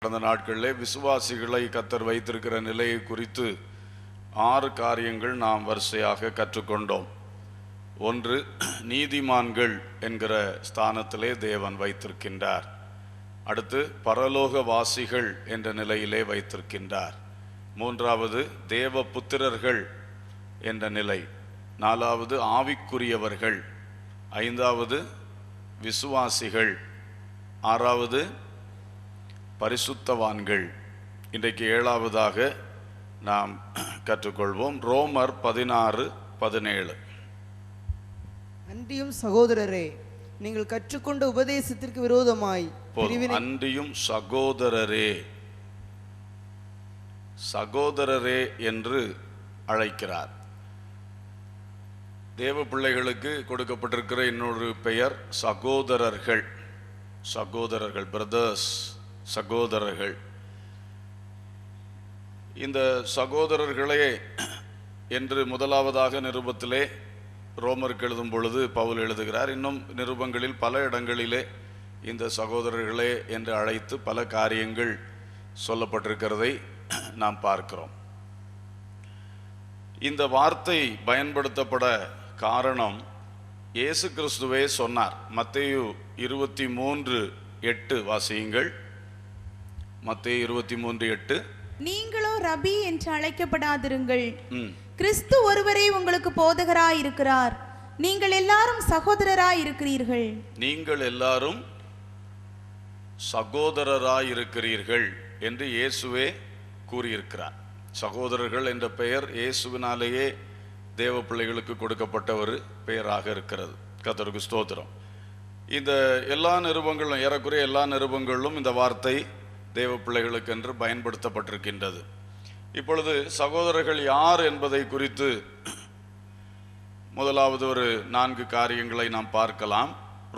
கடந்த நாட்களிலே விசுவாசிகளை கர்த்தர் வைத்திருக்கிற நிலையை குறித்து 6 காரியங்கள் நாம் வரிசையாக கற்றுக்கொண்டோம். ஒன்று, நீதிமான்கள் என்கிற ஸ்தானத்திலே தேவன் வைத்திருக்கின்றார். அடுத்து, பரலோகவாசிகள் என்ற நிலையிலே வைத்திருக்கின்றார். மூன்றாவது, தேவ புத்திரர்கள் என்ற நிலை. நாலாவது, ஆவிக்குரியவர்கள். ஐந்தாவது, விசுவாசிகள். ஆறாவது, பரிசுத்தவான்கள். இன்றைக்கு 7வதாக நாம் கற்றுக்கொள்வோம். ரோமர் 16:17. அன்றியும் சகோதரரே, நீங்கள் கற்றுக்கொண்ட உபதேசத்திற்கு விரோதமாய் அன்றியும் சகோதரரே, சகோதரரே என்று அழைக்கிறார். தேவ பிள்ளைகளுக்கு கொடுக்கப்பட்டிருக்கிற இன்னொரு பெயர் சகோதரர்கள். சகோதரர்கள், பிரதர்ஸ், சகோதரர்கள். இந்த சகோதரர்களே என்று முதலாவதாக நிருபத்திலே ரோமருக்கு எழுதும் பொழுது பவுல் எழுதுகிறார். இன்னும் நிருபங்களில் பல இடங்களிலே இந்த சகோதரர்களே என்று அழைத்து பல காரியங்கள் சொல்லப்பட்டிருக்கிறதை நாம் பார்க்கிறோம். இந்த வார்த்தை பயன்படுத்தப்பட காரணம் இயேசு கிறிஸ்துவே சொன்னார். மத்தேயு 23:8 வாசியுங்கள். மத்தேயு 23:8. நீங்களோ ரபி என்று அழைக்கப்படாதிருங்கள், கிறிஸ்து ஒருவரே உங்களுக்கு போதகராய் இருக்கிறார், நீங்கள் எல்லாரும் சகோதரராய் இருக்கிறீர்கள். நீங்கள் எல்லாரும் சகோதரராய் இருக்கிறீர்கள் என்று இயேசுவே கூறியிருக்கிறார். சகோதரர்கள் என்ற பெயர் இயேசுவினாலேயே தேவ பிள்ளைகளுக்கு கொடுக்கப்பட்ட ஒரு பெயராக இருக்கிறது. கர்த்தருக்கு ஸ்தோத்திரம். இந்த எல்லா நிருபங்களும், ஏறக்குறைய எல்லா நிருபங்களிலும் இந்த வார்த்தை தேவ பிள்ளைகளுக்கு என்று பயன்படுத்தப்பட்டிருக்கின்றது. இப்பொழுது சகோதரர்கள் யார் என்பதை குறித்து முதலாவது ஒரு 4 காரியங்களை நாம் பார்க்கலாம்.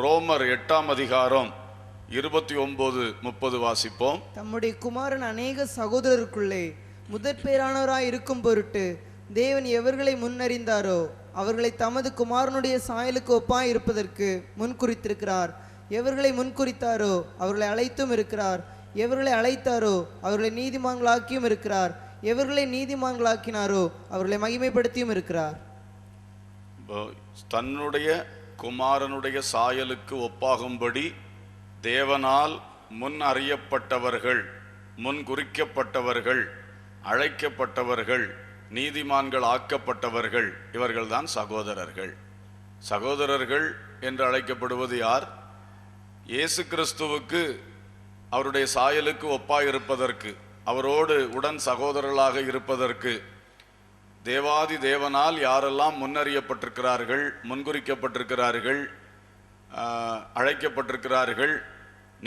ரோமர் 8:29-30 வாசிப்போம். தம்முடைய குமாரன் அநேக சகோதரருக்குள்ளே முதற் பேரானவராய் இருக்கும் பொருட்டு தேவன் எவர்களை முன்னறிந்தாரோ அவர்களை தமது குமாரனுடைய சாயலுக்கு ஒப்பாய் இருப்பதற்கு முன்குறித்திருக்கிறார். எவர்களை முன்குறித்தாரோ அவர்களை அழைத்தும் இருக்கிறார். எவர்களை அழைத்தாரோ அவர்களை நீதிமான்களாக்கியும் இருக்கிறார். எவர்களை நீதிமான்களாக்கினாரோ அவர்களை மகிமைப்படுத்தியும் இருக்கிறார். தன்னுடைய குமாரனுடைய சாயலுக்கு ஒப்பாகும்படி தேவனால் முன் அறியப்பட்டவர்கள், முன் குறிக்கப்பட்டவர்கள், அழைக்கப்பட்டவர்கள், நீதிமான்கள் ஆக்கப்பட்டவர்கள், இவர்கள்தான் சகோதரர்கள். சகோதரர்கள் என்று அழைக்கப்படுவது யார்? இயேசு கிறிஸ்துவுக்கு அவருடைய சாயலுக்கு ஒப்பாயிருப்பதற்கு, அவரோடு உடன் சகோதரர்களாக இருப்பதற்கு தேவாதி தேவனால் யாரெல்லாம் முன்னறியப்பட்டிருக்கிறார்கள், முன்குறிக்கப்பட்டிருக்கிறார்கள், அழைக்கப்பட்டிருக்கிறார்கள்,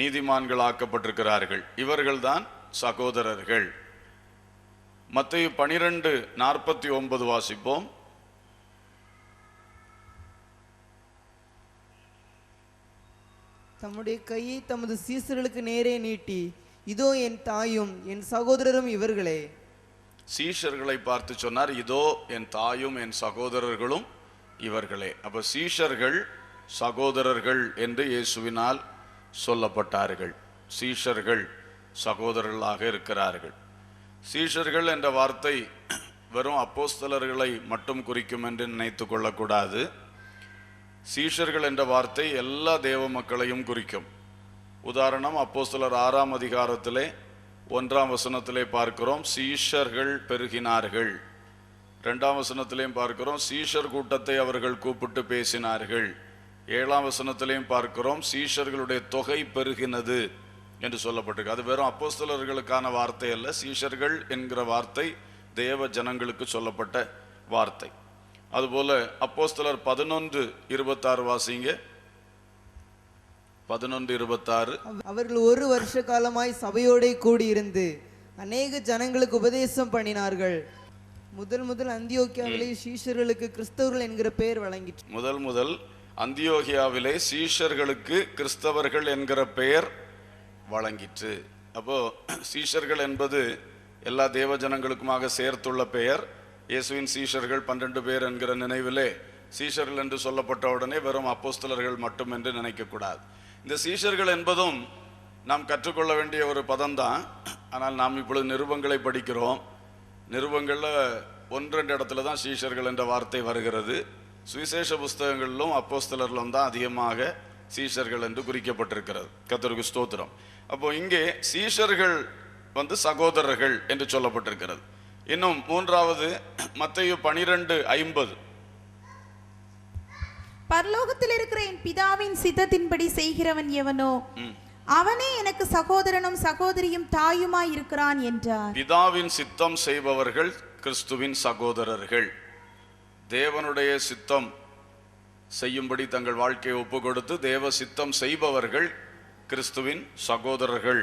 நீதிமான்கள் ஆக்கப்பட்டிருக்கிறார்கள், இவர்கள்தான் சகோதரர்கள். மத்தேயு 12:49 வாசிப்போம். தம்முடைய கையை தமது சீசர்களுக்கு நேரே நீட்டி, இதோ என் தாயும் என் சகோதரரும் இவர்களே. சீஷர்களை பார்த்து சொன்னார், இதோ என் தாயும் என் சகோதரர்களும் இவர்களே. அப்ப சீஷர்கள் சகோதரர்கள் என்று இயேசுவினால் சொல்லப்பட்டார்கள். சீஷர்கள் சகோதரர்களாக இருக்கிறார்கள். சீஷர்கள் என்ற வார்த்தை வெறும் அப்போஸ்தலர்களை மட்டும் குறிக்கும் என்று நினைத்து கொள்ளக்கூடாது. சீஷர்கள் என்ற வார்த்தை எல்லா தேவ மக்களையும் குறிக்கும். உதாரணம், அப்போஸ்தலர் 6ஆம் அதிகாரத்திலே 1ஆம் வசனத்திலே பார்க்கிறோம், சீஷர்கள் பெருகினார்கள். 2ஆம் வசனத்திலேயும் பார்க்கிறோம், சீஷர் கூட்டத்தை அவர்கள் கூப்பிட்டு பேசினார்கள். 7ஆம் வசனத்திலேயும் பார்க்கிறோம், சீஷர்களுடைய தொகை பெருகினது என்று சொல்லப்பட்டிருக்கு. அது வெறும் அப்போஸ்தலர்களுக்கான வார்த்தை அல்ல. சீஷர்கள் என்கிற வார்த்தை தேவ ஜனங்களுக்கு சொல்லப்பட்ட வார்த்தை. அதுபோல அப்போஸ்தலர் 11:26 வாசிங்க. 11:26. அவர்கள் 1 வருஷ காலமாய் சபையோடே கூடியிருந்து அநேக ஜனங்களுக்கு உபதேசம் பண்ணினார்கள். முதல் அந்தியோகியாவிலே சீஷர்களுக்கு கிறிஸ்தவர்கள் என்கிற பெயர் வழங்கிற்று. முதல் அந்தியோகியாவிலே சீஷர்களுக்கு கிறிஸ்தவர்கள் என்கிற பெயர் வழங்கிற்று. அப்போ சீஷர்கள் என்பது எல்லா தேவ ஜனங்களுக்குமாக சேர்த்துள்ள பெயர். இயேசுவின் சீஷர்கள் 12 பேர் என்கிற நினைவிலே சீஷர்கள் என்று சொல்லப்பட்ட உடனே வெறும் அப்போஸ்தலர்கள் மட்டும் என்று நினைக்கக்கூடாது. இந்த சீஷர்கள் என்பதும் நாம் கற்றுக்கொள்ள வேண்டிய ஒரு பதம்தான். ஆனால் நாம் இப்பொழுது நிருபங்களை படிக்கிறோம். நிருபங்களில் 1-2 இடத்துல தான் சீஷர்கள் என்ற வார்த்தை வருகிறது. சுவிசேஷ புஸ்தகங்களிலும் அப்போஸ்தலரிலும் தான் அதிகமாக சீஷர்கள் என்று குறிக்கப்பட்டிருக்கிறது. கர்த்தருக்கு ஸ்தோத்திரம். அப்போ இங்கே சீஷர்கள் சகோதரர்கள் என்று சொல்லப்பட்டிருக்கிறது. இன்னும் 3வது மத்தேயு 12:50, பரலோகத்தில் இருக்கிற என் பிதாவின் சித்தத்தின்படி செய்கிறவன் எவனோ அவனே எனக்கு சகோதரனும் சகோதரியும் தாயுமாய் இருக்கிறான் என்றார். பிதாவின் சித்தம் செய்பவர்கள் கிறிஸ்துவின் சகோதரர்கள். தேவனுடைய சித்தம் செய்யும்படி தங்கள் வாழ்க்கையை ஒப்பு கொடுத்து தேவ சித்தம் செய்பவர்கள் கிறிஸ்துவின் சகோதரர்கள்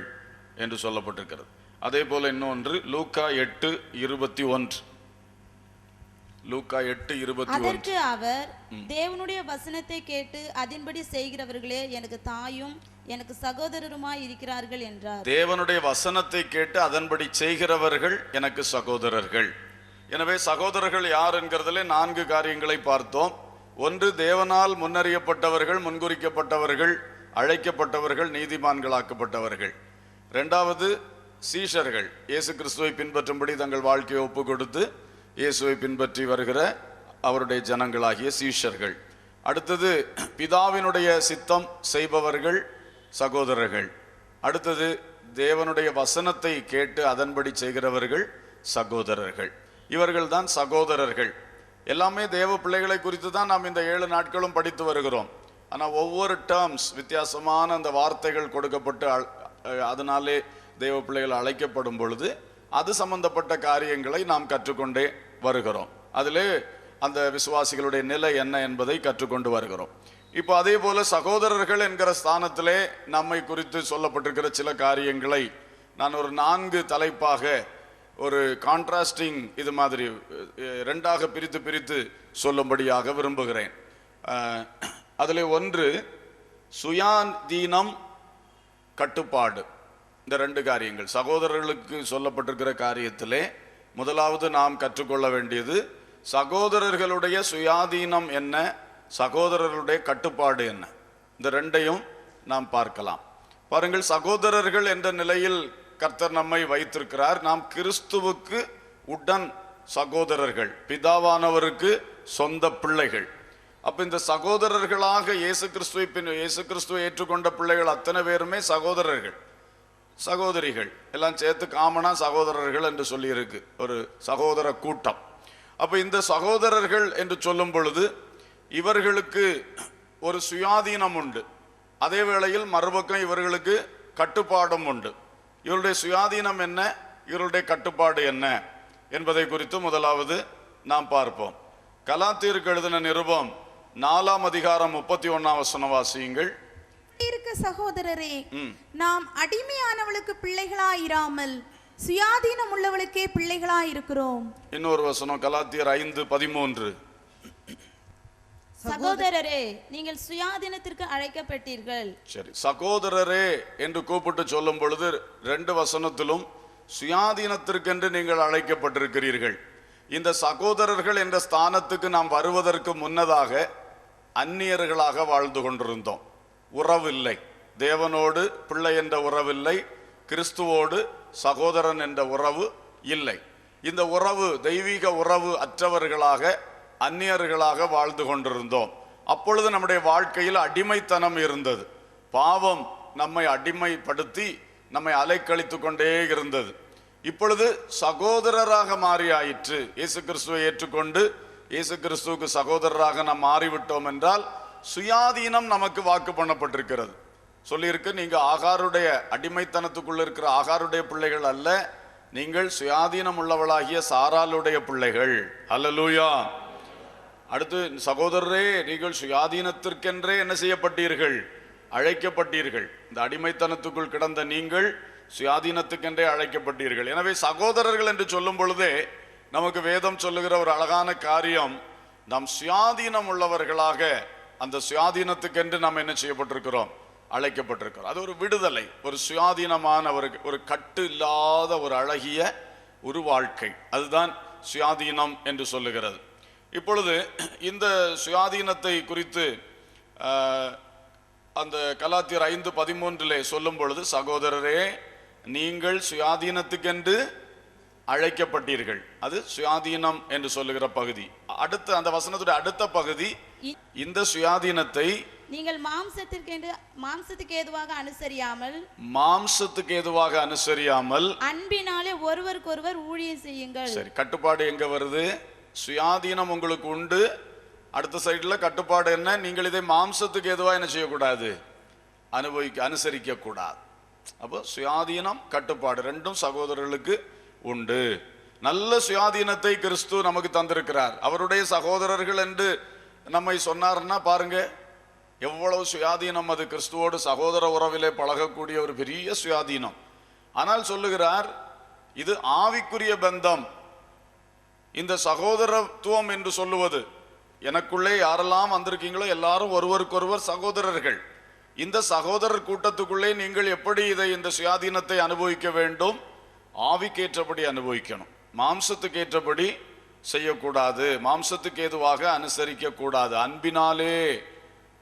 என்று சொல்லப்பட்டிருக்கிறது. அதே போல இன்னொன்று லூக்கா 8:21. லூக்கா 8:21. அதற்கு அவர், தேவனுடைய வசனத்தை கேட்டு அதன்படி செய்கிறவர்களே எனக்கு தாயும் எனக்கு சகோதரருமாய் இருக்கிறார்கள் என்றார். தேவனுடைய வசனத்தை கேட்டு அதன்படி செய்கிறவர்கள் எனக்கு சகோதரர்கள். எனவே சகோதரர்கள் யார் என்கிறதிலே 4 காரியங்களை பார்த்தோம். ஒன்று, தேவனால் முன்னறியப்பட்டவர்கள், முன்குறிக்கப்பட்டவர்கள், அழைக்கப்பட்டவர்கள், நீதிமான்களாக்கப்பட்டவர்கள். 2வது, சீஷர்கள், இயேசு கிறிஸ்துவை பின்பற்றும்படி தங்கள் வாழ்க்கையை ஒப்பு கொடுத்து இயேசுவை பின்பற்றி வருகிற அவருடைய ஜனங்களாகிய சீஷர்கள். அடுத்தது, பிதாவினுடைய சித்தம் செய்பவர்கள் சகோதரர்கள். அடுத்தது, தேவனுடைய வசனத்தை கேட்டு அதன்படி செய்கிறவர்கள் சகோதரர்கள். இவர்கள் தான் சகோதரர்கள். எல்லாமே தேவ பிள்ளைகளை குறித்து தான் நாம் இந்த 7 நாட்களும் படித்து வருகிறோம். ஆனால் ஒவ்வொரு டேர்ம்ஸ் வித்தியாசமான அந்த வார்த்தைகள் கொடுக்கப்பட்டு அதனாலே தேவ பிள்ளைகள் அழைக்கப்படும் பொழுது அது சம்பந்தப்பட்ட காரியங்களை நாம் கற்றுக்கொண்டே வருகிறோம். அதிலே அந்த விசுவாசிகளுடைய நிலை என்ன என்பதை கற்றுக்கொண்டு வருகிறோம். இப்போ அதே போல சகோதரர்கள் என்கிற ஸ்தானத்திலே நம்மை குறித்து சொல்லப்பட்டிருக்கிற சில காரியங்களை நான் ஒரு 4 தலைப்பாக ஒரு கான்ட்ராஸ்டிங் இது மாதிரி 2ஆக பிரித்து சொல்லும்படியாக விரும்புகிறேன். அதில் ஒன்று, சுயாதீனம், கட்டுப்பாடு. இந்த 2 காரியங்கள் சகோதரர்களுக்கு சொல்லப்பட்டிருக்கிற காரியத்திலே முதலாவது நாம் கற்றுக்கொள்ள வேண்டியது சகோதரர்களுடைய சுயாதீனம் என்ன, சகோதரர்களுடைய கட்டுப்பாடு என்ன. இந்த 2ஐயும் நாம் பார்க்கலாம். பாருங்கள், சகோதரர்கள் என்ற நிலையில் கர்த்தர் நம்மை வைத்திருக்கிறார். நாம் கிறிஸ்துவுக்கு உடன் சகோதரர்கள், பிதாவானவருக்கு சொந்த பிள்ளைகள். அப்ப இந்த சகோதரர்களாக இயேசு கிறிஸ்துவை ஏற்றுக்கொண்ட பிள்ளைகள் அத்தனை பேருமே சகோதரர்கள், சகோதரிகள் எல்லாம் சேர்த்து காமனா சகோதரர்கள் என்று சொல்லி இருக்கு, ஒரு சகோதர கூட்டம். அப்ப இந்த சகோதரர்கள் என்று சொல்லும் பொழுது இவர்களுக்கு ஒரு சுயாதீனம் உண்டு, அதே வேளையில் மறுபக்கம் இவர்களுக்கு கட்டுப்பாடும் உண்டு. இவருடைய சுயாதீனம் என்ன, இவருடைய கட்டுப்பாடு என்ன என்பதை குறித்து முதலாவது நாம் பார்ப்போம். கலாத்தியருக்கு எழுதின நிருபம் 4ஆம் அதிகாரம் 31ஆம் வசனம் வாசியுங்கள். சகோதரரே, நாம் அடிமையானவளுக்கு பிள்ளைகளாயிராமல் சுயாதீனம் உள்ளவளுக்கே பிள்ளைகளாயிருக்கிறோம். இன்னொரு வசனம் கலாத்தியர் 5:13. சகோதரரே, நீங்கள் சுயாதீனத்திற்கு அழைக்கப்பட்டீர்கள். சரி, சகோதரரே என்று கூப்பிட்டு சொல்லும் பொழுது 2 வசனத்திலும் சுயாதீனத்திற்கென்று நீங்கள் அழைக்கப்பட்டிருக்கிறீர்கள். இந்த சகோதரர்கள் என்ற ஸ்தானத்துக்கு நாம் வருவதற்கு முன்னதாக அந்நியர்களாக வாழ்ந்து கொண்டிருந்தோம். உறவில்லை, தேவனோடு பிள்ளை என்ற உறவில்லை, கிறிஸ்துவோடு சகோதரன் என்ற உறவு இல்லை. இந்த உறவு தெய்வீக உறவு அற்றவர்களாக அந்நியர்களாக வாழ்ந்து கொண்டிருந்தோம். அப்பொழுது நம்முடைய வாழ்க்கையில் அடிமைத்தனம் இருந்தது. பாவம் நம்மை அடிமைப்படுத்தி நம்மை அலைக்கழித்து கொண்டே இருந்தது. இப்பொழுது சகோதரராக மாறி ஆயிற்று. இயேசு கிறிஸ்துவை ஏற்றுக்கொண்டு இயேசு கிறிஸ்துவுக்கு சகோதரராக நாம் மாறிவிட்டோம் என்றால் சுயாதீனம் நமக்கு வாக்கு பண்ணப்பட்டிருக்கிறது. சொல்லியிருக்கு, நீங்க ஆகாருடைய அடிமைத்தனத்துக்குள்ள இருக்கிற ஆகாருடைய பிள்ளைகள் அல்ல, நீங்கள் சுயாதீனம் உள்ளவளாகிய சாராளுடைய பிள்ளைகள். அல்லேலூயா. அடுத்து, சகோதரரே, நீங்கள் சுயாதீனத்திற்கென்றே என்ன செய்யப்பட்டீர்கள், அழைக்கப்பட்டீர்கள். இந்த அடிமைத்தனத்துக்குள் கிடந்த நீங்கள் சுயாதீனத்துக்கென்றே அழைக்கப்பட்டீர்கள். எனவே சகோதரர்கள் என்று சொல்லும் பொழுதே நமக்கு வேதம் சொல்லுகிற ஒரு அழகான காரியம், நாம் சுயாதீனம் உள்ளவர்களாக அந்த சுயாதீனத்துக்கென்று நாம் என்ன செய்யப்பட்டிருக்கிறோம், அழைக்கப்பட்டிருக்கிறோம். அது ஒரு விடுதலை, ஒரு சுயாதீனமான ஒரு கட்டு இல்லாத ஒரு அழகிய ஒரு வாழ்க்கை, அதுதான் சுயாதீனம் என்று சொல்லுகிறது. இப்பொழுது இந்த சுயாதீனத்தை குறித்து அந்த கலாத்தியர் 5:13 சொல்லும் பொழுது, சகோதரரே நீங்கள் சுயாதீனத்துக்கென்று அழைக்கப்பட்டீர்கள். அது சுயாதீனம் என்று சொல்லுகிற பகுதி. அடுத்த அந்த வசனத்துடைய அடுத்த பகுதி, இந்த சுயாதீனத்தை நீங்கள் மாம்சத்துக்கு ஏதுவாக அனுசரியாமல் அன்பினாலே ஒருவருக்கொருவர் ஊழியம் செய்யுங்கள். சரி, கட்டுப்பாடு எங்க வருது? சுயாதீனம் உங்களுக்கு உண்டு. அடுத்த சைடுல கட்டுப்பாடு என்ன? நீங்கள் இதை மாம்சத்துக்கு ஏதுவா என்ன செய்யக்கூடாது? அனுசரிக்க கூடாது. அப்போ சுயாதீனம், கட்டுப்பாடு ரெண்டும் சகோதரர்களுக்கு உண்டு. நல்ல சுயாதீனத்தை கிறிஸ்து நமக்கு தந்திருக்கிறார். அவருடைய சகோதரர்கள் என்று நம்மை சொன்னார்னா பாருங்க எவ்வளவு சுயாதீனம் அது. கிறிஸ்துவோடு சகோதர உறவிலே பழகக்கூடிய ஒரு பெரிய சுயாதீனம். ஆனால் சொல்லுகிறார், இது ஆவிக்குரிய பந்தம். இந்த சகோதரத்துவம் என்று சொல்லுவது, எனக்குள்ளே யாரெல்லாம் வந்திருக்கீங்களோ எல்லாரும் ஒருவருக்கொருவர் சகோதரர்கள். இந்த சகோதரர் கூட்டத்துக்குள்ளே நீங்கள் எப்படி இந்த சுயாதீனத்தை அனுபவிக்க வேண்டும்? ஆவிக்கேற்றபடி அனுபவிக்கணும். மாம்சத்துக்கு ஏற்றபடி செய்யக்கூடாது. மாம்சத்துக்கு ஏதுவாக அனுசரிக்க கூடாது. அன்பினாலே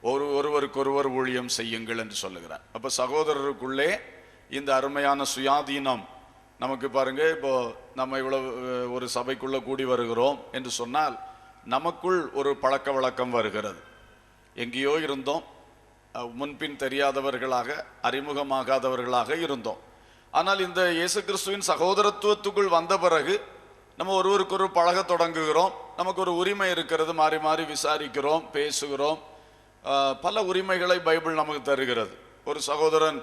ஒருவருக்கொருவர் ஊழியம் செய்யுங்கள் என்று சொல்லுகிறார். அப்ப சகோதரருக்குள்ளே இந்த அருமையான சுயாதீனம் நமக்கு பாருங்க. இப்போ நம்ம இவ்வளவு ஒரு சபைக்குள்ள கூடி வருகிறோம் என்று சொன்னால் நமக்குள் ஒரு பழக்க வழக்கம் வருகிறது. எங்கேயோ இருந்தோம், முன்பின் தெரியாதவர்களாக, அறிமுகமாகாதவர்களாக இருந்தோம். ஆனால் இந்த இயேசு கிறிஸ்துவின் சகோதரத்துவத்துக்குள் வந்த பிறகு நம்ம ஒருவருக்கு பழக தொடங்குகிறோம். நமக்கு ஒரு உரிமை இருக்கிறது. மாறி மாறி விசாரிக்கிறோம், பேசுகிறோம். பல உரிமைகளை பைபிள் நமக்கு தருகிறது. ஒரு சகோதரன்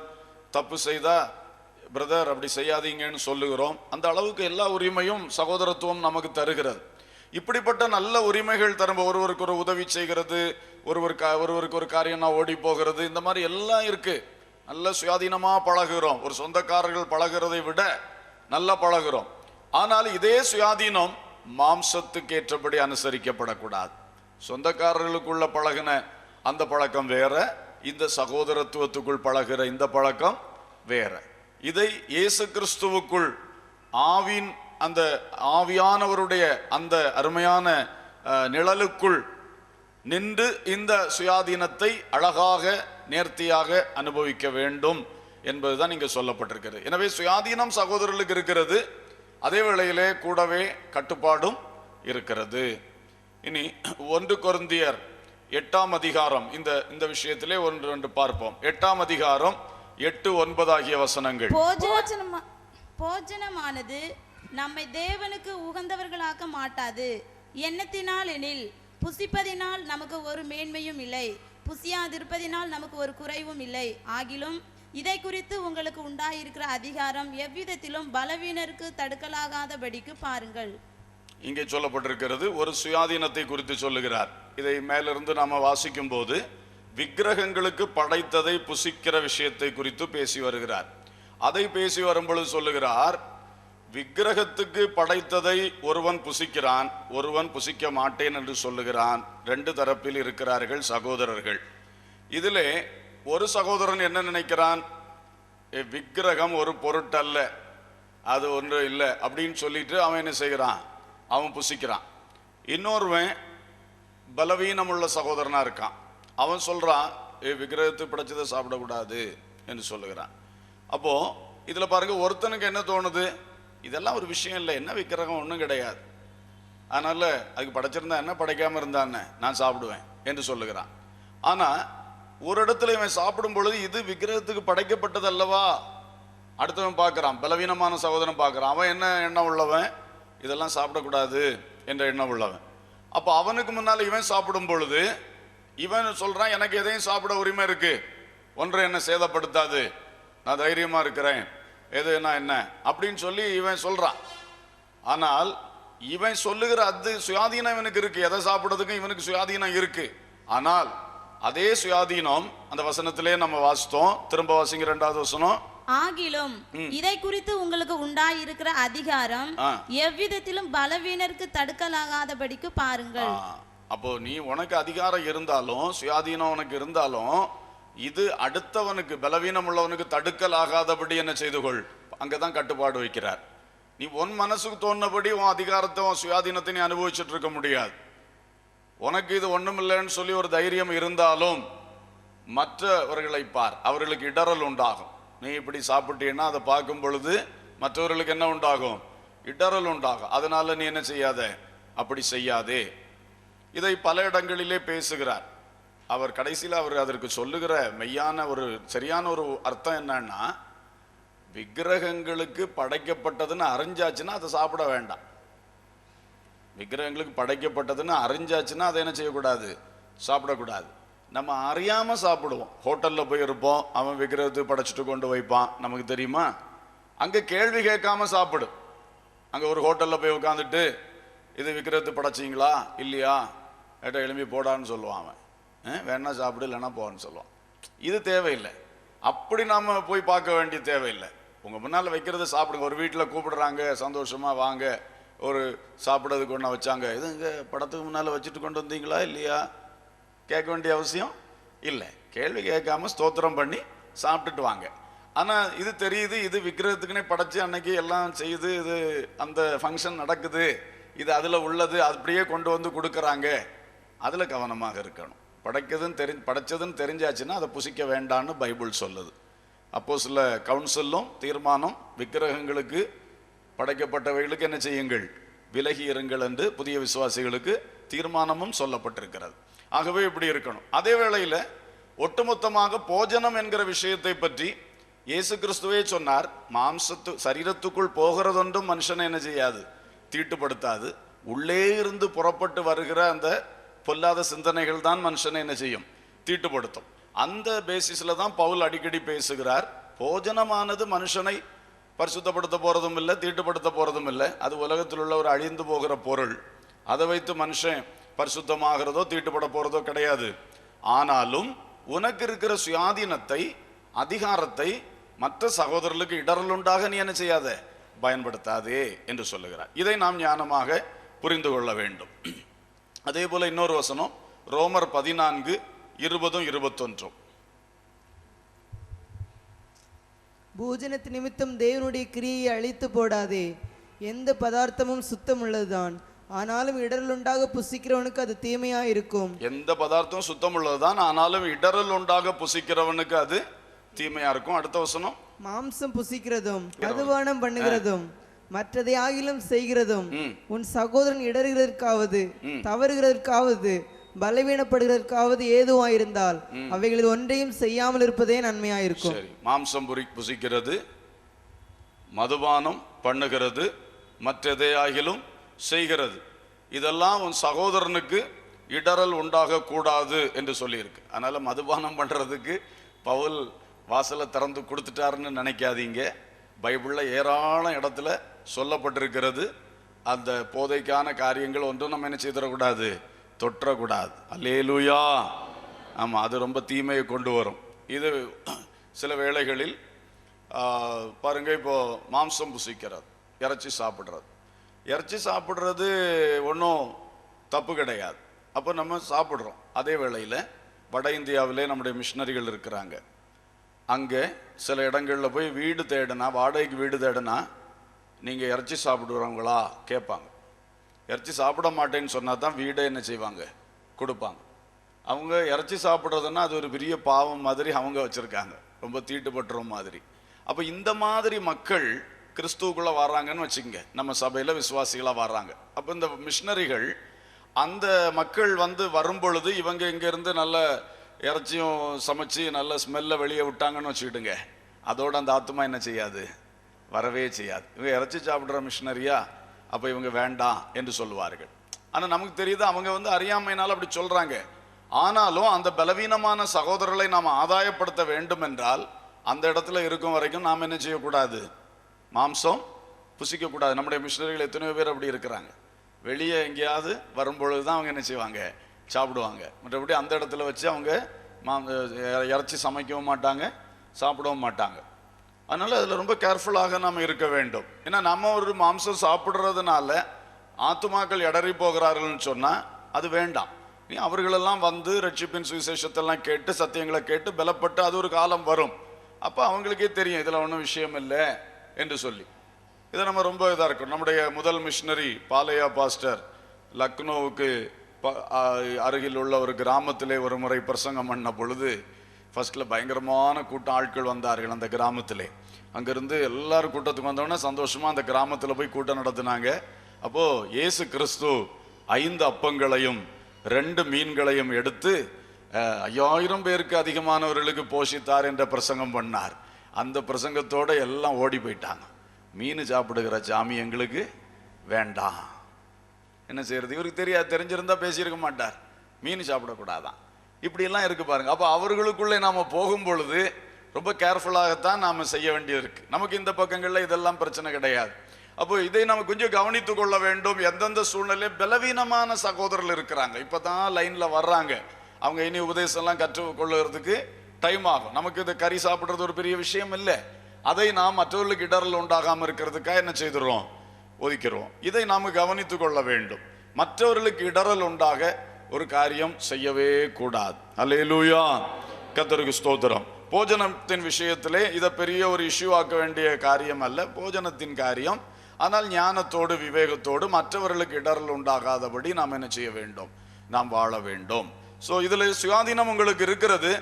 தப்பு செய்தா, பிரதர் அப்படி செய்யாதீங்கன்னு சொல்லுகிறோம். அந்த அளவுக்கு எல்லா உரிமையும் சகோதரத்துவம் நமக்கு தருகிறது. இப்படிப்பட்ட நல்ல உரிமைகள் தரும். ஒருவருக்கு ஒரு உதவி செய்கிறது, ஒருவருக்கு ஒரு காரியம்னா ஓடி போகிறது, இந்த மாதிரி எல்லாம் இருக்கு. நல்ல சுயாதீனமா பழகுகிறோம். ஒரு சொந்தக்காரர்கள் பழகிறதை விட நல்லா பழகுறோம். ஆனால் இதே சுயாதீனம் மாம்சத்துக்கு ஏற்றபடி அனுசரிக்கப்படக்கூடாது. சொந்தக்காரர்களுக்குள்ள பழகின அந்த பழக்கம் வேற, இந்த சகோதரத்துவத்துக்குள் பழகிற இந்த பழக்கம் வேற. இதை இயேசு கிறிஸ்துவுக்குள் அந்த ஆவியானவருடைய அந்த அருமையான நிழலுக்குள் நின்று இந்த சுயாதீனத்தை அழகாக நேர்த்தியாக அனுபவிக்க வேண்டும் என்பதுதான் இங்க சொல்லப்பட்டிருக்கிறது. எனவே சுயாதீனம் சகோதரர்களுக்கு இருக்கிறது, அதே வேளையிலே கூடவே கட்டுப்பாடும் இருக்கிறது. இனி 1 கொரிந்தியர் 8ஆம் அதிகாரம், இந்த விஷயத்திலே 1-2 பார்ப்போம். 8ஆம் அதிகாரம் 8-9 ஆகிய வசனங்கள். போஜனமானது நம்மை தேவனுக்கு உகந்தவர்களாக்க மாட்டாது. எண்ணத்தினால் எனில் புசிப்பதினால் நமக்கு ஒரு மேன்மையும் இல்லை, புசியாதிருப்பதினால் நமக்கு ஒரு குறைவும் இல்லை. ஆகிலும் இதை குறித்து உங்களுக்கு உண்டாயிருக்கிற அதிகாரம் எவ்விதத்திலும் பலவீனருக்கு தடுக்கலாகாதபடிக்கு பாருங்கள். இங்கே சொல்லப்பட்டிருக்கிறது ஒரு சுயாதீனத்தை குறித்து சொல்லுகிறார். இதை மேலிருந்து நாம வாசிக்கும் போது விக்கிரகங்களுக்கு படைத்ததை புசிக்கிற விஷயத்தை குறித்து பேசி வருகிறார். அதை பேசி வரும்பொழுது சொல்லுகிறார், விக்கிரகத்துக்கு படைத்ததை ஒருவன் புசிக்கிறான், ஒருவன் புசிக்க மாட்டேன் என்று சொல்லுகிறான். 2 தரப்பில் இருக்கிறார்கள் சகோதரர்கள். இதிலே ஒரு சகோதரன் என்ன நினைக்கிறான்? விக்கிரகம் ஒரு பொருட்டல்ல, அது ஒன்று இல்லை அப்படின்னு சொல்லிட்டு அவன் என்ன செய்கிறான்? அவன் புசிக்கிறான். இன்னொருவன் பலவீனம் உள்ள சகோதரனா இருக்கான். அவன் சொல்றான், விக்கிரகத்தை படைச்சதை சாப்பிடக்கூடாது என்று சொல்லுகிறான். அப்போ இதுல பாருங்க, ஒருத்தனுக்கு என்ன தோணுது? இதெல்லாம் ஒரு விஷயம் இல்லை, என்ன விக்கிரகம் ஒன்றும் கிடையாது, அதனால அதுக்கு படைச்சிருந்தா என்ன, படைக்காம இருந்தான்னு நான் சாப்பிடுவேன் என்று சொல்லுகிறான். ஆனா ஒரு இடத்துல இவன் சாப்பிடும் பொழுது இது விக்கிரகத்துக்கு படைக்கப்பட்டது அல்லவா? அடுத்தவன் பார்க்கிறான், பலவீனமான சகோதரன் பார்க்கிறான். அவன் என்ன எண்ணம் உள்ளவன்? இதெல்லாம் சாப்பிடக்கூடாது என்ற எண்ணம் உள்ளவன். அப்போ அவனுக்கு முன்னால இவன் சாப்பிடும் பொழுது இவன் சொல்றான், எனக்கு எதையும் சாப்பிட உரிமை இருக்கு, ஒன்றை என்ன சேதப்படுத்தாது, நான் தைரியமா இருக்கிறேன், எதுனா என்ன அப்படின்னு சொல்லி இவன் சொல்றான். ஆனால் இவன் சொல்லுகிற அது சுயாதீனம் இவனுக்கு இருக்கு, எதை சாப்பிடுறதுக்கும் இவனுக்கு சுயாதீனம் இருக்கு. ஆனால் அதே சுயாதீனம் அந்த வசனத்திலே நம்ம வாசித்தோம். திரும்ப வாசிங்க 2வது வசனம். ஆகிலும் இதை குறித்து உங்களுக்கு உண்டாயிருக்கிற அதிகாரம் எவ்விதத்திலும் பலவீனருக்கு தடுக்கலாகாதபடிக்கு பாருங்கள். அப்போ நீ உனக்கு அதிகாரம் இருந்தாலும், சுயாதீனம் உனக்கு இருந்தாலும், இது அடுத்தவனுக்கு, பலவீனம் உள்ளவனுக்கு தடுக்கலாகாதபடி என்ன செய்து கொள். அங்கதான் கட்டுப்பாடு வைக்கிறார். நீ உன் மனசுக்கு தோணுபடி உன் அதிகாரத்தை, உன் சுயாதீனத்தை நீ அனுபவிச்சுட்டு இருக்க முடியாது. உனக்கு இது ஒண்ணும் இல்லைன்னு சொல்லி ஒரு தைரியம் இருந்தாலும் மற்றவர்களை பார், அவர்களுக்கு இடறல் உண்டாகும். நீ இப்படி சாப்பிட்டீன்னா அதை பார்க்கும் பொழுது மற்றவர்களுக்கு என்ன உண்டாகும்? இடறல் உண்டாகும். அதனால நீ என்ன செய்யாத, அப்படி செய்யாதே. இதை பல இடங்களிலே பேசுகிறார் அவர். கடைசியில் அவர் அதற்கு சொல்லுகிற மெய்யான ஒரு சரியான ஒரு அர்த்தம் என்னன்னா, விக்கிரகங்களுக்கு படைக்கப்பட்டதுன்னு அறிஞ்சாச்சுன்னா அதை சாப்பிட வேண்டாம். விக்கிரகங்களுக்கு படைக்கப்பட்டதுன்னு அறிஞ்சாச்சுன்னா அதை என்ன செய்யக்கூடாது, சாப்பிடக்கூடாது. நம்ம அறியாம சாப்பிடுவோம். ஹோட்டல்ல போய் இருப்போம், அவன் விக்கிரகத்தை படைச்சிட்டு கொண்டு வைப்பான், நமக்கு தெரியுமா? அங்க கேள்வி கேட்காம சாப்பிடு. அங்க ஒரு ஹோட்டல்ல போய் உட்காந்துட்டு இது விக்கிரகத்தை படைச்சிங்களா இல்லையா, ஏட்டா எழும்பி போடான்னு சொல்லுவான் அவன். வேணா சாப்பிடு, இல்லைன்னா போன்னு சொல்லுவான். இது தேவையில்லை. அப்படி நாம போய் பார்க்க வேண்டிய தேவையில்லை. உங்க முன்னால வைக்கிறத சாப்பிடுங்க. ஒரு வீட்டில் கூப்பிடுறாங்க, சந்தோஷமா வாங்க, ஒரு சாப்பிட்றதுக்கு ஒன்றா வச்சாங்க, இது இங்கே படத்துக்கு முன்னால் வச்சுட்டு கொண்டு வந்தீங்களா இல்லையா கேட்க வேண்டிய அவசியம் இல்லை. கேள்வி கேட்காம ஸ்தோத்திரம் பண்ணி சாப்பிட்டுட்டு வாங்க. ஆனால் இது தெரியுது, இது விக்கிரகத்துக்குன்னே படைச்சு அன்னைக்கு எல்லாம் செய்யுது, இது அந்த ஃபங்க்ஷன் நடக்குது, இது அதில் உள்ளது, அப்படியே கொண்டு வந்து கொடுக்குறாங்க. அதில் கவனமாக இருக்கணும். படைச்சதுன்னு தெரிஞ்சாச்சுன்னா அதை புசிக்க வேண்டான்னு பைபிள் சொல்லுது. அப்போ சில கவுன்சிலும் தீர்மானம், விக்கிரகங்களுக்கு படைக்கப்பட்டவைகளுக்கு என்ன செய்யுங்கள், விலகி இருங்கள் என்று புதிய விசுவாசிகளுக்கு தீர்மானமும் சொல்லப்பட்டிருக்கிறது. ஆகவே இப்படி இருக்கணும். அதே வேளையில் ஒட்டுமொத்தமாக போஜனம் என்கிற விஷயத்தை பற்றி இயேசு கிறிஸ்துவே சொன்னார், சரீரத்துக்குள் போகிறதொன்றும் மனுஷனை என்ன செய்யாது, தீட்டுப்படுத்தாது. உள்ளே இருந்து புறப்பட்டு வருகிற அந்த பொல்லாத சிந்தனைகள் தான் மனுஷனை என்ன செய்யும், தீட்டுப்படுத்தும். அந்த பேசிஸ்ல தான் பவுல் அடிக்கடி பேசுகிறார். போஜனமானது மனுஷனை பரிசுத்தப்படுத்த போறதும் இல்லை, தீட்டுப்படுத்த போறதும் இல்லை. அது உலகத்தில் உள்ள ஒரு அழிந்து போகிற பொருள். அதை வைத்து மனுஷன் பரிசுத்தமாகிறதோ தீட்டுப்பட போறதோ கிடையாது. ஆனாலும் உனக்கு இருக்கிற சுயாதீனத்தை, அதிகாரத்தை மற்ற சகோதரர்களுக்கு இடரலுண்டாக நீ என்ன செய்யாத, பயன்படுத்தாதே என்று சொல்லுகிறார். இதை நாம் ஞானமாக புரிந்து கொள்ள வேண்டும். அதே போல இன்னொரு வசனம் ரோமர் 14:20-21. பூஜனத்து நிமித்தம் தேவனுடைய கிரியை அழித்து போடாதே. எந்த பதார்த்தமும் சுத்தம் உள்ளதுதான், ஆனாலும் இடரல் உண்டாக புசிக்கிறவனுக்கு அது தீமையா இருக்கும். எந்த பதார்த்தம் சுத்தம் உள்ளதுதான், ஆனாலும் இடரல் உண்டாக புசிக்கிறவனுக்கு அது தீமையா இருக்கும். அடுத்த வசனம், மாம்சம் புசிக்கிறதும் மதுபானம் பண்ணுகிறதும் மற்றதை ஆகிலும் செய்கிறதும் உன் சகோதரன் இடறுகிறதற்காவது தவறுகிறதற்காவது பலவீனப்படுகிறதற்காவது ஏதுவாயிருந்தால் அவைகளில் ஒன்றையும் செய்யாமல் இருப்பதே நன்மையாயிருக்கும். சரி, மாம்சம் புசிக்கிறது, மதுபானம் பண்ணுகிறது, மற்றதை ஆகிலும் செய்கிறது, இதெல்லாம் உன் சகோதரனுக்கு இடரல் உண்டாக கூடாது என்று சொல்லியிருக்கு. அதனால மதுபானம் பண்றதுக்கு பவுல் வாசலை திறந்து கொடுத்துட்டாருன்னு நினைக்காதீங்க. பைபிள்ல ஏராளம் இடத்துல சொல்லப்பட்டிருக்கிறது. அந்த போதைக்கான காரியங்கள் ஒன்றும் நம்ம என்ன செய்திடக்கூடாது, தொற்றக்கூடாது. அல்லேலூயா. ஆமாம், அது ரொம்ப தீமையை கொண்டு வரும். இது சில வேளைகளில் பாருங்க, இப்போ மாம்சம் புசிக்கிறது, இறைச்சி சாப்பிட்றது. இறைச்சி சாப்பிட்றது ஒன்றும் தப்பு கிடையாது. அப்போ நம்ம சாப்பிட்றோம். அதே வேளையில் வட இந்தியாவிலே நம்முடைய மிஷினரிகள் இருக்கிறாங்க. அங்கே சில இடங்களில் போய் வீடு தேடினா, வாடகைக்கு வீடு தேடினா, நீங்கள் இறைச்சி சாப்பிடுறவங்களா கேட்பாங்க. இறைச்சி சாப்பிட மாட்டேன்னு சொன்னால் தான் வீடை என்ன செய்வாங்க, கொடுப்பாங்க. அவங்க இறைச்சி சாப்பிட்றதுன்னா அது ஒரு பெரிய பாவம் மாதிரி அவங்க வச்சுருக்காங்க, ரொம்ப தீட்டுப்பட்டுற மாதிரி. அப்போ இந்த மாதிரி மக்கள் கிறிஸ்துவுக்குள்ளே வர்றாங்கன்னு வச்சுக்கோங்க, நம்ம சபையில் விசுவாசிகளாக வர்றாங்க. அப்போ இந்த மிஷினரிகள் அந்த மக்கள் வரும் பொழுது இவங்க இங்கேருந்து நல்ல இறைச்சியும் சமைச்சு நல்ல ஸ்மெல்ல வெளியே விட்டாங்கன்னு வச்சுக்கிட்டுங்க, அதோட அந்த ஆத்மா என்ன செய்யாது, வரவே செய்யாது. இவங்க இறைச்சி சாப்பிட்ற மிஷினரியா, அப்போ இவங்க வேண்டாம் என்று சொல்லுவார்கள். ஆனால் நமக்கு தெரியுது அவங்க அறியாமையினால் அப்படி சொல்கிறாங்க. ஆனாலும் அந்த பலவீனமான சகோதரர்களை நாம் ஆதாயப்படுத்த வேண்டும் என்றால் அந்த இடத்துல இருக்கும் வரைக்கும் நாம் என்ன செய்யக்கூடாது, மாம்சம் புசிக்கக்கூடாது. நம்முடைய மிஷினரிகள் எத்தனையோ பேர் அப்படி இருக்கிறாங்க. வெளியே எங்கேயாவது வரும்பொழுது தான் அவங்க என்ன செய்வாங்க, சாப்பிடுவாங்க. மற்றபடி அந்த இடத்துல வச்சு அவங்க இறைச்சி சமைக்கவும் மாட்டாங்க, சாப்பிடவும் மாட்டாங்க. அதனால் அதில் ரொம்ப கேர்ஃபுல்லாக நாம் இருக்க வேண்டும். ஏன்னா நம்ம ஒரு மாம்சம் சாப்பிட்றதுனால ஆத்துமாக்கள் இடறி போகிறார்கள்னு சொன்னால் அது வேண்டாம். நீ அவர்களெல்லாம் ரட்சிப்பின் சுவிசேஷத்தெல்லாம் கேட்டு சத்தியங்களை கேட்டு பலப்பட்டு அது ஒரு காலம் வரும். அப்போ அவங்களுக்கே தெரியும் இதில் ஒன்றும் விஷயம் இல்லை என்று சொல்லி. இதை நம்ம ரொம்ப இதாக இருக்கும். நம்முடைய முதல் மிஷினரி பாலையா பாஸ்டர் லக்னோவுக்கு அருகில் உள்ள ஒரு கிராமத்திலே ஒரு முறை பிரசங்கம் பண்ண பொழுது ஃபர்ஸ்ட்ல பயங்கரமான கூட்டம் ஆட்கள் வந்தார்கள் அந்த கிராமத்திலே. அங்கிருந்து எல்லாரும் கூட்டத்துக்கு வந்தோடனே சந்தோஷமா அந்த கிராமத்தில் போய் கூட்டம் நடத்தினாங்க. அப்போ இயேசு கிறிஸ்து 5 அப்பங்களையும் 2 மீன்களையும் எடுத்து 5000 பேருக்கு அதிகமானவர்களுக்கு போஷித்தார் என்ற பிரசங்கம் பண்ணார். அந்த பிரசங்கத்தோட எல்லாம் ஓடி போயிட்டாங்க. மீன் சாப்பிடுகிற சாமி எங்களுக்கு வேண்டாம். என்ன செய்யறது? இவருக்கு தெரிஞ்சிருந்தா பேசியிருக்க மாட்டார். மீன் சாப்பிடக்கூடாதான். இப்படியெல்லாம் இருக்கு பாருங்க. அப்போ அவர்களுக்குள்ளே நாம போகும் பொழுது ரொம்ப கேர்ஃபுல்லாகத்தான் நாம செய்ய வேண்டியிருக்கு. நமக்கு இந்த பக்கங்கள்ல இதெல்லாம் பிரச்சனை கிடையாது. அப்போ இதை நம்ம கொஞ்சம் கவனித்து கொள்ள வேண்டும். எந்தெந்த சூழ்நிலை பலவீனமான சகோதரர்கள் இருக்கிறாங்க, இப்பதான் லைன்ல வர்றாங்க, அவங்க இனி உபதேசம் எல்லாம் கற்றுக்கொள்ளுறதுக்கு டைம் ஆகும். நமக்கு இது கறி சாப்பிடுறது ஒரு பெரிய விஷயம் இல்லை. அதை நாம் மற்றவர்களுக்கு இடரல் உண்டாகாம இருக்கிறதுக்காக என்ன செய்துறோம்? ஒதுக்கிறோம். இதை நாம் கவனித்து கொள்ள வேண்டும். மற்றவர்களுக்கு இடரல் உண்டாக ஒரு காரியம் செய்யவே கூடாது. அல்லேலூயா, கர்த்தருக்கு ஸ்தோத்திரம். போஜனத்தின் விஷயத்திலே இதை பெரிய ஒரு இஷ்யூ ஆக்க வேண்டிய காரியம் அல்ல, போஜனத்தின் காரியம். ஆனால் ஞானத்தோடு விவேகத்தோடு மற்றவர்களுக்கு இடரல் உண்டாகாதபடி நாம் என்ன செய்ய வேண்டும்? நாம் வாழ வேண்டும். ஸோ இதில் சுயாதீனம் உங்களுக்கு இருக்கிறது.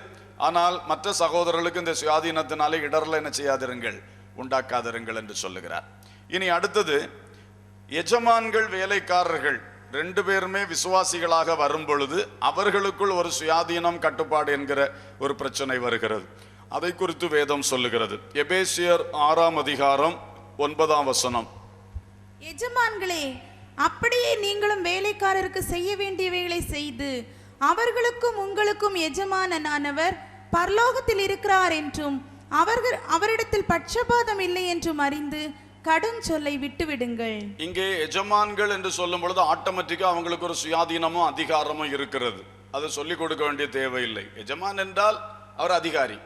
ஆனால் மற்ற சகோதரர்களுக்கு இந்த சுயாதீனத்தினாலே இடரல என்ன செய்யாதிருங்கள், உண்டாக்காதிருங்கள் என்று சொல்லுகிறார். இனி அடுத்தது, எஜமான்கள் வேலைக்காரர்கள் 2 பேருமே விசுவாசிகளாக வரும் பொழுது அவர்களுக்குள் ஒரு சுயாதீனம் கட்டுப்பாடு என்கிற ஒரு பிரச்சனை வருகிறது. அதை குறித்து வேதம் சொல்லுகிறது. எபேசியர் 6ஆம் அதிகாரம் 9ஆம் வசனம். எஜமான்களே, அப்படியே நீங்களும் வேலைக்காரருக்கு செய்ய வேண்டியவைகளை செய்து அவர்களுக்கும் உங்களுக்கும் எஜமானனானவர் பரலோகத்தில் இருக்கிறார் என்றும் அவரிடத்தில் பட்சபாதம் இல்லை என்றும் அறிந்து கடும் சொல்லை விட்டுவிடுங்கள். இங்கே எஜமான்கள் என்று சொல்லும் பொழுது ஆட்டோமேட்டிக்கா அவங்களுக்கு ஒரு சுயாதீனமும் அதிகாரமும் இருக்கிறது. அதை சொல்லிக் கொடுக்க வேண்டிய தேவையில்லை. எஜமான் என்றால் அவர் அதிகாரி.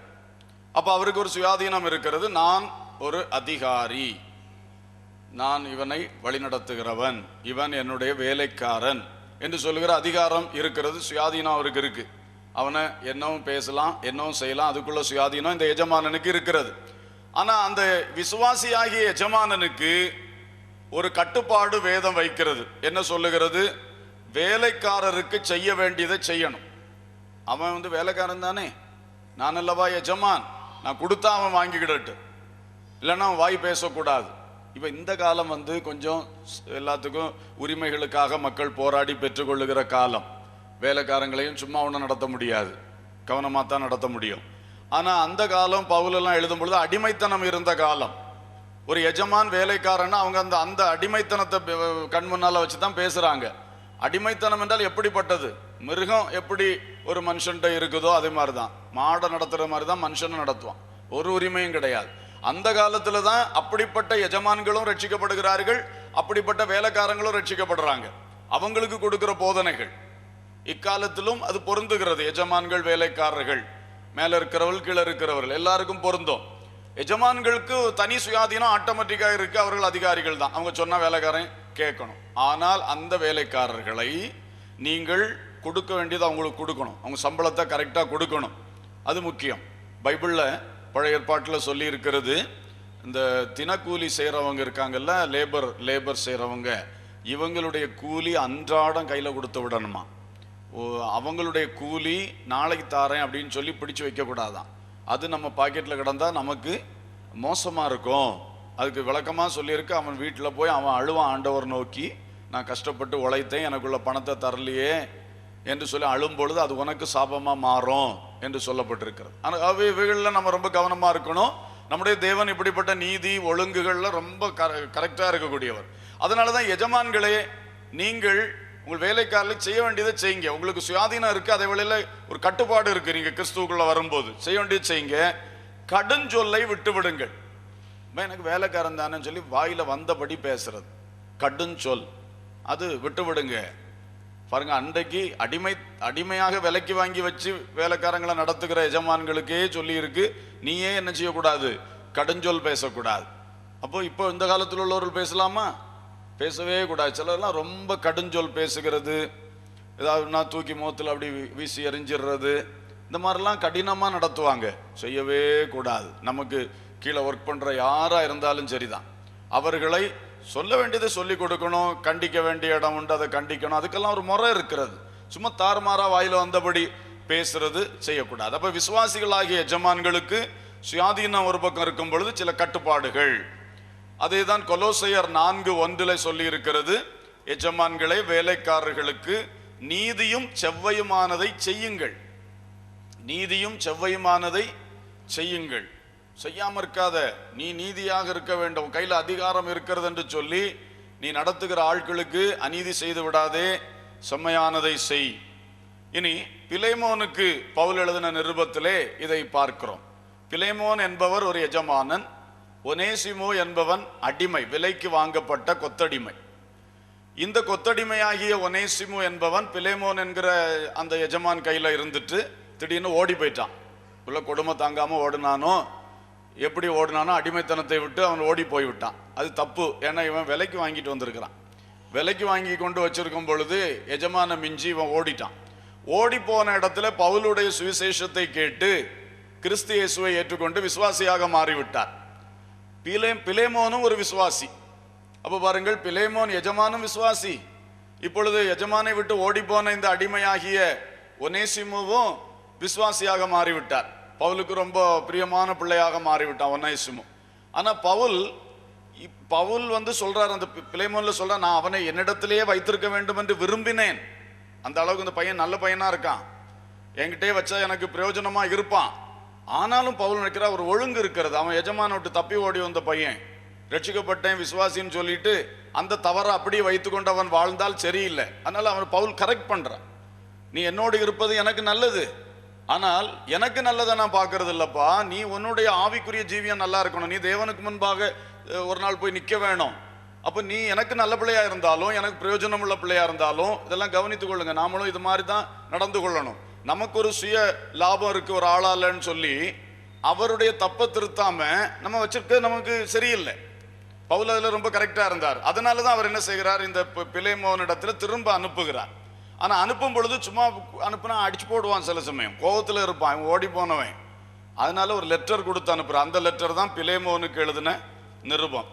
அப்ப அவருக்கு ஒரு சுயாதீனம் இருக்கிறது. நான் ஒரு அதிகாரி, நான் இவனை வழிநடத்துகிறவன், இவன் என்னுடைய வேலைக்காரன் என்று சொல்லுகிற அதிகாரம் இருக்கிறது. சுயாதீனம் அவருக்கு இருக்கு. அவனை என்னவும் பேசலாம், என்னவும் செய்யலாம். அதுக்குள்ள சுயாதீனம் இந்த எஜமானனுக்கு இருக்கிறது. ஆனா அந்த விசுவாசியாகிய எஜமானனுக்கு ஒரு கட்டுப்பாடு வேதம் வைக்கிறது. என்ன சொல்லுகிறது? வேலைக்காரருக்கு செய்ய வேண்டியதை செய்யணும். அவன் வேலைக்காரன் தானே, நான் அல்லவா எஜமான், நான் கொடுத்தா அவன் வாங்கிக்கிடட்டு, இல்லைன்னா அவன் வாய் பேசக்கூடாது. இப்போ இந்த காலம் கொஞ்சம் எல்லாத்துக்கும் உரிமைகளுக்காக மக்கள் போராடி பெற்றுக்கொள்ளுகிற காலம். வேலைக்காரங்களையும் சும்மா ஒன்றும் நடத்த முடியாது, கவனமாக தான் நடத்த முடியும். ஆனால் அந்த காலம் பவுலெல்லாம் எழுதும் பொழுது அடிமைத்தனம் இருந்த காலம். ஒரு எஜமான் வேலைக்காரன்னா அவங்க அந்த அடிமைத்தனத்தை கண் முன்னால் வச்சு தான் பேசுகிறாங்க. அடிமைத்தனம் என்றால் எப்படிப்பட்டது? மிருகம் எப்படி ஒரு மனுஷன்கிட்ட இருக்குதோ அதே மாதிரி தான், மாடை நடத்துகிற மாதிரி தான் மனுஷனை நடத்துவான், ஒரு உரிமையும் கிடையாது. அந்த காலத்துல தான் அப்படிப்பட்ட எஜமான்களும் ரட்சிக்கப்படுகிறார்கள், அப்படிப்பட்ட வேலைக்காரங்களும் ரட்சிக்கப்படுறாங்க. அவங்களுக்கு கொடுக்கிற போதனைகள் இக்காலத்திலும் அது பொருந்துகிறது. எஜமான்கள் வேலைக்காரர்கள், மேல இருக்கிறவர்கள் கீழே இருக்கிறவர்கள் எல்லாருக்கும் பொருந்தும். எஜமான்களுக்கு தனி சுயாதீனம் ஆட்டோமேட்டிக்கா இருக்கு. அவர்கள் அதிகாரிகள் தான், அவங்க சொன்ன வேலைக்காரன் கேட்கணும். ஆனால் அந்த வேலைக்காரர்களை நீங்கள் கொடுக்க வேண்டியது அவங்களுக்கு கொடுக்கணும். அவங்க சம்பளத்தை கரெக்டா கொடுக்கணும், அது முக்கியம். பைபிள்ல பழைய ஏற்பாட்டில் சொல்லி இருக்கிறது, இந்த தினக்கூலி செய்கிறவங்க இருக்காங்கல்ல, லேபர் செய்கிறவங்க, இவங்களுடைய கூலி அன்றாடம் கையில் கொடுத்து விடணுமா. அவங்களுடைய கூலி நாளைக்கு தாரேன் அப்படின்னு சொல்லி பிடிச்சு வைக்கக்கூடாதான். அது நம்ம பாக்கெட்டில் கிடந்தா நமக்கு மோசமாக இருக்கும். அதுக்கு விளக்கமாக சொல்லியிருக்கு. அவன் வீட்டில் போய் அவன் அழுவான், ஆண்டவர் நோக்கி, நான் கஷ்டப்பட்டு உழைத்தேன், எனக்குள்ள பணத்தை தரலையே என்று சொல்லி அழும்பொழுது அது உனக்கு சாபமாக மாறும் என்று சொல்லப்பட்டிருக்கிறது. ஆனால் இவைகளில் நம்ம ரொம்ப கவனமாக இருக்கணும். நம்முடைய தேவன் இப்படிப்பட்ட நீதி ஒழுங்குகளில் ரொம்ப கரெக்டாக இருக்கக்கூடியவர். அதனால தான் எஜமான்களே, நீங்கள் உங்கள் வேலைக்காரர்களுக்கு செய்ய வேண்டியதை செய்யுங்க. உங்களுக்கு சுயாதீனம் இருக்குது, அதே வேளையில் ஒரு கட்டுப்பாடு இருக்குது. நீங்கள் கிறிஸ்துவுக்குள்ளே வரும்போது செய்ய வேண்டியது செய்யுங்க. கடுஞ்சொல்லை விட்டு விடுங்கள். எனக்கு வேலைக்காரன் தானே சொல்லி வாயில் வந்தபடி பேசுறது, கடுஞ்சொல், அது விட்டு விடுங்க. பாருங்க, அன்றைக்கு அடிமையாக விலைக்கு வாங்கி வச்சு வேலைக்காரங்களை நடத்துகிற எஜமான்களுக்கே சொல்லி இருக்கு, நீயே என்ன செய்யக்கூடாது, கடுஞ்சொல் பேசக்கூடாது. அப்போ இப்போ இந்த காலத்தில் உள்ளவர்கள் பேசலாமா? பேசவே கூடாது. சிலர்லாம் ரொம்ப கடுஞ்சொல் பேசுகிறது, ஏதாவதுனா தூக்கி முகத்தில் அப்படி வீசி எறிஞ்சிடுறது, இந்த மாதிரிலாம் கடினமாக நடத்துவாங்க. செய்யவே கூடாது. நமக்கு கீழே ஒர்க் பண்ணுற யாராக இருந்தாலும் சரிதான், அவர்களை சொல்ல வேண்டியதை சொல்லி கொடுக்கணும். கண்டிக்க வேண்டிய இடம் உண்டு, அதை கண்டிக்கணும். அதுக்கெல்லாம் ஒரு முறை இருக்கிறது. சும்மா தாறுமாறா வாயில வந்தபடி பேசுறது செய்யக்கூடாது. அப்ப விசுவாசிகளாகிய எஜமான்களுக்கு சுயாதீனம் ஒரு பக்கம் இருக்கும் பொழுது சில கட்டுப்பாடுகள். அதே தான் கொலோசையர் 4:1 சொல்லி இருக்கிறது, எஜமான்களே வேலைக்காரர்களுக்கு நீதியும் செவ்வையுமானதை செய்யுங்கள். நீதியும் செவ்வையுமானதை செய்யுங்கள். செய்யாம இருக்காத, நீ நீதியாக இருக்க வேண்டும், கையில் அதிகாரம் இருக்கிறது என்று சொல்லி நீ நடத்துகிற ஆட்களுக்கு அநீதி செய்து விடாதே, செம்மையானதை செய். இனி பிலேமோனுக்கு பவுல் எழுதின நிருபத்திலே இதை பார்க்கிறோம். பிலேமோன் என்பவர் ஒரு எஜமானன், ஒனேசிமோ என்பவன் அடிமை, விலைக்கு வாங்கப்பட்ட கொத்தடிமை. இந்த கொத்தடிமையாகிய ஒனேசிமோ என்பவன் பிலேமோன் என்கிற அந்த எஜமான் கையில இருந்துட்டு திடீர்னு ஓடி போயிட்டான். உள்ள கொடுமை தாங்காம ஓடினானோ, எப்படி ஓடினானோ அடிமைத்தனத்தை விட்டு அவன் ஓடி போய்விட்டான். அது தப்பு. ஏன்னா இவன் விலைக்கு வாங்கிட்டு வந்திருக்கிறான். விலைக்கு வாங்கி கொண்டு வச்சிருக்கும் பொழுது எஜமான மிஞ்சி இவன் ஓடிட்டான். ஓடி போன இடத்துல பவுலுடைய சுவிசேஷத்தை கேட்டு கிறிஸ்து இயேசுவை ஏற்றுக்கொண்டு விசுவாசியாக மாறிவிட்டார். பிலேமோனும் ஒரு விசுவாசி. அப்ப பாருங்கள், பிலேமோன் எஜமானும் விசுவாசி. இப்பொழுது எஜமானை விட்டு ஓடி போன இந்த அடிமையாகிய ஒனேசிமுவும் விசுவாசியாக மாறிவிட்டார். பவுலுக்கு ரொம்ப பிரியமான பிள்ளையாக மாறிவிட்டான் ஒனேசிமு. ஆனா பவுல் வந்து சொல்றார், அந்த பிலேமோன்ல சொல்றார், நான் அவனை என்னிடத்திலேயே வைத்திருக்க வேண்டும் என்று விரும்பினேன். அந்த அளவுக்கு இந்த பையன் நல்ல பையனா இருக்கான், என்கிட்டே வச்சா எனக்கு பிரயோஜனமா இருப்பான். ஆனாலும் பவுல் நினைக்கிறார், ஒரு ஒழுங்கு இருக்கிறது. அவன் எஜமான விட்டு தப்பி ஓடி வந்த பையன், ரட்சிக்கப்பட்டேன் விசுவாசின்னு சொல்லிட்டு அந்த தவறை அப்படியே வைத்துக்கொண்டு அவன் வாழ்ந்தால் சரியில்லை. அதனால அவன் பவுல் கரெக்ட் பண்றான். நீ என்னோடு இருப்பது எனக்கு நல்லது, ஆனால் எனக்கு நல்லதை நான் பார்க்கறது இல்லப்பா. நீ உன்னுடைய ஆவிக்குரிய ஜீவியம் நல்லா இருக்கணும், நீ தேவனுக்கு முன்பாக ஒரு நாள் போய் நிற்க வேணும். அப்போ நீ எனக்கு நல்ல பிள்ளையா இருந்தாலும் எனக்கு பிரயோஜனம் உள்ள பிள்ளையா இருந்தாலும் இதெல்லாம் கவனித்துக் கொள்ளுங்க. நாமளும் இது மாதிரி தான் நடந்து கொள்ளணும். நமக்கு ஒரு சுய லாபம் இருக்கு ஒரு ஆளாலன்னு சொல்லி அவருடைய தப்பை திருத்தாம நம்ம வச்சிருக்க நமக்கு சரியில்லை. பவுல் அதுல ரொம்ப கரெக்டா இருந்தார். அதனாலதான் அவர் என்ன செய்கிறார், இந்த பிலேமோனிடத்துல திரும்ப அனுப்புகிறார். ஆனா அனுப்பும் பொழுது சும்மா அனுப்புனா அடிச்சு போடுவான், சில சமயம் கோபத்துல இருப்பான், ஓடி போனவன். அதனால ஒரு லெட்டர் கொடுத்து அனுப்புறான். அந்த லெட்டர் தான் பிலேமோனுக்கு எழுதின நிருபம்.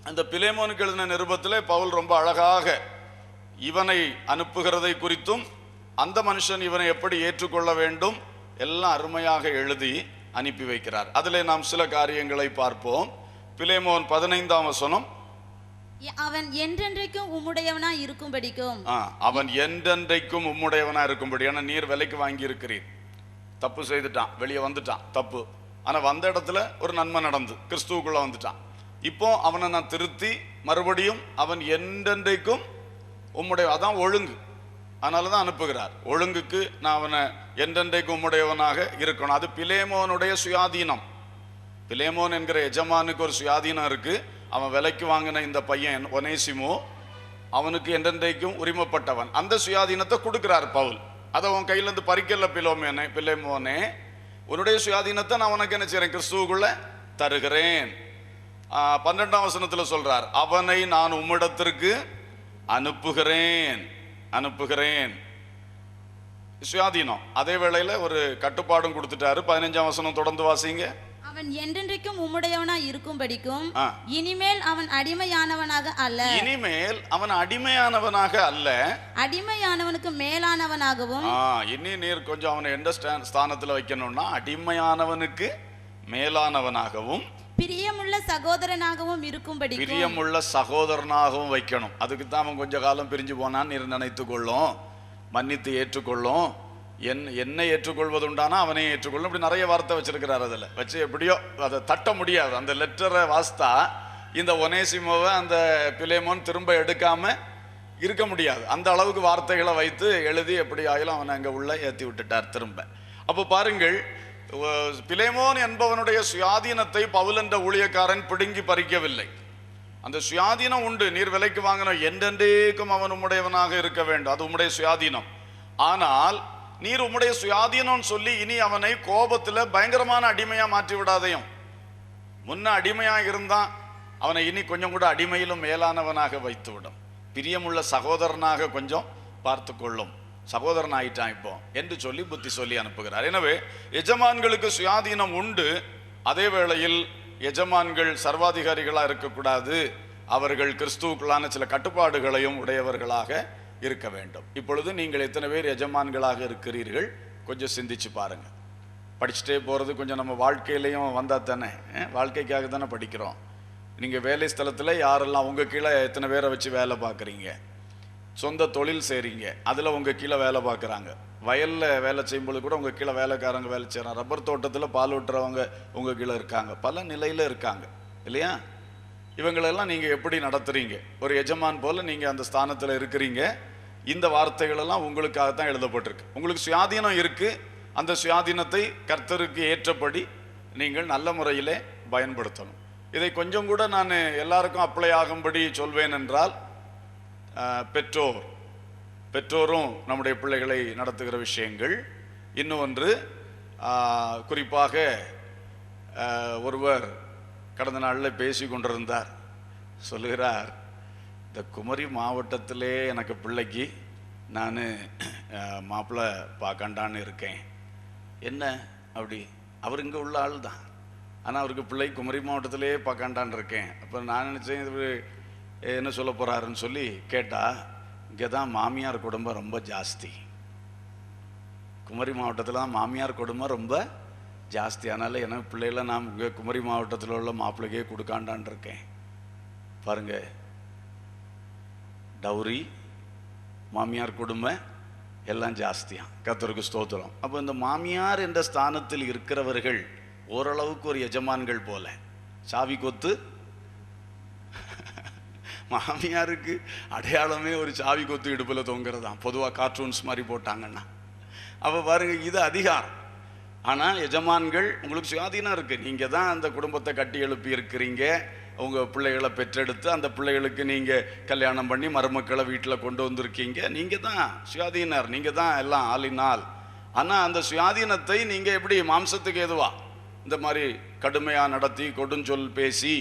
அந்த பிலேமோனுக்கு எழுதின நிருபத்தில் பவுல் ரொம்ப அழகாக இவனை அனுப்புகிறதை குறித்தும் அந்த மனுஷன் இவனை எப்படி ஏற்றுக்கொள்ள வேண்டும் எல்லாம் அருமையாக எழுதி அனுப்பி வைக்கிறார். அதிலே நாம் சில காரியங்களை பார்ப்போம். பிலேமோன் 15ஆம் வசனம், அவன் என்றென்றைக்கும் உம்முடையவனா இருக்கும்படிக்கும். அவன் என்றென்றைக்கும் உம்முடையவனா இருக்கும்படி. ஏன்னா நீர் விலைக்கு வாங்கி இருக்கிறீர், தப்பு செய்துட்டான், வெளியே வந்துட்டான், தப்பு. ஆனா வந்த இடத்துல ஒரு நன்மை நடந்து கிறிஸ்துவுக்குள்ள வந்துட்டான். இப்போ அவனை நான் திருத்தி மறுபடியும் அவன் என்றென்றைக்கும் உம்முடைய, அதான் ஒழுங்கு. அதனாலதான் அனுப்புகிறார். ஒழுங்குக்கு நான் அவனை என்றென்றைக்கும் உம்முடையவனாக இருக்கணும். அது பிலேமோனுடைய சுயாதீனம். பிலேமோன் என்கிற எஜமானுக்கு ஒரு சுயாதீனம் இருக்கு. அவன் விலைக்கு வாங்கின இந்த பையன் ஒனேசிமோ அவனுக்கு என்றென்றைக்கும் உரிமைப்பட்டவன். அந்த சுயாதீனத்தை கொடுக்கிறார் பவுல். அதை உன் கையில இருந்து பறிக்கல பிலேமோனே, உன்னுடைய சுயாதீனத்தை நான் உனக்கு என்ன செய்றேன், கிறிஸ்துவுக்குள்ள தருகிறேன். 12ஆம் வசனத்துல சொல்றார், அவனை நான் உம்மிடத்திற்கு அனுப்புகிறேன். சுயாதீனம். அதே வேளையில ஒரு கட்டுப்பாடும் கொடுத்துட்டாரு. 15ஆம் வசனம் தொடர்ந்து வாசிங்க. அவன் என்றென்றைக்கும் உம்முடையவனா இருக்கும்படிக்கும் இனிமேல் அவன் அடிமையானவனாக அல்ல. இனிமேல் அவன் அடிமையானவனாக அல்ல, அடிமையானவனுக்கு மேலானவனாகவும். இனி நீர் கொஞ்சம் அவனை எந்த ஸ்தானத்துல வைக்கணும்னா அடிமையானவனுக்கு மேலானவனாகவும் பிரியமுள்ள சகோதரனாகவும் இருக்கும்படி. பிரியமுள்ள சகோதரனாகவும் வைக்கணும். அதுக்கு தான் அவன் கொஞ்ச காலம் பிரிஞ்சு போனான். நீர் நினைத்துக் கொள்ளும், மன்னித்து ஏற்றுக்கொள்ளும், என்னை ஏற்றுக்கொள்வதுண்டானா அவனை ஏற்றுக்கொள்ளும். இப்படி நிறைய வார்த்தை வச்சிருக்கிறார். அதில் வச்சு எப்படியோ அதை தட்ட முடியாது. அந்த லெட்டரை வாஸ்தா இந்த ஒனேசிமோவை அந்த பிலேமோன் திரும்ப எடுக்காம இருக்க முடியாது. அந்த அளவுக்கு வார்த்தைகளை வைத்து எழுதி எப்படி ஆயிலும் அவனை அங்கே உள்ள ஏற்றி விட்டுட்டார் திரும்ப. அப்போ பாருங்கள், பிலேமோன் என்பவனுடைய சுயாதீனத்தை பவுல் என்ற ஊழியக்காரன் பிடுங்கி பறிக்கவில்லை. அந்த சுயாதீனம் உண்டு. நீர் விலைக்கு வாங்கினோம், என்றென்றைக்கும் அவன் உம்முடையவனாக இருக்க வேண்டும், அது உம்முடைய சுயாதீனம். ஆனால் நீர் உம்முடைய சுயாதீனம் சொல்லி இனி அவனை கோபத்துல பயங்கரமான அடிமையா மாற்றி விடாதையும். முன்ன அடிமையா இருந்தான், அவனை இனி கொஞ்சம் கூட அடிமையிலும் மேலானவனாக வைத்து விடும். பிரியமுள்ள சகோதரனாக கொஞ்சம் பார்த்து கொள்ளும், சகோதரன் ஆயிட்டான் இப்போ என்று சொல்லி புத்தி சொல்லி அனுப்புகிறார். எனவே எஜமான்களுக்கு சுயாதீனம் உண்டு. அதே வேளையில் எஜமான்கள் சர்வாதிகாரிகளா இருக்கக்கூடாது. அவர்கள் கிறிஸ்துவுக்குள்ளான சில கட்டுப்பாடுகளையும் உடையவர்களாக இருக்க வேண்டும். இப்பொழுது நீங்கள் எத்தனை பேர் எஜமான்களாக இருக்கிறீர்கள்? கொஞ்சம் சிந்திச்சு பாருங்க. படிச்சுட்டே போகிறது கொஞ்சம் நம்ம வாழ்க்கையிலையும் வந்தால் தானே, வாழ்க்கைக்காக தானே படிக்கிறோம். நீங்கள் வேலை ஸ்தலத்தில் யாரெல்லாம் உங்கள் கீழே எத்தனை பேரை வச்சு வேலை பார்க்குறீங்க, சொந்த தொழில் செய்கிறீங்க, அதில் உங்கள் கீழே வேலை பார்க்குறாங்க, வயலில் வேலை செய்யும்போது கூட உங்கள் கீழே வேலைக்காரங்க வேலை செய்கிறாங்க, ரப்பர் தோட்டத்தில் பால் ஊட்டுறவங்க உங்கள் கீழே இருக்காங்க, பல நிலையில் இருக்காங்க இல்லையா? இவங்களெல்லாம் நீங்கள் எப்படி நடத்துகிறீங்க? ஒரு எஜமான் போல் நீங்கள் அந்த ஸ்தானத்தில் இருக்கிறீங்க. இந்த வார்த்தைகளெல்லாம் உங்களுக்காக தான் எழுதப்பட்டிருக்கு. உங்களுக்கு சுயாதீனம் இருக்குது. அந்த சுயாதீனத்தை கர்த்தருக்கு ஏற்றபடி நீங்கள் நல்ல முறையிலே பயன்படுத்தணும். இதை கொஞ்சம் கூட நான் எல்லாருக்கும் அப்ளை ஆகும்படி சொல்வேன் என்றால், பெற்றோரும் நம்முடைய பிள்ளைகளை நடத்துகிற விஷயங்கள். இன்னும் ஒன்று, குறிப்பாக ஒருவர் கடந்த நாளில் பேசி கொண்டிருந்தார். சொல்லுகிறார், இந்த குமரி மாவட்டத்திலே எனக்கு பிள்ளைக்கு நான் மாப்பிள்ளை பார்க்கண்டான்னு இருக்கேன். என்ன அப்படி? அவர் இங்கே உள்ள ஆள் தான், ஆனால் அவருக்கு பிள்ளை குமரி மாவட்டத்திலே பார்க்கண்டான் இருக்கேன். அப்போ நான் நினச்சேன் இது என்ன சொல்ல போகிறாருன்னு சொல்லி கேட்டால், இங்கே தான் மாமியார் குடும்பம் ரொம்ப ஜாஸ்தி, குமரி மாவட்டத்தில் தான் மாமியார் குடும்பம் ரொம்ப ஜாஸ்தி, அதனால் எனக்கு பிள்ளைகளை நான் குமரி மாவட்டத்தில் உள்ள மாப்பிள்ளைக்கே கொடுக்காண்டான் இருக்கேன். பாருங்க, டவுரி, மாமியார் குடும்பம் எல்லாம் ஜாஸ்தியாக. கர்த்தருக்கு ஸ்தோத்திரம். அப்போ இந்த மாமியார் என்ற ஸ்தானத்தில் இருக்கிறவர்கள் ஓரளவுக்கு ஒரு எஜமான்கள் போல. சாவி கொத்து மாமியாருக்கு அடையாளமே ஒரு சாவி கொத்து இடுப்பில் தொங்குறதான், பொதுவாக கார்ட்டூன்ஸ் மாதிரி போட்டாங்கன்னா. அப்போ பாருங்க, இது அதிகாரம். ஆனால் எஜமான்கள் உங்களுக்கு சுயாதீனம் இருக்குது. நீங்கள் தான் அந்த குடும்பத்தை கட்டி எழுப்பி இருக்கிறீங்க. உங்கள் பிள்ளைகளை பெற்றெடுத்து அந்த பிள்ளைகளுக்கு நீங்கள் கல்யாணம் பண்ணி மருமக்களை வீட்டில் கொண்டு வந்திருக்கீங்க. நீங்கள் தான் சுயாதீனர், நீங்கள் தான் எல்லாம் ஆளினால். ஆனால் அந்த சுயாதீனத்தை நீங்கள் எப்படி மாம்சத்துக்கு எதுவா இந்த மாதிரி கடுமையாக நடத்தி கொடுஞ்சொல் பேசி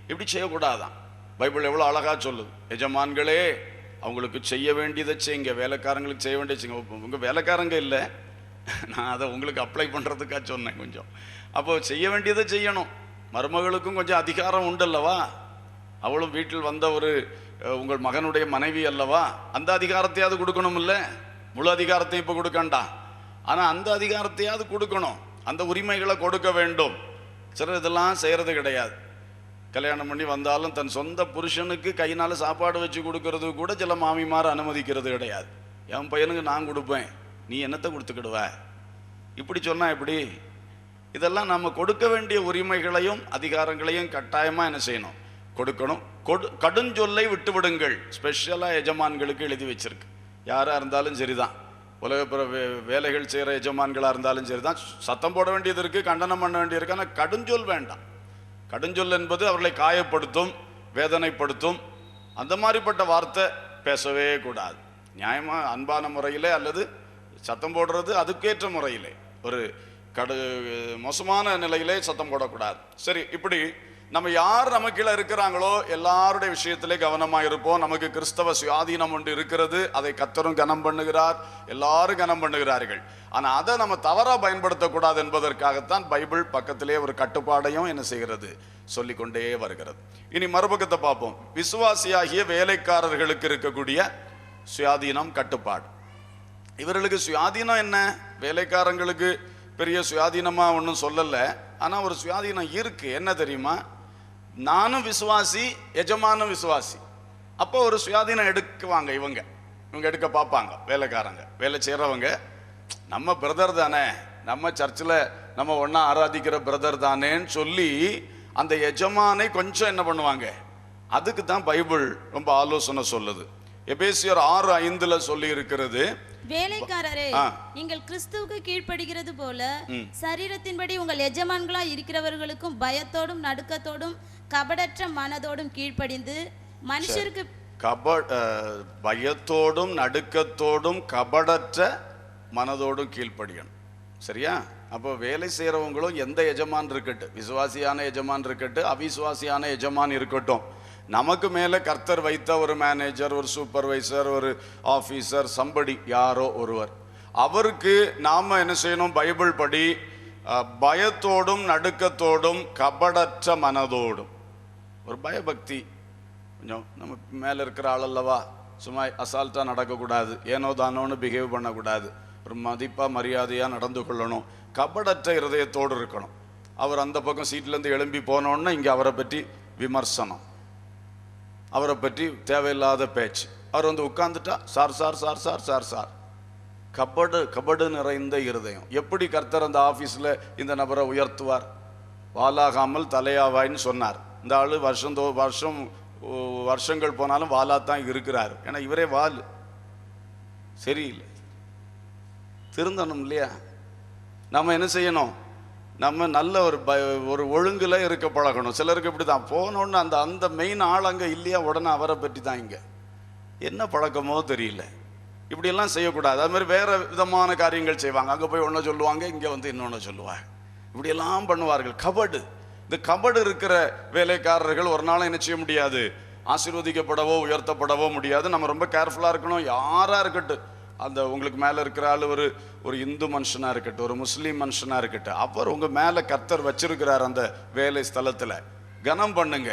இப்படி செய்யக்கூடாதான். பைபிள் எவ்வளோ அழகாக சொல்லுது. எஜமான்களே, அவங்களுக்கு செய்ய வேண்டியதை செய்யுங்க, வேலைக்காரங்களுக்கு செய்ய வேண்டியது செய்யுங்க. உங்கள் வேலைக்காரங்க இல்லை, நான் அதை உங்களுக்கு அப்ளை பண்ணுறதுக்காக சொன்னேன் கொஞ்சம். அப்போ செய்ய வேண்டியதை செய்யணும். மருமகளுக்கும் கொஞ்சம் அதிகாரம் உண்டல்லவா? அவளும் வீட்டில் வந்த ஒரு உங்கள் மகனுடைய மனைவி அல்லவா? அந்த அதிகாரத்தையாவது கொடுக்கணும். இல்லை முழு அதிகாரத்தையும் இப்போ கொடுக்கண்டா, ஆனால் அந்த அதிகாரத்தையாவது கொடுக்கணும். அந்த உரிமைகளை கொடுக்க வேண்டும். சிலர் இதெல்லாம் செய்கிறது கிடையாது. கல்யாணம் பண்ணி வந்தாலும் தன் சொந்த புருஷனுக்கு கையினால் சாப்பாடு வச்சு கொடுக்கறது கூட சில மாமிமார் அனுமதிக்கிறது கிடையாது. என் பையனுக்கு நான் கொடுப்பேன், நீ என்னத்தை கொடுத்துக்கிடுவ, இப்படி சொன்னால் எப்படி? இதெல்லாம் நம்ம கொடுக்க வேண்டிய உரிமைகளையும் அதிகாரங்களையும் கட்டாயமாக என்ன செய்யணும்? கொடுக்கணும். கடுஞ்சொல்லை விட்டு விடுங்கள். ஸ்பெஷலாக எஜமான்களுக்கு எழுதி வச்சிருக்கு. யாராக இருந்தாலும் சரிதான், உலகப்புற வேலைகள் செய்கிற எஜமான்களாக இருந்தாலும் சரிதான், சத்தம் போட வேண்டியது இருக்குது, கண்டனம் பண்ண வேண்டியிருக்கு. ஆனால் கடுஞ்சொல் வேண்டாம். கடுஞ்சொல் என்பது அவர்களை காயப்படுத்தும், வேதனைப்படுத்தும். அந்த மாதிரிப்பட்ட வார்த்தை பேசவே கூடாது. நியாயமாக அன்பான முறையிலே அல்லது சத்தம் போடுறது அதுக்கேற்ற முறையிலே, ஒரு மோசமான நிலையிலே சத்தம் போடக்கூடாது. சரி, இப்படி நம்ம யார் நம்ம கீழே இருக்கிறாங்களோ எல்லாருடைய விஷயத்திலே கவனமாக இருப்போம். நமக்கு கிறிஸ்தவ சுயாதீனம் ஒன்று இருக்கிறது. அதை கர்த்தரும் கனம் பண்ணுகிறார், எல்லாரும் கனம் பண்ணுகிறார்கள். ஆனால் அதை நம்ம தவறாக பயன்படுத்தக்கூடாது என்பதற்காகத்தான் பைபிள் பக்கத்திலே ஒரு கட்டுப்பாடையும் என்ன செய்கிறது? சொல்லிக்கொண்டே வருகிறது. இனி மறுபக்கத்தை பார்ப்போம். விசுவாசியாகிய வேலைக்காரர்களுக்கு இருக்கக்கூடிய சுயாதீனம், கட்டுப்பாடு. இவர்களுக்கு சுயாதீனம் என்ன? வேலைக்காரங்களுக்கு பெரிய சுயாதீனமாக ஒன்றும் சொல்லலை. ஆனால் ஒரு சுயாதீனம் இருக்கு. என்ன தெரியுமா? நானும் விசுவாசி, எஜமானும் விசுவாசி. அப்போ ஒரு சுயாதீனம் எடுக்குவாங்க. இவங்க எடுக்க பார்ப்பாங்க. வேலைக்காரங்க, வேலை செய்கிறவங்க, நம்ம பிரதர் தானே, நம்ம சர்ச்சில் நம்ம ஒன்றா ஆராதிக்கிற பிரதர் தானேன்னு சொல்லி அந்த எஜமானை கொஞ்சம் என்ன பண்ணுவாங்க? அதுக்கு தான் பைபிள் ரொம்ப ஆலோசனை சொல்லுது. எபேசியர் 6:5 சொல்லி இருக்கிறது, வேலைக்காரரே, நீங்கள் கிறிஸ்துவுக்கு கீழ்ப்படுகிறது போல சரீரத்தின்படி உங்கள் எஜமான்களா இருக்கிறவர்களுக்கும் பயத்தோடும் நடுக்கத்தோடும் கபடற்ற மனதோடும் கீழ்ப்படிந்து மனுஷருக்கு பயத்தோடும் நடுக்கத்தோடும் கபடற்ற மனதோடும் கீழ்ப்படியணும். சரியா? அப்போ வேலை செய்கிறவங்களும் எந்த எஜமான் இருக்கட்டும், விசுவாசியான எஜமான் இருக்கட்டும், அவிசுவாசியான எஜமான் இருக்கட்டும், நமக்கு மேலே கர்த்தர் வைத்த ஒரு மேனேஜர், ஒரு சூப்பர்வைசர், ஒரு ஆஃபீஸர், சம்படி, யாரோ ஒருவர், அவருக்கு நாம் என்ன செய்யணும்? பைபிள் படி பயத்தோடும் நடுக்கத்தோடும் கபடற்ற மனதோடும். ஒரு பயபக்தி, கொஞ்சம் நம்ம மேலே இருக்கிற ஆள் அல்லவா, சும்மா அசால்ட்டாக நடக்கக்கூடாது, ஏனோ தானோன்னு பிஹேவ் பண்ணக்கூடாது. ஒரு மதிப்பா மரியாதையா நடந்து கொள்ளணும், கபடற்ற இருதயத்தோடு இருக்கணும். அவர் அந்த பக்கம் சீட்லேருந்து எழும்பி போனோன்னா இங்கே அவரை பற்றி விமர்சனம், அவரை பற்றி தேவையில்லாத பேச்சு. அவர் வந்து உட்கார்ந்துட்டா sir sir sir sir sir sir. கபடு நிறைந்த இருதயம். எப்படி கர்த்தர் அந்த ஆஃபீஸில் இந்த நபரை உயர்த்துவார்? வாலாகாமல் தலையாவாயின்னு சொன்னார். இந்த ஆள் வருஷங்கள் போனாலும் வாலாத்தான் இருக்கிறார். ஏன்னா இவரே வால் சரியில்லை. திருந்தணும் இல்லையா? நம்ம என்ன செய்யணும்? நம்ம நல்ல ஒரு ஒழுங்குல இருக்க பழகணும். சிலருக்கு இப்படி தான் போனோன்னு அந்த மெயின் ஆள் அங்கே இல்லையா, உடனே அவரை பற்றி தான். இங்கே என்ன பழக்கமோ தெரியல. இப்படியெல்லாம் செய்யக்கூடாது. அது மாதிரி வேற விதமான காரியங்கள் செய்வாங்க. அங்கே போய் ஒன்று சொல்லுவாங்க, இங்கே வந்து இன்னொன்று சொல்லுவாங்க. இப்படியெல்லாம் பண்ணுவார்கள். கபடு. இந்த கபடு இருக்கிற வேலைக்காரர்கள் ஒரு நாளும் என்ன செய்ய முடியாது, ஆசீர்வதிக்கப்படவோ உயர்த்தப்படவோ முடியாது. நம்ம ரொம்ப கேர்ஃபுல்லாக இருக்கணும். யாரா இருக்கட்டும், அந்த உங்களுக்கு மேலே இருக்கிற ஆள் ஒரு இந்து மனுஷனாக இருக்கட்டும், ஒரு முஸ்லீம் மனுஷனாக இருக்கட்டும், அவர் உங்கள் மேலே கர்த்தர் வச்சிருக்கிறார் அந்த வேலை ஸ்தலத்தில். கனம் பண்ணுங்க,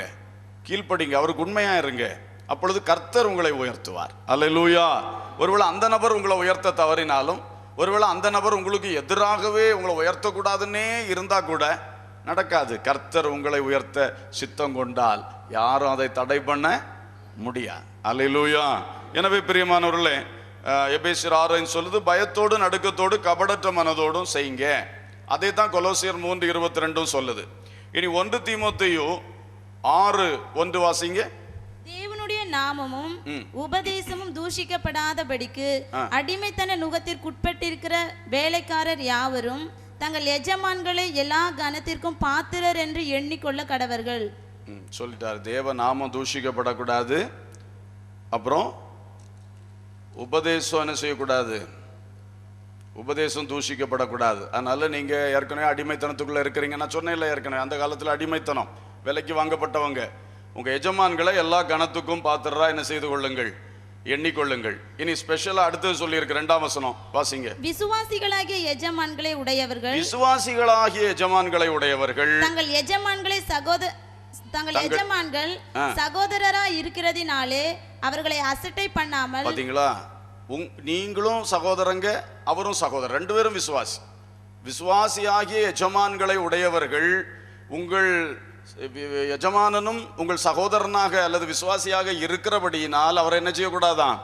கீழ்ப்படிங்க, அவருக்கு உண்மையாக இருங்க. அப்பொழுது கர்த்தர் உங்களை உயர்த்துவார். அல்லேலூயா. ஒருவேளை அந்த நபர் உங்களை உயர்த்த தவறினாலும், ஒருவேளை அந்த நபர் உங்களுக்கு எதிராகவே உங்களை உயர்த்தக்கூடாதுன்னே இருந்தால் கூட நடக்காது. கர்த்தர் உங்களை உயர்த்த சித்தம் கொண்டால் யாரும் அதை தடை பண்ண முடியாது. அல்லேலூயா. எனவே பிரியமானவர்களே, எபேசியர் 6 சொல்லுது, பயத்தோடு நடுக்கத்தோடு கபடற்ற மனதோடும் செய்யுங்க. அதே தான் கொலோசியர் 3:22 சொல்லுது. இனி 1 தீமோத்தேயு 6:1 வாசிங்க. தேவனுடைய நாமமும் உபதேசமும் தூஷிக்கப்படாதபடிக்கு அடிமைத்தன நுகத்திற்குட்பட்டிருக்கிற வேலைக்காரர் யாவரும் தங்கள் எஜமான்களை எல்லா கனத்திற்கும் பாத்திரர் என்று எண்ணிக்கொள்ள கடவர்கள். சொல்லிட்டார். தேவ நாமம் தூஷிக்கப்படக்கூடாது. அப்புறம் உபதேசம் என்ன செய்யக்கூடாது, உபதேசம் தூஷிக்கப்படக்கூடாது. அதனால நீங்க ஏற்கனவே அடிமைத்தனத்துக்குள்ள இருக்கிறீங்க. நான் சொன்னேன் இல்லை ஏற்கனவே, அந்த காலத்துல அடிமைத்தனம், விலைக்கு வாங்கப்பட்டவங்க. உங்க எஜமான்களை எல்லா கணத்துக்கும் பாத்திரரா என்ன செய்து கொள்ளுங்கள், எண்ணிக்கொள்ளுங்கள். இனி ஸ்பெஷலா அடுத்து சொல்லி இருக்கு 2ஆம் வசனம் வாசிங்க. விசுவாசிகளாகிய எஜமான்களை உடையவர்கள், விசுவாசிகளாகிய எஜமான்களை உடையவர்கள் தங்கள் எஜமான்கள் சகோதரரா இருக்கிறதினாலே அவர்களை அசட்டை பண்ணாமல். பாத்தீங்களா, நீங்களும் சகோதரங்க, அவரும் சகோதரர், 2 பேரும் விசுவாசி. விசுவாசியாகிய எஜமான்களை உடையவர்கள், உங்கள் எஜமானனும் உங்கள் சகோதரனாக அல்லது விசுவாசியாக இருக்கிறபடியினால் அவரை என்ன செய்யக்கூடாதான்,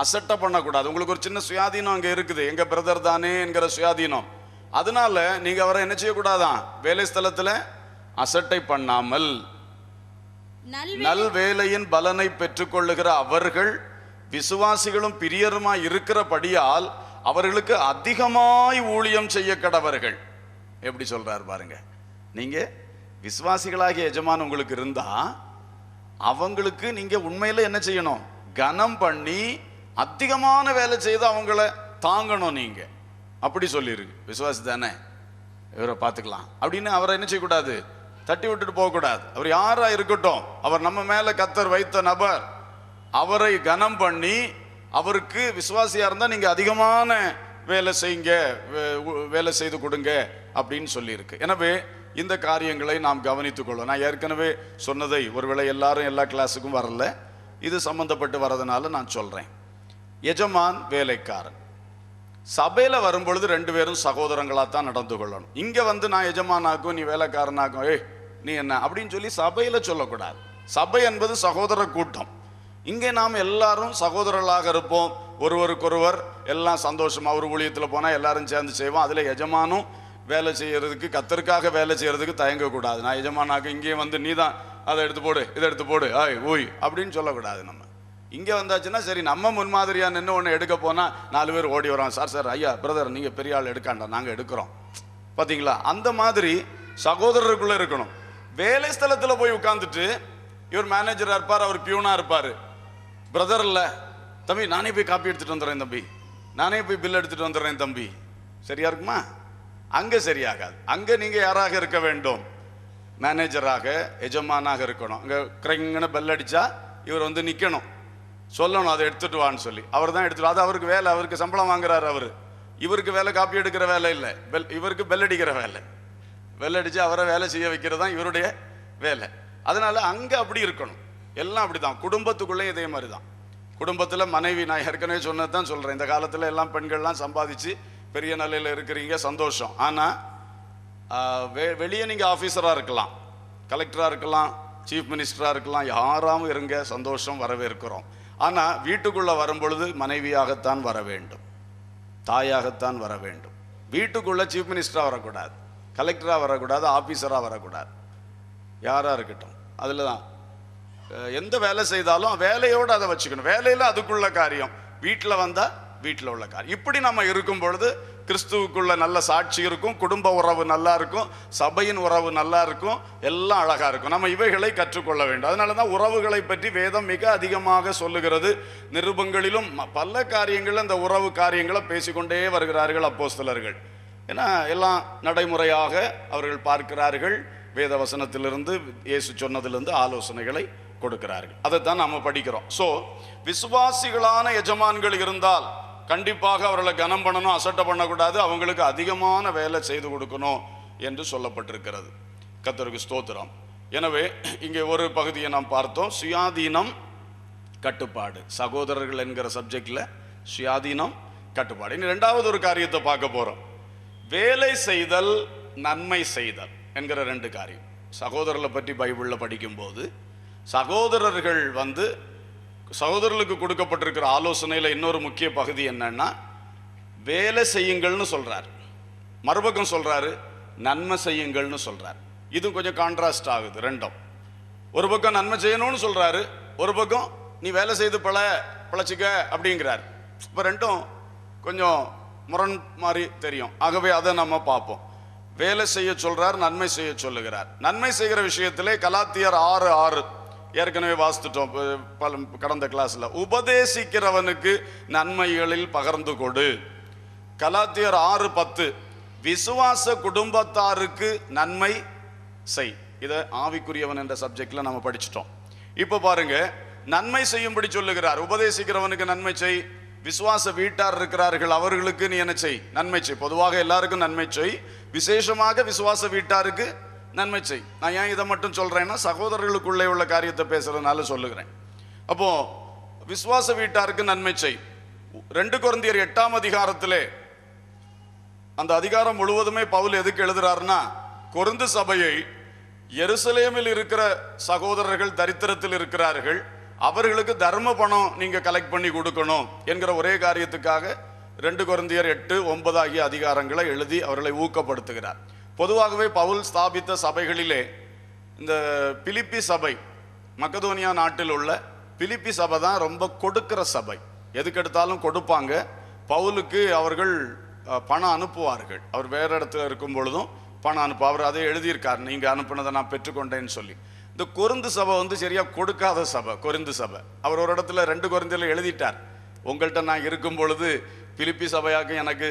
அசட்டை பண்ணக்கூடாது. உங்களுக்கு ஒரு சின்ன சுயாதீனம் அங்கே இருக்குது, எங்க பிரதர் தானே என்கிற சுயாதீனம். அதனால நீங்க அவரை என்ன செய்யக்கூடாதான், வேலை ஸ்தலத்துல அசட்டை பண்ணாமல் நல் வேலையின் பலனை பெற்றுக்கொள்ளுகிற அவர்கள் விசுவாசிகளும் பிரியருமாய் இருக்கிறபடியால் அவர்களுக்கு அதிகமாய் ஊழியம் செய்ய கடவர்கள். எப்படி சொல்றார் பாருங்க. நீங்க விசுவாசிகளாகிய எஜமான் உங்களுக்கு இருந்தா அவங்களுக்கு நீங்க உண்மையில என்ன செய்யணும், கனம் பண்ணி அதிகமான வேலை செய்து அவங்கள தாங்கணும். நீங்க அப்படி சொல்லியிருக்கு. விசுவாசி தானே, இவரை பார்த்துக்கலாம் அப்படின்னு அவரை என்ன செய்யக்கூடாது, தட்டி விட்டுட்டு போகக்கூடாது. அவர் யாரா இருக்கட்டும், அவர் நம்ம மேல கர்த்தர் வைத்த நபர், அவரை கனம் பண்ணி அவருக்கு விசுவாசியா இருந்தா நீங்க அதிகமான வேலை செய்யுங்க, வேலை செய்து கொடுங்க அப்படின்னு சொல்லியிருக்கு. எனவே இந்த காரியங்களை நாம் கவனித்துக் கொள்ளும். நான் ஏற்கனவே சொன்னதை ஒருவேளை எல்லாரும் எல்லா கிளாஸுக்கும் வரல, இது சம்பந்தப்பட்டு வரதுனால நான் சொல்றேன். எஜமான் வேலைக்காரன் சபையில வரும்பொழுது 2 பேரும் சகோதரங்களா தான் நடந்து கொள்ளணும். இங்க வந்து நான் எஜமானாக்கும் நீ வேலைக்காரனாக்கும், நீ என்ன அப்படின்னு சொல்லி சபையில சொல்லக்கூடாது. சபை என்பது சகோதர கூட்டம். இங்கே நாம் எல்லாரும் சகோதரர்களாக இருப்போம், ஒருவருக்கொருவர் எல்லாம் சந்தோஷமா ஒரு ஊழியத்தில் போனா எல்லாரும் சேர்ந்து செய்வோம். அதுல எஜமானும் வேலை செய்யறதுக்கு, கர்த்தருக்காக வேலை செய்யறதுக்கு தயங்கக்கூடாது. நான் எஜமானாக்கும் இங்கே வந்து நீ தான் அதை எடுத்து போடு, இதை எடுத்து போடு, ஓய் அப்படின்னு சொல்லக்கூடாது. நம்ம இங்கே வந்தாச்சுன்னா சரி, நம்ம முன்மாதிரியா நின்று ஒன்று எடுக்க போனா 4 பேர் ஓடி வரோம், சார் சார் ஐயா பிரதர் நீங்க பெரிய ஆள் எடுக்காண்டா, நாங்க எடுக்கிறோம். பாத்தீங்களா, அந்த மாதிரி சகோதரருக்குள்ள இருக்கணும். வேலை ஸ்தலத்துல போய் உட்கார்ந்துட்டு இவர் மேனேஜரா இருப்பார், அவர் பியூனா இருப்பாரு. பிரதர் இல்ல தம்பி, நானே போய் காப்பி எடுத்துட்டு வந்துடுறேன் தம்பி, நானே போய் பில் எடுத்துட்டு வந்துடுறேன் தம்பி, சரியா இருக்குமா? அங்க சரியாகாது. அங்க நீங்க யாராக இருக்க வேண்டும், மேனேஜராக எஜமானாக இருக்கணும். அங்க கிரங்கன்னு பெல் அடிச்சா இவர் வந்து நிக்கணும், சொல்லணும் அதை எடுத்துட்டு வான்னு சொல்லி. அவர் தான் எடுத்துட்டு, அது அவருக்கு வேலை, அவருக்கு சம்பளம் வாங்குறாரு அவரு. இவருக்கு வேலை காப்பி எடுக்கிற வேலை இல்லை, இவருக்கு பெல் அடிக்கிற வேலை. பெல் அடிச்சு அவரை வேலை செய்ய வைக்கிறது தான் இவருடைய வேலை. அதனால அங்க அப்படி இருக்கணும். எல்லாம் அப்படிதான், குடும்பத்துக்குள்ளே இதே மாதிரி தான். குடும்பத்தில் மனைவி, நான் ஏற்கனவே சொன்னது தான் சொல்கிறேன், இந்த காலத்தில் எல்லாம் பெண்கள்லாம் சம்பாதிச்சு பெரிய நிலையில் இருக்கிறீங்க, சந்தோஷம். ஆனால் வெளியே நீங்கள் ஆஃபீஸராக இருக்கலாம், கலெக்டராக இருக்கலாம், சீஃப் மினிஸ்டராக இருக்கலாம், யாராவும் இருங்க, சந்தோஷம், வரவேற்கிறோம். ஆனால் வீட்டுக்குள்ளே வரும்பொழுது மனைவியாகத்தான் வர வேண்டும், தாயாகத்தான் வர வேண்டும். வீட்டுக்குள்ளே சீஃப் மினிஸ்டராக வரக்கூடாது, கலெக்டராக வரக்கூடாது, ஆஃபீஸராக வரக்கூடாது, யாராக இருக்கட்டும். அதில் தான் எந்த வேலை செய்தாலும் வேலையோடு அதை வச்சுக்கணும். வேலையில் அதுக்குள்ள காரியம், வீட்டில் வந்தால் வீட்டில் உள்ள காரியம். இப்படி நம்ம இருக்கும் பொழுது கிறிஸ்துவுக்குள்ள நல்ல சாட்சி இருக்கும், குடும்ப உறவு நல்லா இருக்கும், சபையின் உறவு நல்லா இருக்கும், எல்லாம் அழகாக இருக்கும். நம்ம இவைகளை கற்றுக்கொள்ள வேண்டும். அதனால தான் உறவுகளை பற்றி வேதம் மிக அதிகமாக சொல்லுகிறது. நிருபங்களிலும் பல காரியங்கள் அந்த உறவு காரியங்களை பேசிக்கொண்டே வருகிறார்கள் அப்போஸ்தலர்கள். ஏன்னா எல்லாம் நடைமுறையாக அவர்கள் பார்க்கிறார்கள், வேத வசனத்திலிருந்து இயேசு சொன்னதிலிருந்து ஆலோசனைகளை கொடுக்கிறார்கள். அதைத்தான் நம்ம படிக்கிறோம். ஸோ விசுவாசிகளான எஜமான்கள் இருந்தால் கண்டிப்பாக அவர்களை கனம் பண்ணணும், அசட்டை பண்ணக்கூடாது, அவங்களுக்கு அதிகமான வேலை செய்து கொடுக்கணும் என்று சொல்லப்பட்டிருக்கிறது. கர்த்தருக்கு ஸ்தோத்திரம். எனவே இங்கே ஒரு பகுதியை நாம் பார்த்தோம், சுயாதீனம் கட்டுப்பாடு. சகோதரர்கள் என்கிற சப்ஜெக்டில் சுயாதீனம் கட்டுப்பாடு. இனி ரெண்டாவது ஒரு காரியத்தை பார்க்க போகிறோம், வேலை செய்தல் நன்மை செய்தல் என்கிற ரெண்டு காரியம். சகோதரர்களை பற்றி பைபிளில் படிக்கும்போது சகோதரர்கள் சகோதரர்களுக்கு கொடுக்கப்பட்டிருக்கிற ஆலோசனையில் இன்னொரு முக்கிய பகுதி என்னன்னா, வேலை செய்யுங்கள்னு சொல்றார், மறுபக்கம் சொல்றாரு நன்மை செய்யுங்கள்னு சொல்றார். இது கொஞ்சம் கான்ட்ராஸ்ட் ஆகுது ரெண்டும். ஒரு பக்கம் நன்மை செய்யணும்னு சொல்றாரு, ஒரு பக்கம் நீ வேலை செய்து பழச்சிக்க அப்படிங்கிறார். இப்போ ரெண்டும் கொஞ்சம் முரண் மாதிரி தெரியும். ஆகவே அதை நம்ம பார்ப்போம். வேலை செய்ய சொல்றார், நன்மை செய்ய சொல்லுகிறார். நன்மை செய்கிற விஷயத்திலே கலாத்தியர் 6:6 ஏற்கனவே வாசித்துட்டோம் கடந்த கிளாஸ்ல. உபதேசிக்கிறவனுக்கு நன்மைகளில் பகிர்ந்து கொடு. கலாத்தியர் 6:10 விசுவாச குடும்பத்தாருக்கு நன்மை செய். இதை ஆவிக்குரியவன் என்ற சப்ஜெக்ட்ல நம்ம படிச்சிட்டோம். இப்போ பாருங்க, நன்மை செய்யும்படி சொல்லுகிறார். உபதேசிக்கிறவனுக்கு நன்மை செய், விசுவாச வீட்டார் இருக்கிறார்கள் அவர்களுக்கு நீ என்ன செய், நன்மை செய். பொதுவாக எல்லாருக்கும் நன்மை செய், விசேஷமாக விசுவாச வீட்டாருக்கு நன்மை செய். நான் ஏன் இதை மட்டும் சொல்றேன்னா, சகோதரர்களுக்குள்ளே உள்ள காரியத்தை பேசுறதுனால சொல்லுகிறேன். அப்போ விசுவாச வீட்டாருக்கு நன்மை செய். 2 கொரிந்தியர் 8ஆம் அதிகாரத்திலே, அந்த அதிகாரம் முழுவதுமே பவுல் எதுக்கு எழுதுறாருன்னா, கொரிந்து சபையை எருசலேமில் இருக்கிற சகோதரர்கள் தரித்திரத்தில் இருக்கிறார்கள், அவர்களுக்கு தர்ம பணம் நீங்க கலெக்ட் பண்ணி கொடுக்கணும் என்கிற ஒரே காரியத்துக்காக 2 கொரிந்தியர் 8-9 ஆகிய அதிகாரங்களை எழுதி அவர்களை ஊக்கப்படுத்துகிறார். பொதுவாகவே பவுல் ஸ்தாபித்த சபைகளிலே இந்த பிலிப்பி சபை, மக்கதோனியா நாட்டில் உள்ள பிலிப்பி சபை தான் ரொம்ப கொடுக்கிற சபை. எதுக்கெடுத்தாலும் கொடுப்பாங்க. பவுலுக்கு அவர்கள் பணம் அனுப்புவார்கள். அவர் வேற இடத்துல இருக்கும் பொழுதும் பணம் அவர் அதை எழுதியிருக்கார், நீங்க அனுப்புனதை நான் பெற்றுக்கொண்டேன்னு சொல்லி. இந்த கொரிந்து சபை சரியா கொடுக்காத சபை கொரிந்து சபை. அவர் ஒரு இடத்துல 2 கொரிந்தியர்ல எழுதிட்டார், உங்கள்கிட்ட நான் இருக்கும் பொழுது பிலிப்பி சபையாக்கு எனக்கு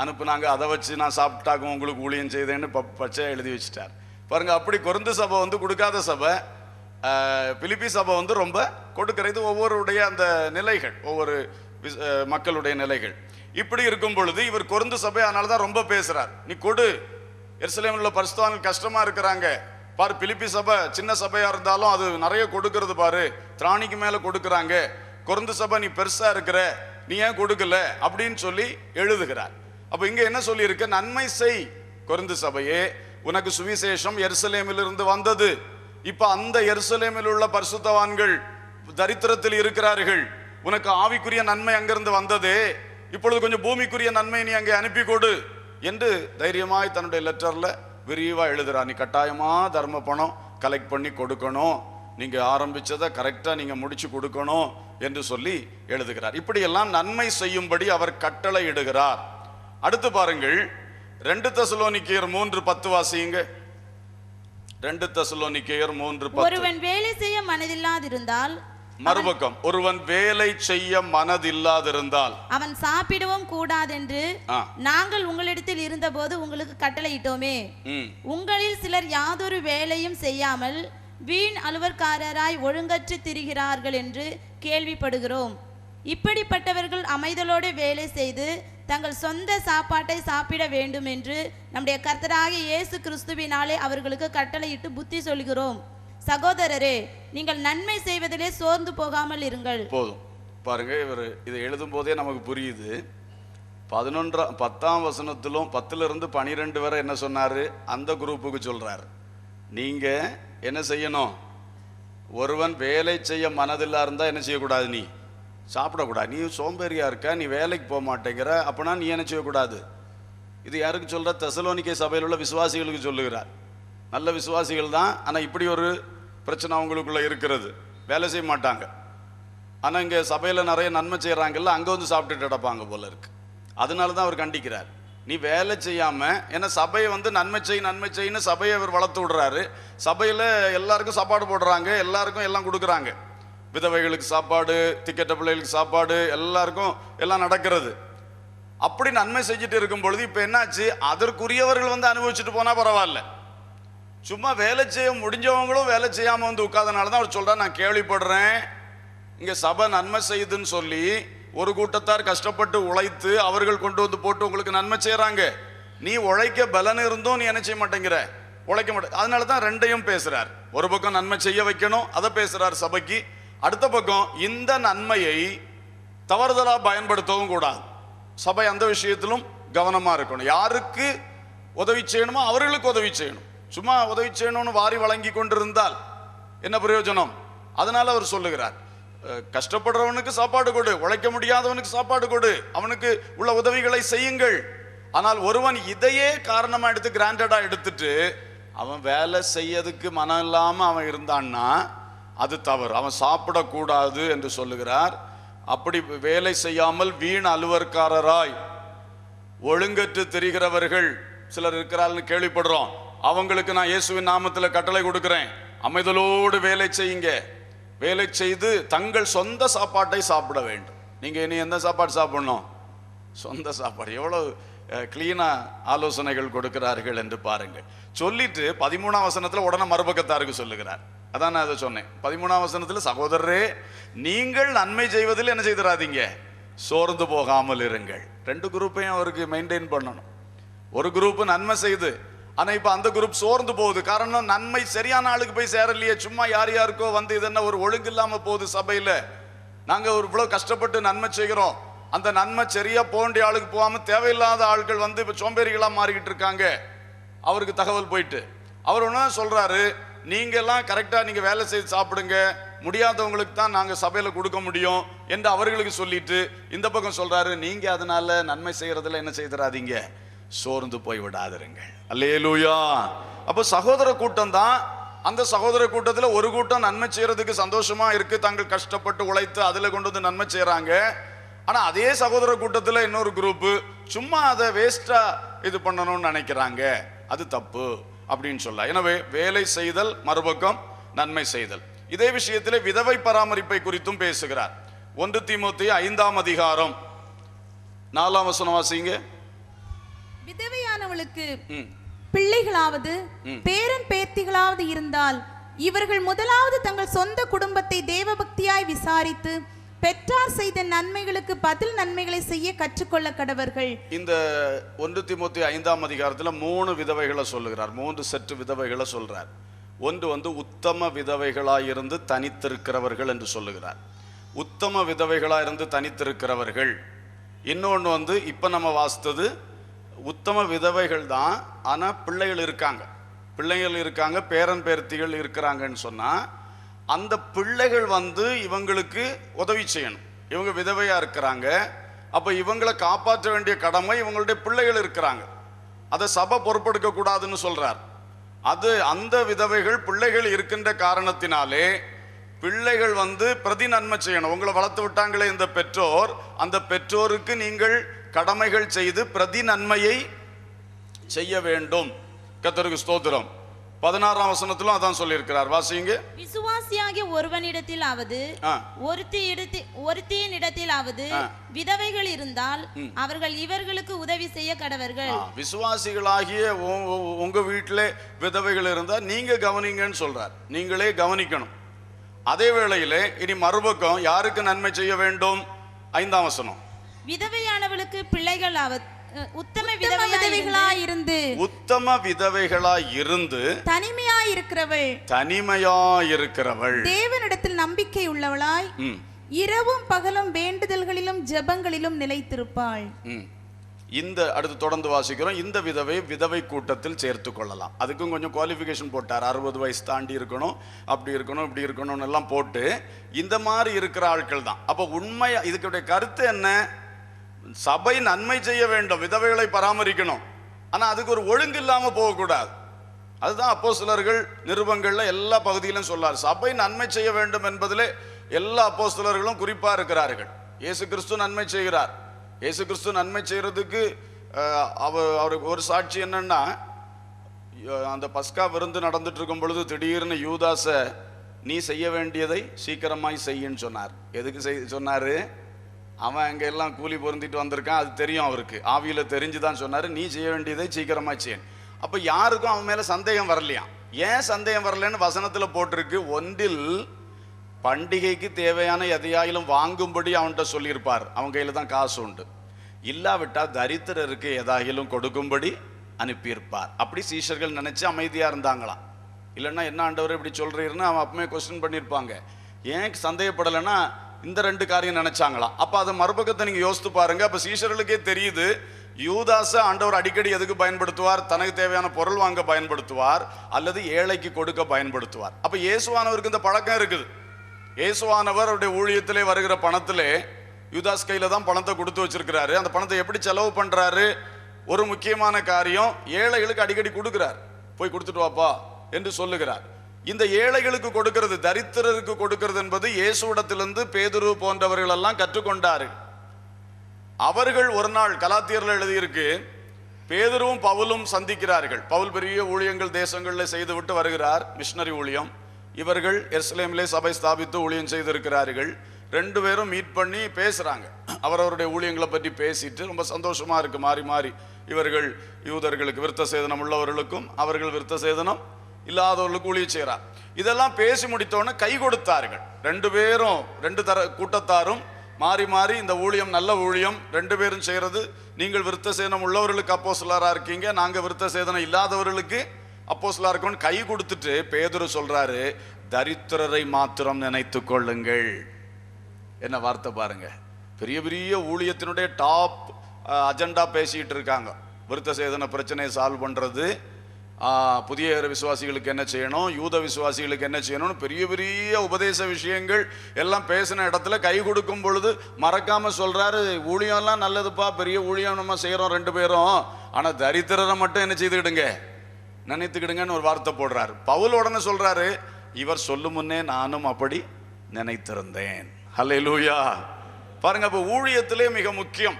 அனுப்புனாங்க, அதை வச்சு நான் சாப்பிட்டாக்கும் உங்களுக்கு ஊழியம் செய்தேன்னு பச்சையா எழுதி வச்சுட்டார் பாருங்க. அப்படி கொரிந்து சபை கொடுக்காத சபை, பிலிப்பி சபை ரொம்ப கொடுக்கிற. இது ஒவ்வொருடைய அந்த நிலைகள், ஒவ்வொரு மக்களுடைய நிலைகள். இப்படி இருக்கும் பொழுது இவர் கொரிந்து சபை அதனால தான் ரொம்ப பேசுறார், நீ கொடு, எருசலேமில் உள்ள பரிசுத்தவான்கள் கஷ்டமா இருக்கிறாங்க பாரு, பிலிப்பி சபை சின்ன சபையா இருந்தாலும் அது நிறைய கொடுக்கிறது பாரு, திராணிக்கு மேல கொடுக்குறாங்க, கொரிந்து சபை நீ பெருசா இருக்கிற, நீ ஏன் கொடுக்கல அப்படின்னு சொல்லி எழுதுகிறார். அப்ப இங்க என்ன சொல்லி இருக்க, நன்மை செய் கொரிந்து சபையே, உனக்கு சுவிசேஷம் எருசலேமில் இருந்து வந்தது, இப்ப அந்த எருசலேமில் உள்ள பரிசுத்தவான்கள் தரித்திரத்தில் இருக்கிறார்கள், உனக்கு ஆவிக்குரிய நன்மை அங்கிருந்து வந்ததே, இப்பொழுது கொஞ்சம் பூமிக்குரிய நன்மை நீ அங்கே அனுப்பி கொடு என்று தைரியமாய் தன்னுடைய லெட்டர்ல விரிவா எழுதுறார். நீ கட்டாயமா தர்ம பணம் கலெக்ட் பண்ணி கொடுக்கணும், நீங்க ஆரம்பிச்சதை கரெக்டா நீங்க முடிச்சு கொடுக்கணும் என்று சொல்லி எழுதுகிறார். இப்படியெல்லாம் நன்மை செய்யும்படி அவர் கட்டளை இடுகிறார். அடுத்து பாருங்கள், 2 தெசலோனிக்கேயர் 3:10 வாசியுங்க. 2 தெசலோனிக்கேயர் 3:10. ஒருவன் வேலை செய்ய மனதில்லாதிருந்தால், மறுபக்கம் ஒருவன் வேலை செய்ய மனதில்லாதிருந்தால் அவன் சாப்பிடவும் கூடாதென்று நாங்கள் உங்களிடத்தில் இருந்தபோது உங்களுக்கு கட்டளையிட்டோமே. உங்களில் சிலர் யாதொரு வேலையும் செய்யாமல் வீண் அலுவற்காரராய் ஒழுங்கற்று திரிகிறார்கள் என்று கேள்விப்படுகிறோம். இப்படிப்பட்டவர்கள் அமைதலோடு வேலை செய்து தங்கள் சொந்த சாப்பாட்டை சாப்பிட வேண்டும் என்று நம்முடைய கர்த்தராகிய இயேசு கிறிஸ்துவினாலே அவர்களுக்கு கட்டளையிட்டு புத்தி சொல்கிறோம். சகோதரரே, நீங்கள் நன்மை செய்வதிலே சோர்ந்து போகாமல் இருங்கள். போதும். பாருங்க, இவர் இதை எழுதும் போதே நமக்கு புரியுது. 10ஆம் வசனத்திலும் 10லிருந்து 12 வரை என்ன சொன்னாரு? அந்த குரூப்புக்கு சொல்றாரு, நீங்க என்ன செய்யணும்? ஒருவன் வேலை செய்ய மனதில்லா இருந்தா என்ன செய்யக்கூடாது? நீ சாப்பிடக்கூடாது. நீ சோம்பேறியா இருக்க, நீ வேலைக்கு போக மாட்டேங்கிற, அப்படின்னா நீ என்ன செய்யக்கூடாது? இது யாருக்கு சொல்ற? தெசலோனிக்கே சபையில் உள்ள விசுவாசிகளுக்கு சொல்லுகிறார். நல்ல விசுவாசிகள் தான், ஆனால் இப்படி ஒரு பிரச்சனை அவங்களுக்குள்ள இருக்கிறது. வேலை செய்ய மாட்டாங்க, ஆனால் இங்கே சபையில் நிறைய நன்மை செய்கிறாங்கல்ல, அங்கே வந்து சாப்பிட்டுட்டு கிடப்பாங்க போல இருக்கு. அதனால தான் அவர் கண்டிக்கிறார். நீ வேலை செய்யாமல், ஏன்னா சபையை வந்து நன்மை செய்யின்னு சபையை அவர் வளர்த்து விடுறாரு. சபையில் எல்லாருக்கும் சாப்பாடு போடுறாங்க, எல்லாருக்கும் எல்லாம் கொடுக்குறாங்க. விதவைகளுக்கு சாப்பாடு, திக்கெட்ட பிள்ளைகளுக்கு சாப்பாடு, எல்லாருக்கும் எல்லாம் நடக்கிறது. அப்படி நன்மை செஞ்சுட்டு இருக்கும் பொழுது இப்போ என்னாச்சு? அதற்குரியவர்கள் வந்து அனுபவிச்சுட்டு போனால் பரவாயில்ல. சும்மா வேலை செய்ய முடிஞ்சவங்களும் வேலை செய்யாமல் வந்து உட்கார்ந்தனால தான் அவர் சொல்கிறார், நான் கேள்விப்படுறேன் இங்கே சபை நன்மை செய்யுதுன்னு சொல்லி ஒரு கூட்டத்தார் கஷ்டப்பட்டு உழைத்து அவர்கள் கொண்டு வந்து போட்டு உங்களுக்கு நன்மை செய்கிறாங்க. நீ உழைக்க பலன் இருந்தும் நீ என்ன செய்ய மாட்டேங்கிற, உழைக்க மாட்டே. அதனால தான் ரெண்டையும் பேசுகிறார். ஒரு பக்கம் நன்மை செய்ய வைக்கணும், அதை பேசுகிறார் சபைக்கு. அடுத்த பக்கம் இந்த நன்மையை தவறுதலாக பயன்படுத்தவும் கூடாது. சபை அந்த விஷயத்திலும் கவனமாக இருக்கணும். யாருக்கு உதவி செய்யணுமோ அவர்களுக்கு உதவி செய்யணும். சும்மா உதவி செய்யணும்னு வாரி வழங்கி கொண்டிருந்தால் என்ன பிரயோஜனம்? அதனால அவர் சொல்லுகிறார், கஷ்டப்படுறவனுக்கு சாப்பாடு கொடு, உழைக்க முடியாதவனுக்கு சாப்பாடு கொடு, அவனுக்கு உள்ள உதவிகளை செய்யுங்கள். ஆனால் ஒருவன் இதையே காரணமாக எடுத்து கிராண்டடா எடுத்துட்டு அவன் வேலை செய்யறதுக்கு மனம் இல்லாமல் அவன் இருந்தான்னா அது தவறு. அவன் சாப்பிடக்கூடாது என்று சொல்லுகிறார். அப்படி வேலை செய்யாமல் வீண் அலுவற்காரராய் ஒழுங்கற்று தெரிகிறவர்கள் சிலர் இருக்கிறார்கள் கேள்விப்படுறோம். அவங்களுக்கு நான் இயேசுவின் நாமத்தில் கட்டளை கொடுக்கிறேன், அமைதலோடு வேலை செய்யுங்க. வேலை செய்து தங்கள் சொந்த சாப்பாட்டை சாப்பிட வேண்டும். நீங்க இனி எந்த சாப்பாடு சாப்பிடணும்? சொந்த சாப்பாடு. எவ்வளவு கிளீனா ஆலோசனைகள் கொடுக்கிறார்கள் என்று பாருங்கள். சொல்லிட்டு 13ஆம் வசனத்துல உடனே மறுபக்கத்தாருக்கு சொல்லுகிறார். அதான் நான் அதை சொன்னேன். 13ஆம் வசனத்துல, சகோதரரே நீங்கள் நன்மை செய்வதில் என்ன செய்திராதீங்க, சோர்ந்து போகாமல் இருங்கள். ரெண்டு குரூப்பையும் அவருக்கு மெயின்டைன் பண்ணணும். ஒரு குரூப் நன்மை செய்து, ஆனா இப்ப அந்த குரூப் சோர்ந்து போகுது. காரணம், நன்மை சரியான ஆளுக்கு போய் சேரலையே. சும்மா யார் யாருக்கோ வந்து இது என்ன ஒரு ஒழுங்கு இல்லாம போகுது சபையில. நாங்க ஒரு இவ்வளவு கஷ்டப்பட்டு நன்மை செய்கிறோம், அந்த நன்மை சரியா போண்டிய ஆளுக்கு போகாம தேவையில்லாத ஆட்கள் வந்து இப்ப சோம்பேறிகளா மாறிக்கிட்டு இருக்காங்க. அவருக்கு தகவல் போயிட்டு அவர் ஒன்று சொல்றாரு, நீங்க எல்லாம் கரெக்டா நீங்க வேலை செய்து சாப்பிடுங்க, முடியாதவங்களுக்கு தான் நாங்க சபையில கொடுக்க முடியும் என்று அவர்களுக்கு சொல்லிட்டு இந்த பக்கம் சொல்றாரு, நீங்க அதனால நன்மை செய்யறதுல என்ன செய்திராதீங்க, சோர்ந்து போய் விடாதிருங்கள். அல்லேலூயா. அப்போ சகோதர கூட்டம் தான். அந்த சகோதர கூட்டத்தில் ஒரு கூட்டம் நன்மை செய்யறதுக்கு சந்தோஷமா இருக்கு, தாங்கள் கஷ்டப்பட்டு உழைத்து அதுல கொண்டு வந்து நன்மை செய்யறாங்க. ஆனா அதே சகோதர கூட்டத்தில் இன்னொரு குரூப் சும்மா அதை வேஸ்டா இது பண்ணணும்னு நினைக்கிறாங்க. அது தப்பு அப்படின்னு சொல்ல. எனவே வேலை செய்தல், மறுபக்கம் நன்மை செய்தல். இதே விஷயத்தில் விதவை பராமரிப்பை குறித்தும் பேசுகிறார். 1 தீமோத்தேயு 5ஆம் அதிகாரம் 4ஆம் வசனம் வாசிங்க. விதவையானவளுக்கு பிள்ளைகளாவது பேரன் பேத்திகளாவது இருந்தால் இவர்கள் முதலாவது தங்கள் சொந்த குடும்பத்தை தேவபக்தியாய் விசாரித்து பெற்றார் செய்த நன்மைகளுக்கு பதில் நன்மைகளை செய்ய கற்றுக்கொள்ள கடவர்கள். இந்த 1 தீமோத்தேயு 5ஆம் அதிகாரத்துல 3 விதவைகளை சொல்லுகிறார். 3 செட்டு விதவைகளை சொல்றார். ஒன்று உத்தம விதவைகளாயிருந்து தனித்திருக்கிறவர்கள் என்று சொல்லுகிறார். உத்தம விதவைகளாயிருந்து தனித்திருக்கிறவர்கள். இன்னொன்று இப்ப நம்ம வாசித்தது உத்தம விதவைகள் தான், ஆனா பிள்ளைகள் இருக்காங்க, பேரன் பேர்த்திகள் இருக்கிறாங்கன்னு சொன்னா அந்த பிள்ளைகள் இவங்களுக்கு உதவி செய்யணும். இவங்க விதவையா இருக்கிறாங்க, அப்ப இவங்களை காப்பாற்ற வேண்டிய கடமை இவங்களுடைய பிள்ளைகள் இருக்கிறாங்க. அதை சபை பொறுப்பெடுக்க கூடாதுன்னு சொல்றார். அது அந்த விதவைகள் பிள்ளைகள் இருக்கின்ற காரணத்தினாலே பிள்ளைகள் பிரதி நன்மை செய்யணும். உங்களை வளர்த்து விட்டாங்களே இந்த பெற்றோர், அந்த பெற்றோருக்கு நீங்கள் கடமைகள் செய்து பிரதி நன்மையை செய்ய வேண்டும். கர்த்தருக்கு ஸ்தோத்திரம். 16ஆம் வசனத்திலும் அதான் சொல்லி இருக்கிறார். வாசிங்க. விசுவாசியாகிய ஒருவனிடத்திலாவது ஒருத்தியின் இடத்திலாவது விதவைகள் இருந்தால் அவர்கள் இவர்களுக்கு உதவி செய்ய கடவர்கள். விசுவாசிகளாகிய உங்க வீட்டிலே விதவைகள் இருந்தால் நீங்க கவனிங்கன்னு சொல்றார். நீங்களே கவனிக்கணும். அதே வேளையிலே இனி மறுபக்கம் யாருக்கு நன்மை செய்ய வேண்டும்? 5ஆம் வசனம். விதவையானவளுக்கு பிள்ளைகளாவது உத்தம விதவைகளாய் இருந்து தனிமையாய் இருக்கிறவள் தேவனிடத்தில் நம்பிக்கை உள்ளவளாய் இரவும் பகலும் வேண்டுதல்களிலும் ஜெபங்களிலும் நிலைத்திருப்பாள். இந்த அடுத்து தொடர்ந்து வாசிக்கிறோம். இந்த விதவை கூட்டத்தில் சேர்த்து கொள்ளலாம். அதுக்கும் கொஞ்சம் குவாலிஃபிகேஷன் போட்டார். 60 வயசு தாண்டி இருக்கணும், அப்படி இருக்கணும், இப்படி இருக்கணும்னு எல்லாம் போட்டு இந்த மாதிரி இருக்கிற ஆட்கள் தான். அப்போ உண்மையா இதுக்குடைய கருத்து என்ன? சபை நன்மை செய்ய வேண்டும், விதவைகளை பராமரிக்கணும். ஆனா அதுக்கு ஒரு ஒழுங்கு இல்லாம போகக்கூடாது. அதுதான் அப்போஸ்தலர்கள் நிருபங்கள்ல எல்லா பகுதியிலும் சொல்லார். சபை நன்மை செய்ய வேண்டும் என்பதிலே எல்லா அப்போஸ்தலர்களும் குறிப்பா இருக்கிறார்கள். இயேசு கிறிஸ்து நன்மை செய்கிறார். இயேசு கிறிஸ்து நன்மை செய்யறதுக்கு அவருக்கு ஒரு சாட்சி என்னன்னா, அந்த பஸ்கா விருந்து நடந்துட்டு இருக்கும் பொழுது திடீர்னு யூதாச நீ செய்ய வேண்டியதை சீக்கிரமாய் செய்யுன்னு சொன்னார். எதுக்கு சொன்னாரு? அவன் அங்க எல்லாம் கூலி பொருந்திட்டு வந்திருக்கான், அது தெரியும் அவருக்கு, ஆவியில தெரிஞ்சுதான் சொன்னாரு, நீ செய்ய வேண்டியதை சீக்கிரமாய் செய்ய. அப்ப யாருக்கும் அவன் மேல சந்தேகம் வரலையாம். ஏன் சந்தேகம் வரலன்னு வசனத்துல போட்டிருக்கு. ஒன்றில் பண்டிகைக்கு தேவையான எதையாயிலும் வாங்கும்படி அவன்கிட்ட சொல்லியிருப்பார். அவன் கையில தான் காசு உண்டு. இல்லாவிட்டா தரித்திரருக்கு எதாயிலும் கொடுக்கும்படி அனுப்பியிருப்பார். அப்படி சீஷர்கள் நினைச்சு அமைதியா இருந்தாங்களாம். இல்லைன்னா என்ன ஆண்டவர் இப்படி சொல்றீர்னு அவன் அப்பமே கொஸ்டின் பண்ணியிருப்பாங்க. ஏன் சந்தேகப்படலைன்னா இந்த 2 காரியம் நினைச்சாங்களாம். அப்ப அதை மறுபக்கத்தை நீங்க யோசித்து பாருங்க. அப்ப சீஷர்களுக்கே தெரியுது யூதாச ஆண்டவர் அடிக்கடி எதுக்கு பயன்படுத்துவார்? தனக்கு தேவையான பொருள் வாங்க பயன்படுத்துவார், அல்லது ஏழைக்கு கொடுக்க பயன்படுத்துவார். அப்ப இயேசுவானவருக்கு இந்த பழக்கம் இருக்குது. இயேசுவானவர் அவருடைய ஊழியத்திலே வருகிற பணத்திலே யூதாஸ் கையில தான் பணத்தை கொடுத்து வச்சிருக்கிறாரு. அந்த பணத்தை எப்படி செலவு பண்றாரு? ஒரு முக்கியமான காரியம், ஏழைகளுக்கு அடிக்கடி கொடுக்கிறார். போய் கொடுத்துட்டு வாப்பா என்று சொல்லுகிறார். இந்த ஏழைகளுக்கு கொடுக்கிறது, தரித்திரருக்கு கொடுக்கிறது என்பது இயேசுவிடத்திலிருந்து பேதுரு போன்றவர்கள் எல்லாம் கற்றுக்கொண்டார்கள். அவர்கள் ஒரு நாள் கலாத்தியர்ல எழுதியிருக்கு, பேதுருவும் பவுலும் சந்திக்கிறார்கள். பவுல் பெரிய ஊழியங்கள் தேசங்களில் செய்து விட்டு வருகிறார், மிஷனரி ஊழியம். இவர்கள் எருசலேமிலே சபை ஸ்தாபித்து ஊழியம் செய்திருக்கிறார்கள். 2 பேரும் மீட் பண்ணி பேசுறாங்க. அவரவருடைய ஊழியங்களை பற்றி பேசிட்டு ரொம்ப சந்தோஷமா இருக்கு. மாறி மாறி இவர்கள் யூதர்களுக்கு விருத்த சேதனம் உள்ளவர்களுக்கும் அவர்கள் விருத்த சேதனம் இல்லாதவர்களுக்கு ஊழியம் செய்கிறார். இதெல்லாம் பேசி முடித்தோன்னு கை கொடுத்தார்கள். 2 பேரும் 2 கூட்டத்தாரும் மாறி மாறி இந்த ஊழியம் நல்ல ஊழியம், 2 பேரும் செய்யறது. நீங்கள் விருத்த சேதனம் உள்ளவர்களுக்கு அப்போஸ்தலரா இருக்கீங்க, நாங்க விருத்த சேதனம் இல்லாதவர்களுக்கு அப்போஸ்தலரா இருக்கோம்னு கை கொடுத்துட்டு பேதுரு சொல்றாரு, தரித்திரரை மாத்திரம் நினைத்து கொள்ளுங்கள். என்ன வார்த்தை பாருங்க. பெரிய பெரிய ஊழியத்தினுடைய டாப் அஜெண்டா பேசிட்டு இருக்காங்க. விருத்த சேதன பிரச்சனையை சால்வ் பண்றது, புதிய விசுவாசிகளுக்கு என்ன செய்யணும், யூத விசுவாசிகளுக்கு என்ன செய்யணும்னு பெரிய பெரிய உபதேச விஷயங்கள் எல்லாம் பேசின இடத்துல கை கொடுக்கும் பொழுது மறக்காம சொல்றாரு, ஊழியம்லாம் நல்லதுப்பா, பெரிய ஊழியம் நம்ம செய்யறோம் 2 பேரும், ஆனா தரித்திரரை மட்டும் என்ன செய்துக்கிடுங்க, நினைத்துக்கிடுங்கன்னு ஒரு வார்த்தை போடுறாரு. பவுல் உடனே சொல்றாரு, இவர் சொல்லும் முன்னே நானும் அப்படி நினைத்திருந்தேன். ஹல்லேலூயா. பாருங்க, அப்ப ஊழியத்திலே மிக முக்கியம்,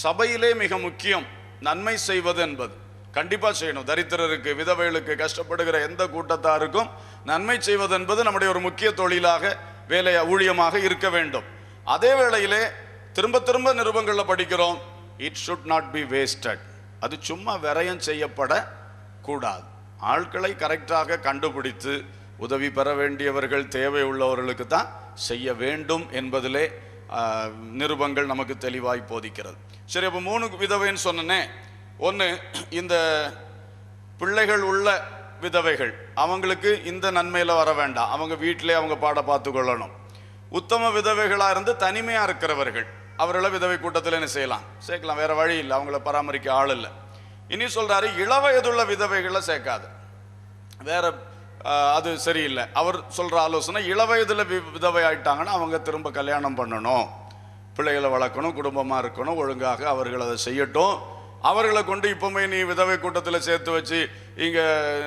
சபையிலே மிக முக்கியம் நன்மை செய்வது என்பது. கண்டிப்பா செய்யணும். தரித்திரருக்கு, விதவைகளுக்கு, கஷ்டப்படுகிற எந்த கூட்டத்தாருக்கும் நன்மை செய்வது என்பது நம்முடைய ஒரு முக்கிய தொழிலாக, வேலையா, ஊழியமாக இருக்க வேண்டும். அதே வேளையிலே திரும்ப திரும்ப நிருபங்களில் படிக்கிறோம், it should not be wasted. அது சும்மா விரயம் செய்யப்பட கூடாது. ஆட்களை கரெக்டாக கண்டுபிடித்து உதவி பெற வேண்டியவர்கள், தேவை உள்ளவர்களுக்கு தான் செய்ய வேண்டும் என்பதிலே நிருபங்கள் நமக்கு தெளிவாய் போதிக்கிறது. சரி, அப்போ 3 விதவைன்னு சொன்னனே. ஒன்று, இந்த பிள்ளைகள் உள்ள விதவைகள், அவங்களுக்கு இந்த நன்மையில் வர வேண்டாம், அவங்க வீட்டிலே அவங்க பாட பார்த்து கொள்ளணும். உத்தம விதவைகளாக இருந்து தனிமையாக இருக்கிறவர்கள், அவர்களை விதவை கூட்டத்தில் என்ன செய்யலாம், சேர்க்கலாம், வேற வழி இல்லை, அவங்கள பராமரிக்க ஆள் இல்லை. இனி சொல்றாரு, இளவயதுள்ள விதவைகளை சேர்க்காது, வேற அது சரியில்லை. அவர் சொல்ற ஆலோசனை, இளவயதுல விதவை ஆயிட்டாங்கன்னா அவங்க திரும்ப கல்யாணம் பண்ணணும், பிள்ளைகளை வளர்க்கணும், குடும்பமா இருக்கணும், ஒழுங்காக அவர்கள் அதை செய்யட்டும். அவர்களை கொண்டு இப்பவுமே நீ விதவை கூட்டத்தில் சேர்த்து வச்சு இங்க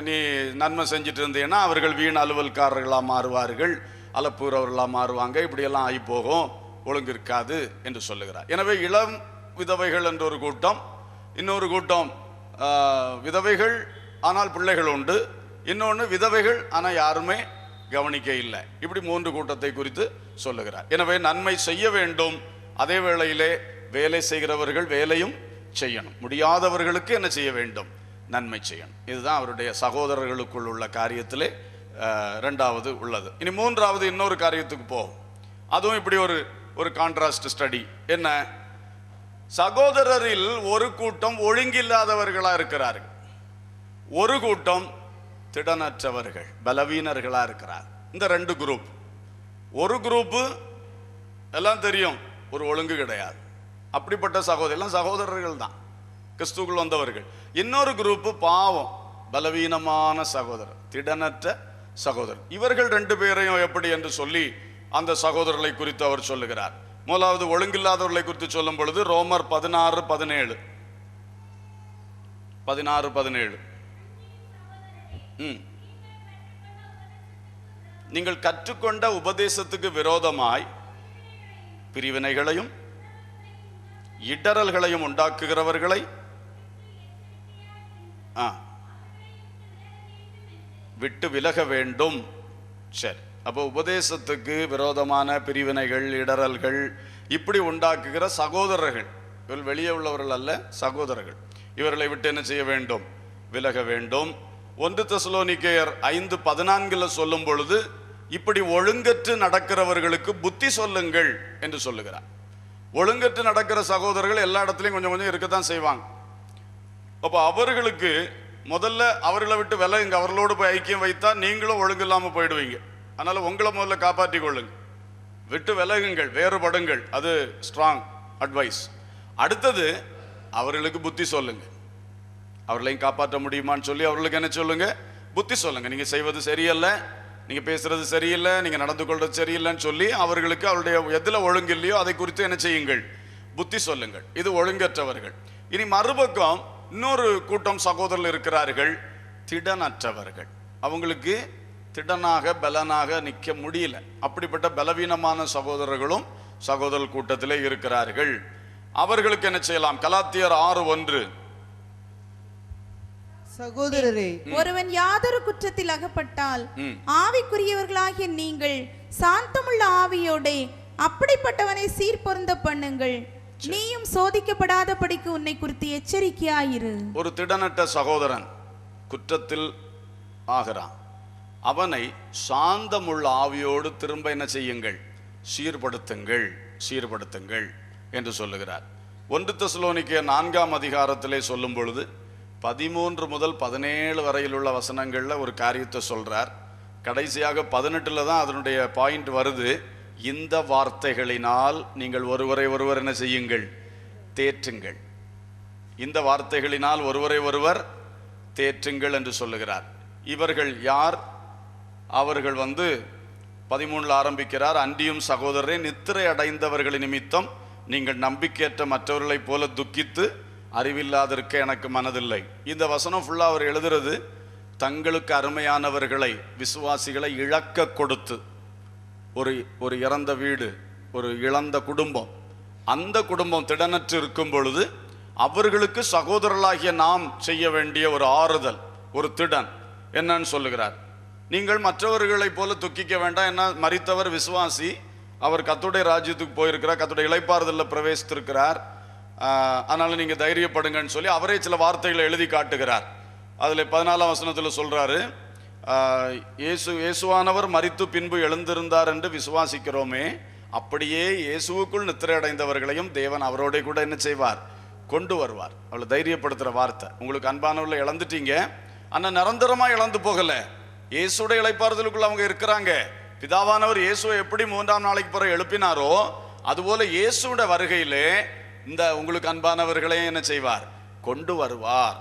நீ நன்மை செஞ்சுட்டு இருந்தீங்கன்னா அவர்கள் வீண் அலுவல்காரர்களா மாறுவார்கள், அலப்பூரவர்களா மாறுவாங்க, இப்படியெல்லாம் ஆகி போகும், ஒழுங்கு இருக்காது என்று சொல்லுகிறார். எனவே இளம் விதவைகள் என்ற ஒரு கூட்டம், இன்னொரு கூட்டம் விதவைகள் ஆனால் பிள்ளைகள் உண்டு, இன்னொன்று விதவைகள் ஆனால் யாருமே கவனிக்க இல்லை. இப்படி 3 கூட்டத்தை குறித்து சொல்லுகிறார். எனவே நன்மை செய்ய வேண்டும், அதே வேளையிலே வேலை செய்கிறவர்கள் வேலையும் செய்யணும், முடியாதவர்களுக்கு என்ன செய்ய வேண்டும், நன்மை செய்யணும். இதுதான் அவருடைய சகோதரர்களுக்குள் உள்ள காரியத்திலே 2வது உள்ளது. இனி 3வது இன்னொரு காரியத்துக்கு போகும். அதுவும் இப்படி ஒரு கான்ட்ராஸ்ட் ஸ்டடி. என்ன, சகோதரரில் ஒரு கூட்டம் ஒழுங்கில்லாதவர்களா இருக்கிறார்கள், ஒரு கூட்டம் திடனற்றவர்கள், பலவீனர்களா இருக்கிறார். இந்த 2 குரூப். ஒரு குரூப்பு எல்லாம் தெரியும், ஒரு ஒழுங்கு கிடையாது. அப்படிப்பட்ட எல்லாம் சகோதரர்கள் தான், கிறிஸ்துக்குள் வந்தவர்கள். இன்னொரு குரூப் பாவம், பலவீனமான சகோதரர், திடனற்ற சகோதரர். இவர்கள் 2 பேரையும் எப்படி என்று சொல்லி அந்த சகோதரர்களை குறித்து அவர் சொல்லுகிறார். முதலாவது ஒழுங்கில்லாதவர்களை குறித்து சொல்லும் பொழுது ரோமர் 16:17 நீங்கள் கற்றுக்கொண்ட உபதேசத்துக்கு விரோதமாய் பிரிவினைகளையும் இடறல்களையும் உண்டாக்குகிறவர்களை விட்டு விலக வேண்டும். சரி, அப்போ உபதேசத்துக்கு விரோதமான பிரிவினைகள், இடறல்கள் இப்படி உண்டாக்குகிற சகோதரர்கள், இவர்கள் வெளியே உள்ளவர்கள் அல்ல, சகோதரர்கள், இவர்களை விட்டு என்ன செய்ய வேண்டும்? விலக வேண்டும். 1 தெசலோனிக்கேயர் 5:14 சொல்லும் பொழுது இப்படி ஒழுங்கற்று நடக்கிறவர்களுக்கு புத்தி சொல்லுங்கள் என்று சொல்லுகிறார். ஒழுங்கற்று நடக்கிற சகோதரர்கள் எல்லா இடத்துலையும் கொஞ்சம் கொஞ்சம் இருக்கத்தான் செய்வாங்க. அப்போ அவர்களுக்கு முதல்ல அவர்களை விட்டு விலகுங்க. அவர்களோடு போய் ஐக்கியம் வைத்தா நீங்களும் ஒழுங்கு இல்லாமல் போயிடுவீங்க. அதனால உங்களை முதல்ல காப்பாற்றி கொள்ளுங்க, விட்டு விலகுங்கள், வேறுபடுங்கள். அது ஸ்ட்ராங் அட்வைஸ். அடுத்தது அவர்களுக்கு புத்தி சொல்லுங்க. அவர்களையும் காப்பாற்ற முடியுமான்னு சொல்லி அவர்களுக்கு என்ன சொல்லுங்க? புத்தி சொல்லுங்க. நீங்க செய்வது சரியல்ல, நீங்க பேசுறது சரியில்லை, நீங்க நடந்து கொள்றது சரியில்லைன்னு சொல்லி அவர்களுக்கு அவருடைய எதுல ஒழுங்கு இல்லையோ அதை குறித்து என்ன செய்யுங்கள்? புத்தி சொல்லுங்கள். இது ஒழுங்கற்றவர்கள். இனி மறுபக்கம் இன்னொரு கூட்டம் சகோதரர்கள் இருக்கிறார்கள், திடனற்றவர்கள். அவங்களுக்கு திடனாக பலனாக நிற்க முடியல. அப்படிப்பட்ட பலவீனமான சகோதரர்களும் சகோதரர் கூட்டத்திலே இருக்கிறார்கள். அவர்களுக்கு என்ன செய்யலாம்? கலாத்தியர் 6:1 சகோதரரே, ஒருவன் யாதொரு குற்றத்தில் அகப்பட்டால் ஆவிக்குரியவர்களாகிய நீங்கள் சாந்தமுள்ள ஆவியோட அப்படிப்பட்டவனை சீர்பொருந்த பண்ணுங்கள். நீயும் சோதிக்கப்படாதபடிக்கு உன்னை குறித்து எச்சரிக்கையாயிரு. ஒரு திடனற்ற சகோதரன் குற்றத்தில் ஆகிறான், அவனை சாந்தமுள்ள ஆவியோடு திரும்ப என்ன செய்யுங்கள்? சீர்படுத்துங்கள் என்று சொல்லுகிறார். 1 தெசலோனிக்கேயர் 4 சொல்லும் பொழுது 13 முதல் 17 வரையில் உள்ள வசனங்கள்ல ஒரு காரியத்தை சொல்றார். கடைசியாக 18 தான் அதனுடைய பாயிண்ட் வருது. இந்த வார்த்தைகளினால் நீங்கள் ஒருவரை ஒருவர் என்ன செய்யுங்கள்? தேற்றுங்கள். இந்த வார்த்தைகளினால் ஒருவரை ஒருவர் தேற்றுங்கள் என்று சொல்லுகிறார். இவர்கள் யார்? அவர்கள் 13 ஆரம்பிக்கிறார். அன்றியும் சகோதரரே, நித்திரை அடைந்தவர்களின் நிமித்தம் நீங்கள் நம்பிக்கையற்ற மற்றவர்களைப் போல துக்கித்து அறிவில்லாதிருக்க எனக்கு மனதில்லை. இந்த வசனம் ஃபுல்லா அவர் எழுதுறது தங்களுக்கு அருமையானவர்களை, விசுவாசிகளை இழக்க கொடுத்து, ஒரு இறந்த வீடு, ஒரு இழந்த குடும்பம், அந்த குடும்பம் திடனற்று இருக்கும் பொழுது அவர்களுக்கு சகோதரர்களாகிய நாம் செய்ய வேண்டிய ஒரு ஆறுதல், ஒரு திடன் என்னன்னு சொல்லுகிறார். நீங்கள் மற்றவர்களைப் போல துக்கிக்க வேண்டாம். என்ன, மரித்தவர் விசுவாசி, அவர் கர்த்தருடைய ராஜ்யத்துக்கு போயிருக்கிறார், கர்த்தருடைய இளைப்பாறுதலில் பிரவேசித்திருக்கிறார், அதனால நீங்க தைரியப்படுங்கன்னு சொல்லி அவரே சில வார்த்தைகளை எழுதி காட்டுகிறார். அதுல 14ஆம் வசனத்துல சொல்றாரு, இயேசுவானவர் மரித்து பின்பு எழுந்திருந்தார் என்று விசுவாசிக்கிறோமே, அப்படியே இயேசுவுக்குள் நித்திரை அடைந்தவர்களையும் தேவன் அவரோட கூட என்ன செய்வார்? கொண்டு வருவார். அவளை தைரியப்படுத்துற வார்த்தை. உங்களுக்கு அன்பானவர்களை இழந்துட்டீங்க, ஆனா நிரந்தரமா இழந்து போகல. இயேசுடைய இளைப்பாறுதலுக்குள்ள அவங்க இருக்கிறாங்க. பிதாவானவர் இயேசுவை எப்படி 3ஆம் நாளைக்கு பிறகு எழுப்பினாரோ அதுபோல இயேசுடைய வருகையிலே இந்த உங்களுக்கு அன்பானவர்களே என்ன செய்வார்? கொண்டு வருவார்.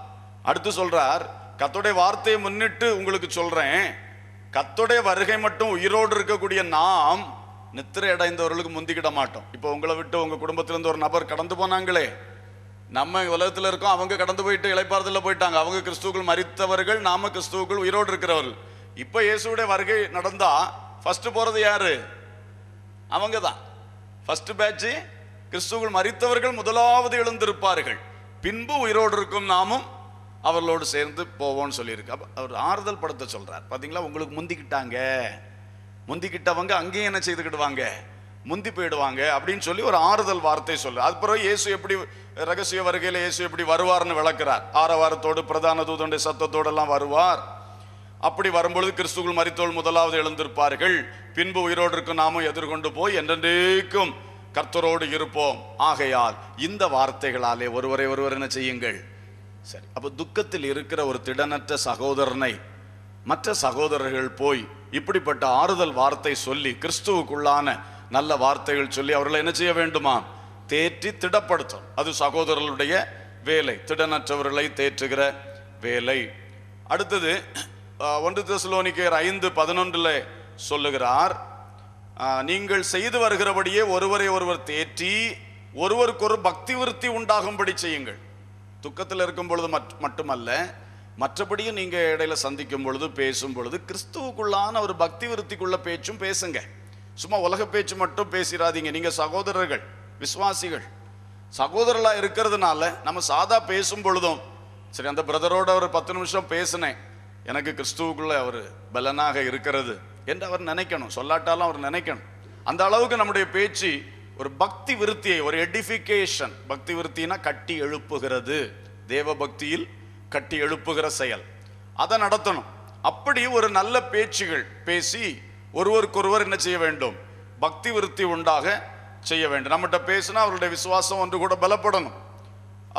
அடுத்து சொல்றார், கர்த்தருடைய வார்த்தையை முன்னிட்டு உங்களுக்கு சொல்றேன், கர்த்தருடைய வருகை மட்டும் உயிரோடு இருக்கக்கூடிய நாம் நித்திரை அடைந்தவர்களுக்கு முந்திக்கிட மாட்டோம். இப்போ உங்களை விட்டு உங்க குடும்பத்திலிருந்து ஒரு நபர் கடந்து போனாங்களே, நம்ம உலகத்தில் இருக்கோம், அவங்க கடந்து போயிட்டு இளைப்பாறுதல்ல போயிட்டாங்க. அவங்க கிறிஸ்துவுக்குள் மரித்தவர்கள், நாம கிறிஸ்துவுக்குள் உயிரோடு இருக்கிறவர்கள். இப்போ இயேசுடைய வருகை நடந்தா ஃபர்ஸ்ட் போறது யாரு? அவங்க தான் ஃபர்ஸ்ட் பேட்ச். கிறிஸ்துவுக்குள் மரித்தவர்கள் முதலாவது எழுந்திருப்பார்கள், பின்பு உயிரோடு இருக்கும் நாமும் அவர்களோடு சேர்ந்து போவோம்னு சொல்லியிருக்கு. அப்ப அவர் ஆறுதல் படுத்த சொல்றார். பாத்தீங்களா, உங்களுக்கு முந்திக்கிட்டவங்க அங்கேயும் என்ன செய்துக்கிடுவாங்க? முந்தி போயிடுவாங்க அப்படின்னு சொல்லி ஒரு ஆறுதல் வார்த்தை சொல்லு. அது பிறகு இயேசு எப்படி ரகசிய வருகையில இயேசு எப்படி வருவார்னு விளக்குறார். ஆரவாரத்தோடு பிரதான தூதனுடைய சத்தத்தோடு எல்லாம் வருவார். அப்படி வரும்பொழுது கிறிஸ்துவுக்குள் மரித்தோர் முதலாவது எழுந்திருப்பார்கள், பின்பு உயிரோடு இருக்கும் நாமும் எதிர்கொண்டு போய் என்றென்றைக்கும் கர்த்தரோடு இருப்போம். ஆகையால் இந்த வார்த்தைகளாலே ஒருவரை ஒருவர் என்ன செய்யுங்கள்? சரி, அப்ப துக்கத்தில் இருக்கிற ஒரு திடனற்ற சகோதரனை மற்ற சகோதரர்கள் போய் இப்படிப்பட்ட ஆறுதல் வார்த்தை சொல்லி கிறிஸ்துவுக்குள்ளான நல்ல வார்த்தைகள் சொல்லி அவர்களை என்ன செய்ய வேண்டுமா? தேற்றி திடப்படுத்தும். அது சகோதரர்களுடைய வேலை, திடனற்றவர்களை தேற்றுகிற வேலை. அடுத்தது 1 தெசலோனிக்கேயர் 5:11 சொல்லுகிறார், நீங்கள் செய்து வருகிறபடியே ஒருவரை ஒருவர் தேற்றி ஒருவருக்கு ஒரு பக்தி விருத்தி உண்டாகும்படி செய்யுங்கள். துக்கத்தில் இருக்கும் பொழுது மட்டுமல்ல, மற்றபடியும் நீங்க இடையில சந்திக்கும் பொழுது, பேசும் பொழுது கிறிஸ்துவுக்குள்ளான ஒரு பக்தி விருத்திக்குள்ள பேச்சும் பேசுங்க. சும்மா உலக பேச்சு மட்டும் பேசிடாதீங்க. நீங்க சகோதரர்கள், விசுவாசிகள், சகோதரர்களா இருக்கிறதுனால நம்ம சாதா பேசும் பொழுதும் சரி, அந்த பிரதரோட ஒரு 10 நிமிஷம் பேசினேன், எனக்கு கிறிஸ்துவுக்குள்ள அவர் பலனாக இருக்கிறது என்று அவர் நினைக்கணும். சொல்லாட்டாலும் அவர் நினைக்கணும். அந்த அளவுக்கு நம்முடைய பேச்சு ஒரு பக்தி விருத்தியை, ஒரு எடிஃபிகேஷன். பக்தி விருத்தினா கட்டி எழுப்புகிறது, தேவ பக்தியில் கட்டி எழுப்புகிற செயல், அதை நடத்தணும். அப்படி ஒரு நல்ல பேச்சுகள் பேசி ஒருவருக்கொருவர் என்ன செய்ய வேண்டும்? பக்தி விருத்தி உண்டாக செய்ய வேண்டும். நம்மகிட்ட பேசினா அவருடைய விசுவாசம் ஒன்று கூட பலப்படணும்.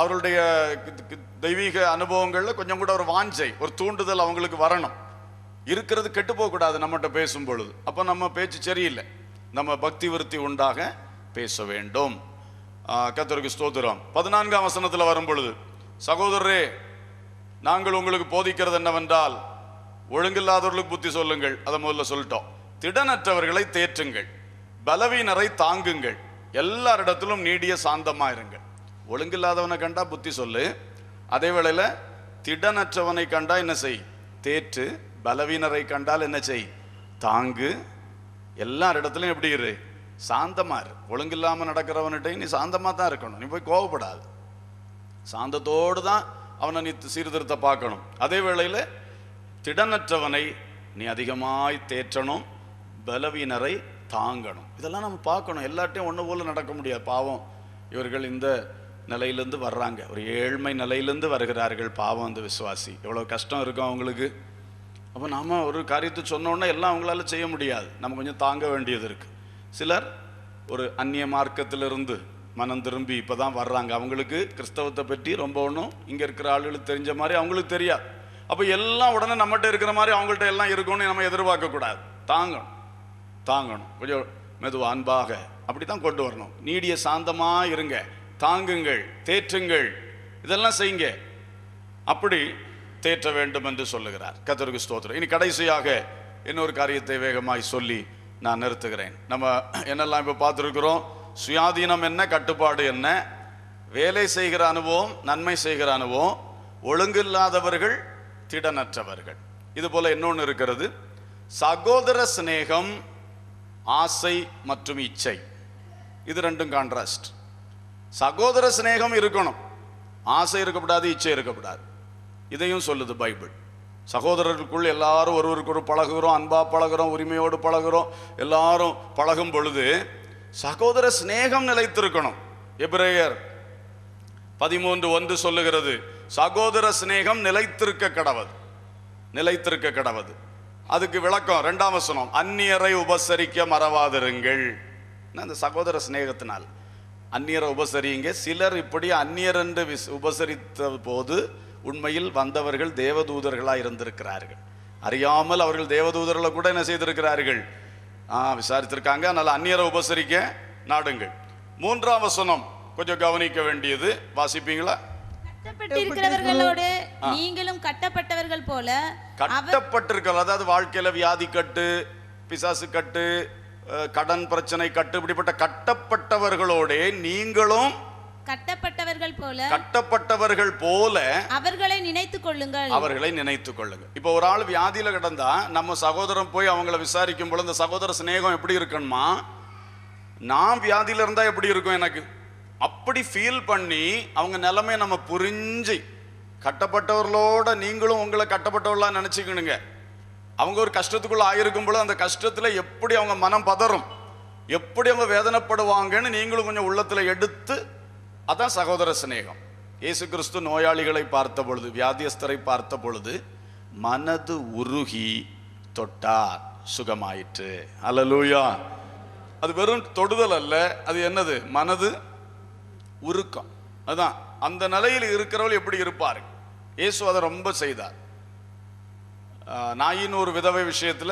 அவருடைய தெய்வீக அனுபவங்கள்ல கொஞ்சம் கூட ஒரு வாஞ்சை, ஒரு தூண்டுதல் அவங்களுக்கு வரணும். இருக்கிறது கெட்டு போகக்கூடாது நம்மகிட்ட பேசும் பொழுது. அப்போ நம்ம பேச்சு சரியில்லை. நம்ம பக்தி விருத்தி உண்டாக பேச வேண்டும். கர்த்தருக்கு ஸ்தோத்திரம். 14ஆம் வசனத்தில் வரும் பொழுது, சகோதரரே, நாங்கள் உங்களுக்கு போதிக்கிறது என்னவென்றால் ஒழுங்கில்லாதவர்களுக்கு புத்தி சொல்லுங்கள். அதை முதல்ல சொல்லிட்டோம். திடனற்றவர்களை தேற்றுங்கள், பலவீனரை தாங்குங்கள், எல்லாரிடத்திலும் நீடிய சாந்தமா இருங்கள். ஒழுங்கில்லாதவனை கண்டா புத்தி சொல்லு, அதே வேளையில திடனற்றவனை கண்டா என்ன செய்? தேற்று. பலவீனரை கண்டால் என்ன செய்? தாங்கு. எல்லாரிடத்திலும் எப்படி இரு? சாந்தமா இரு. ஒழுங்கில்லாம நடக்கிறவன்கிட்ட நீ சாந்தமா தான் இருக்கணும். நீ போய் கோவப்படாது. சாந்தத்தோடு தான் அவனை நீ சீர்திருத்த பார்க்கணும். அதே வேளையில திடனற்றவனை நீ அதிகமாய் தேற்றணும், பலவீனரை தாங்கணும். இதெல்லாம் நம்ம பார்க்கணும். எல்லாட்டையும் ஒன்று போல நடக்க முடியாது. பாவம், இவர்கள் இந்த நிலையிலேருந்து வர்றாங்க, ஒரு ஏழ்மை நிலையிலேருந்து வருகிறார்கள். பாவம், அந்த விசுவாசி எவ்வளோ கஷ்டம் இருக்கும் அவங்களுக்கு. அப்போ நாம் ஒரு காரியத்தை சொன்னோன்னா எல்லாம் அவங்களால செய்ய முடியாது. நம்ம கொஞ்சம் தாங்க வேண்டியது இருக்குது. சிலர் ஒரு அந்நிய மார்க்கத்திலிருந்து மனம் திரும்பி இப்போ தான் வர்றாங்க. அவங்களுக்கு கிறிஸ்தவத்தை பற்றி ரொம்ப ஒன்றும் இங்கே இருக்கிற ஆளுகளுக்கு தெரிஞ்ச மாதிரி அவங்களுக்கு தெரியாது. அப்போ எல்லாம் உடனே நம்மகிட்ட இருக்கிற மாதிரி அவங்கள்ட்ட எல்லாம் இருக்கும்னு நம்ம எதிர்பார்க்கக்கூடாது. தாங்கணும், தாங்கணும். கொஞ்சம் மெதுவாக அன்பாக அப்படி தான் கொண்டு வரணும். நீடிய சாந்தமாக இருங்க, தாங்குங்கள், தேற்றுங்கள், இதெல்லாம் செய்யுங்க. அப்படி தேற்ற வேண்டும் என்று சொல்லுகிறார். கர்த்தருக்கு ஸ்தோத்திரம். இனி கடைசியாக இன்னொரு காரியத்தை வேகமாய் சொல்லி நான் நிறுத்துகிறேன். நம்ம என்னெல்லாம் இப்போ பார்த்துருக்கிறோம்? சுயாதீனம் என்ன, கட்டுப்பாடு என்ன, வேலை செய்கிற அனுபவம், நன்மை செய்கிற அனுபவம், ஒழுங்கில்லாதவர்கள், திடனற்றவர்கள். இது போல இன்னொன்று இருக்கிறது, சகோதர சிநேகம், ஆசை மற்றும் இச்சை. இது ரெண்டும் கான்ட்ராஸ்ட். சகோதர சிநேகம் இருக்கணும், ஆசை இருக்கக்கூடாது, இச்சை இருக்கக்கூடாது. இதையும் சொல்லுது பைபிள். சகோதரர்களுக்குள் எல்லாரும் ஒருவருக்கு ஒரு பழகுகிறோம், அன்பா பழகுறோம், உரிமையோடு பழகுறோம். எல்லாரும் பழகும் பொழுது சகோதர சிநேகம் நிலைத்திருக்கணும். எபிரேயர் 13:1 சொல்லுகிறது, சகோதர சிநேகம் நிலைத்திருக்க கடவது, நிலைத்திருக்க கடவது. அதுக்கு விளக்கம் 2ஆம் வசனம், அந்நியரை உபசரிக்க மறவாதிருங்கள். அந்த சகோதர சிநேகத்தினால் அந்நியரை உபசரிங்க. சிலர் இப்படி அந்நியர் என்று உபசரித்த போது உண்மையில் வந்தவர்கள் தேவதூதர்களாக இருந்திருக்கிறார்கள். அறியாமல் அவர்கள் தேவதூதர்களை கூட என்ன செய்திருக்கிறார்கள்? விசாரித்திருக்காங்க. அதனால அந்நியரை உபசரிக்க நாடுங்கள். 3ஆம் வசனம் கொஞ்சம் கவனிக்க வேண்டியது, வாசிப்பீங்களா? கட்டப்பட்டிருக்கிறவர்களோடு நீங்களும் கட்டப்பட்டவர்கள் போல. கட்டப்பட்டிருக்க, அதாவது வாழ்க்கையில வியாதி கட்டு, பிசாசு கட்டு, கடன் பிரச்சனை கட்டு, இப்படிப்பட்ட கட்டப்பட்டவர்களோட நீங்களும் கட்டப்பட்டவர்கள் போல, கட்டப்பட்டவர்கள் போல அவர்களை நினைத்துக் கொள்ளுங்கள், அவர்களை நினைத்துக் கொள்ளுங்கள். இப்போ ஒரு ஆள் வியாதியில கிடந்தா நம்ம சகோதரன் போய் அவங்கள விசாரிக்கும் பொழுது இந்த சகோதர சிநேகம் எப்படி இருக்கணுமா? நான் வியாதியில இருந்தா எப்படி இருக்கும் எனக்கு, அப்படி ஃபீல் பண்ணி அவங்க நிலைமையை நம்ம புரிஞ்சு, கட்டப்பட்டவர்களோட நீங்களும் உங்களை கட்டப்பட்டவர்களா நினைச்சுக்கணுங்க. அவங்க ஒரு கஷ்டத்துக்குள்ள ஆயிருக்கும் பொழுது அந்த கஷ்டத்துல எப்படி அவங்க மனம் பதறும், எப்படி அவங்க வேதனைப்படுவாங்கன்னு நீங்களும் கொஞ்சம் உள்ளத்துல எடுத்து, அதான் சகோதர சிநேகம். இயேசு கிறிஸ்து நோயாளிகளை பார்த்த பொழுது, வியாதியஸ்தரை பார்த்த பொழுது மனது உருகி தொட்டார், சுகமாயிற்று. அல்லேலூயா. அது வெறும் தொடுதல் அல்ல, அது என்னது? மனது உருக்கம். அதான் அந்த நிலையில் இருக்கிறவர்கள் எப்படி இருப்பார்? இயேசு அதை ரொம்ப செய்தார். நாயின் ஒரு விதவை விஷயத்துல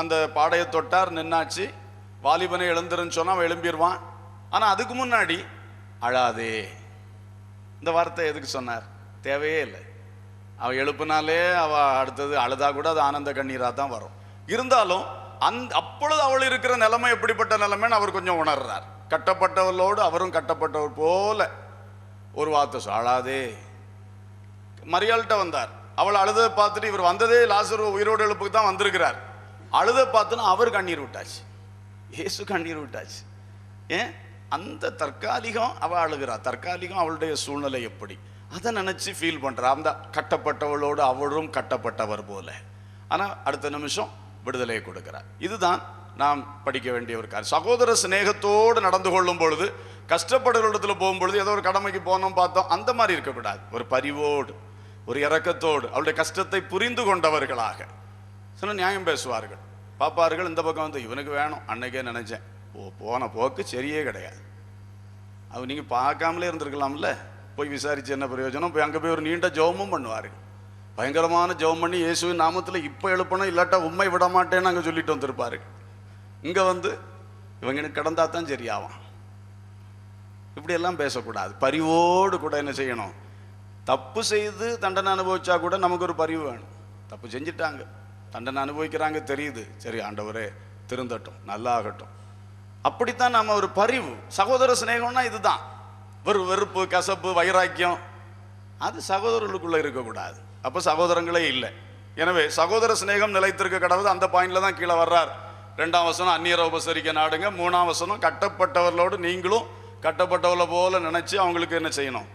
அந்த பாடையை தொட்டார், நின்னாச்சு. வாலிபனை எழுந்துருன்னு சொன்னா அவன் எழும்பிடுவான். ஆனா அதுக்கு முன்னாடி அழாதே, இந்த வார்த்தை எதுக்கு சொன்னார்? தேவையே இல்லை. அவ எழுப்புனாலே அவ அடுத்தது அழுதா கூட அது ஆனந்த கண்ணீரா தான் வரும். இருந்தாலும் அப்பொழுது அவள் இருக்கிற நிலைமை எப்படிப்பட்ட நிலைமைன்னு அவர் கொஞ்சம் உணர்றார். கட்டப்பட்டவளோடு அவரும் கட்டப்பட்டவர் போல ஒரு வார்த்தை அழாதே. மரியாள்கிட்ட வந்தார், அவள் அழுதை பார்த்துட்டு இவர் வந்ததே லாசரு உயிரோடு எழுப்புக்கு தான் வந்திருக்கிறார். அழுதை பார்த்துன்னா அவர் கண்ணீர் விட்டாச்சு, இயேசு கண்ணீர் விட்டாச்சு. ஏன்? அந்த தற்காலிகம் அவள் அழுகிறார், தற்காலிகம் அவளுடைய சூழ்நிலை எப்படி அதை நினைச்சு ஃபீல் பண்றா. அந்த கட்டப்பட்டவளோடு அவளும் கட்டப்பட்டவர் போல. ஆனா அடுத்த நிமிஷம் விடுதலையை கொடுக்கிறார். இதுதான் நாம் படிக்க வேண்டிய ஒரு காரியம். சகோதர சிநேகத்தோடு நடந்து கொள்ளும் பொழுது, கஷ்டப்படுற இடத்துல போகும்பொழுது ஏதோ ஒரு கடமைக்கு போனோம் பார்த்தோம் அந்த மாதிரி இருக்கக்கூடாது. ஒரு பரிவோடு, ஒரு இரக்கத்தோடு, அவளுடைய கஷ்டத்தை புரிந்து கொண்டவர்களாக சில நியாயம் பேசுவார்கள், பாப்பார்கள். இந்த பக்கம் வந்து இவனுக்கு வேணும், அன்னைக்கே நினைச்சேன், போன போக்கு சரியே கிடையாது. அது நீங்கள் பார்க்காமலே இருந்திருக்கலாம்ல, போய் விசாரிச்சு என்ன பிரயோஜனம்? போய் அங்கே போய் ஒரு நீண்ட ஜெபமும் பண்ணுவார்கள், பயங்கரமான ஜெபம் பண்ணி இயேசுவின் நாமத்தில் இப்போ எழுப்பணும், இல்லாட்டா உண்மை விட மாட்டேன்னு அங்கே சொல்லிட்டு வந்திருப்பாரு. இங்கே வந்து இவங்க கடந்தா தான் சரியாவான். இப்படியெல்லாம் பேசக்கூடாது. பரிவோடு கூட என்ன செய்யணும்? தப்பு செய்து தண்டனை அனுபவிச்சா கூட நமக்கு ஒரு பரிவு வேணும். தப்பு செஞ்சிட்டாங்க, தண்டனை அனுபவிக்கிறாங்க, தெரியுது, சரி ஆண்டவரே திருந்தட்டும், நல்லா ஆகட்டும். அப்படித்தான் நம்ம ஒரு பரிவு. சகோதர சிநேகம்னா இதுதான். ஒரு வெறுப்பு, கசப்பு, வைராக்கியம் அது சகோதரர்களுக்குள்ள இருக்கக்கூடாது. அப்போ சகோதரங்களே இல்லை. எனவே சகோதர சிநேகம் நிலைத்திருக்க கடவுள். அந்த பாயிண்ட்ல தான் கீழே வர்றார். 2ஆம் வசனம் அந்நியரை உபசரிக்க நாடுங்க. 3ஆம் வசனம் கட்டப்பட்டவர்களோடு நீங்களும் கட்டப்பட்டவர்களை போல நினைச்சு அவங்களுக்கு என்ன செய்யணும்?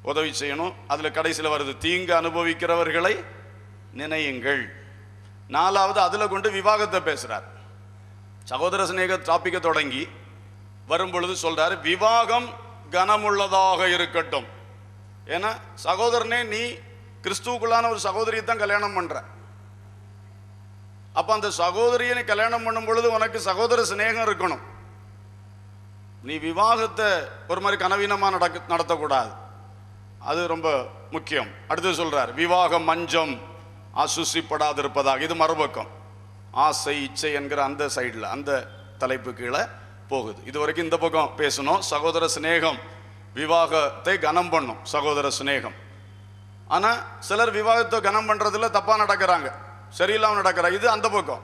உதவி செய்யணும். அதுல கடைசியில் வருது, தீங்கு அனுபவிக்கிறவர்களை நினையுங்கள். 4வது அதுல கொண்டு விவாகத்தை பேசுறார். சகோதர சிநேக டாபிக்கை தொடங்கி வரும்பொழுது சொல்றாரு, விவாகம் கனமுள்ளதாக இருக்கட்டும். ஏன்னா சகோதரனே, நீ கிறிஸ்துவுக்குள்ளான ஒரு சகோதரியை தான் கல்யாணம் பண்ற. அப்ப அந்த சகோதரியை நீ கல்யாணம் பண்ணும் பொழுது உனக்கு சகோதர சிநேகம் இருக்கணும். நீ விவாகத்தை ஒரு மாதிரி கனவீனமா நடத்தக்கூடாது. அது ரொம்ப முக்கியம். அடுத்து சொல்றார், விவாகம் மஞ்சம் அசுசிப்படாதிருப்பதாக. இது மறுபக்கம், ஆசை இச்சை என்கிற அந்த சைடில், அந்த தலைப்பு கீழே போகுது. இது வரைக்கும் இந்த பக்கம் பேசணும். சகோதர சிநேகம் விவாகத்தை கனம் பண்ணும், சகோதர சிநேகம். ஆனா சிலர் விவாகத்தை கனம் பண்றதுல தப்பா நடக்கிறாங்க, சரியில்லாம நடக்கிறாங்க. இது அந்த பக்கம்.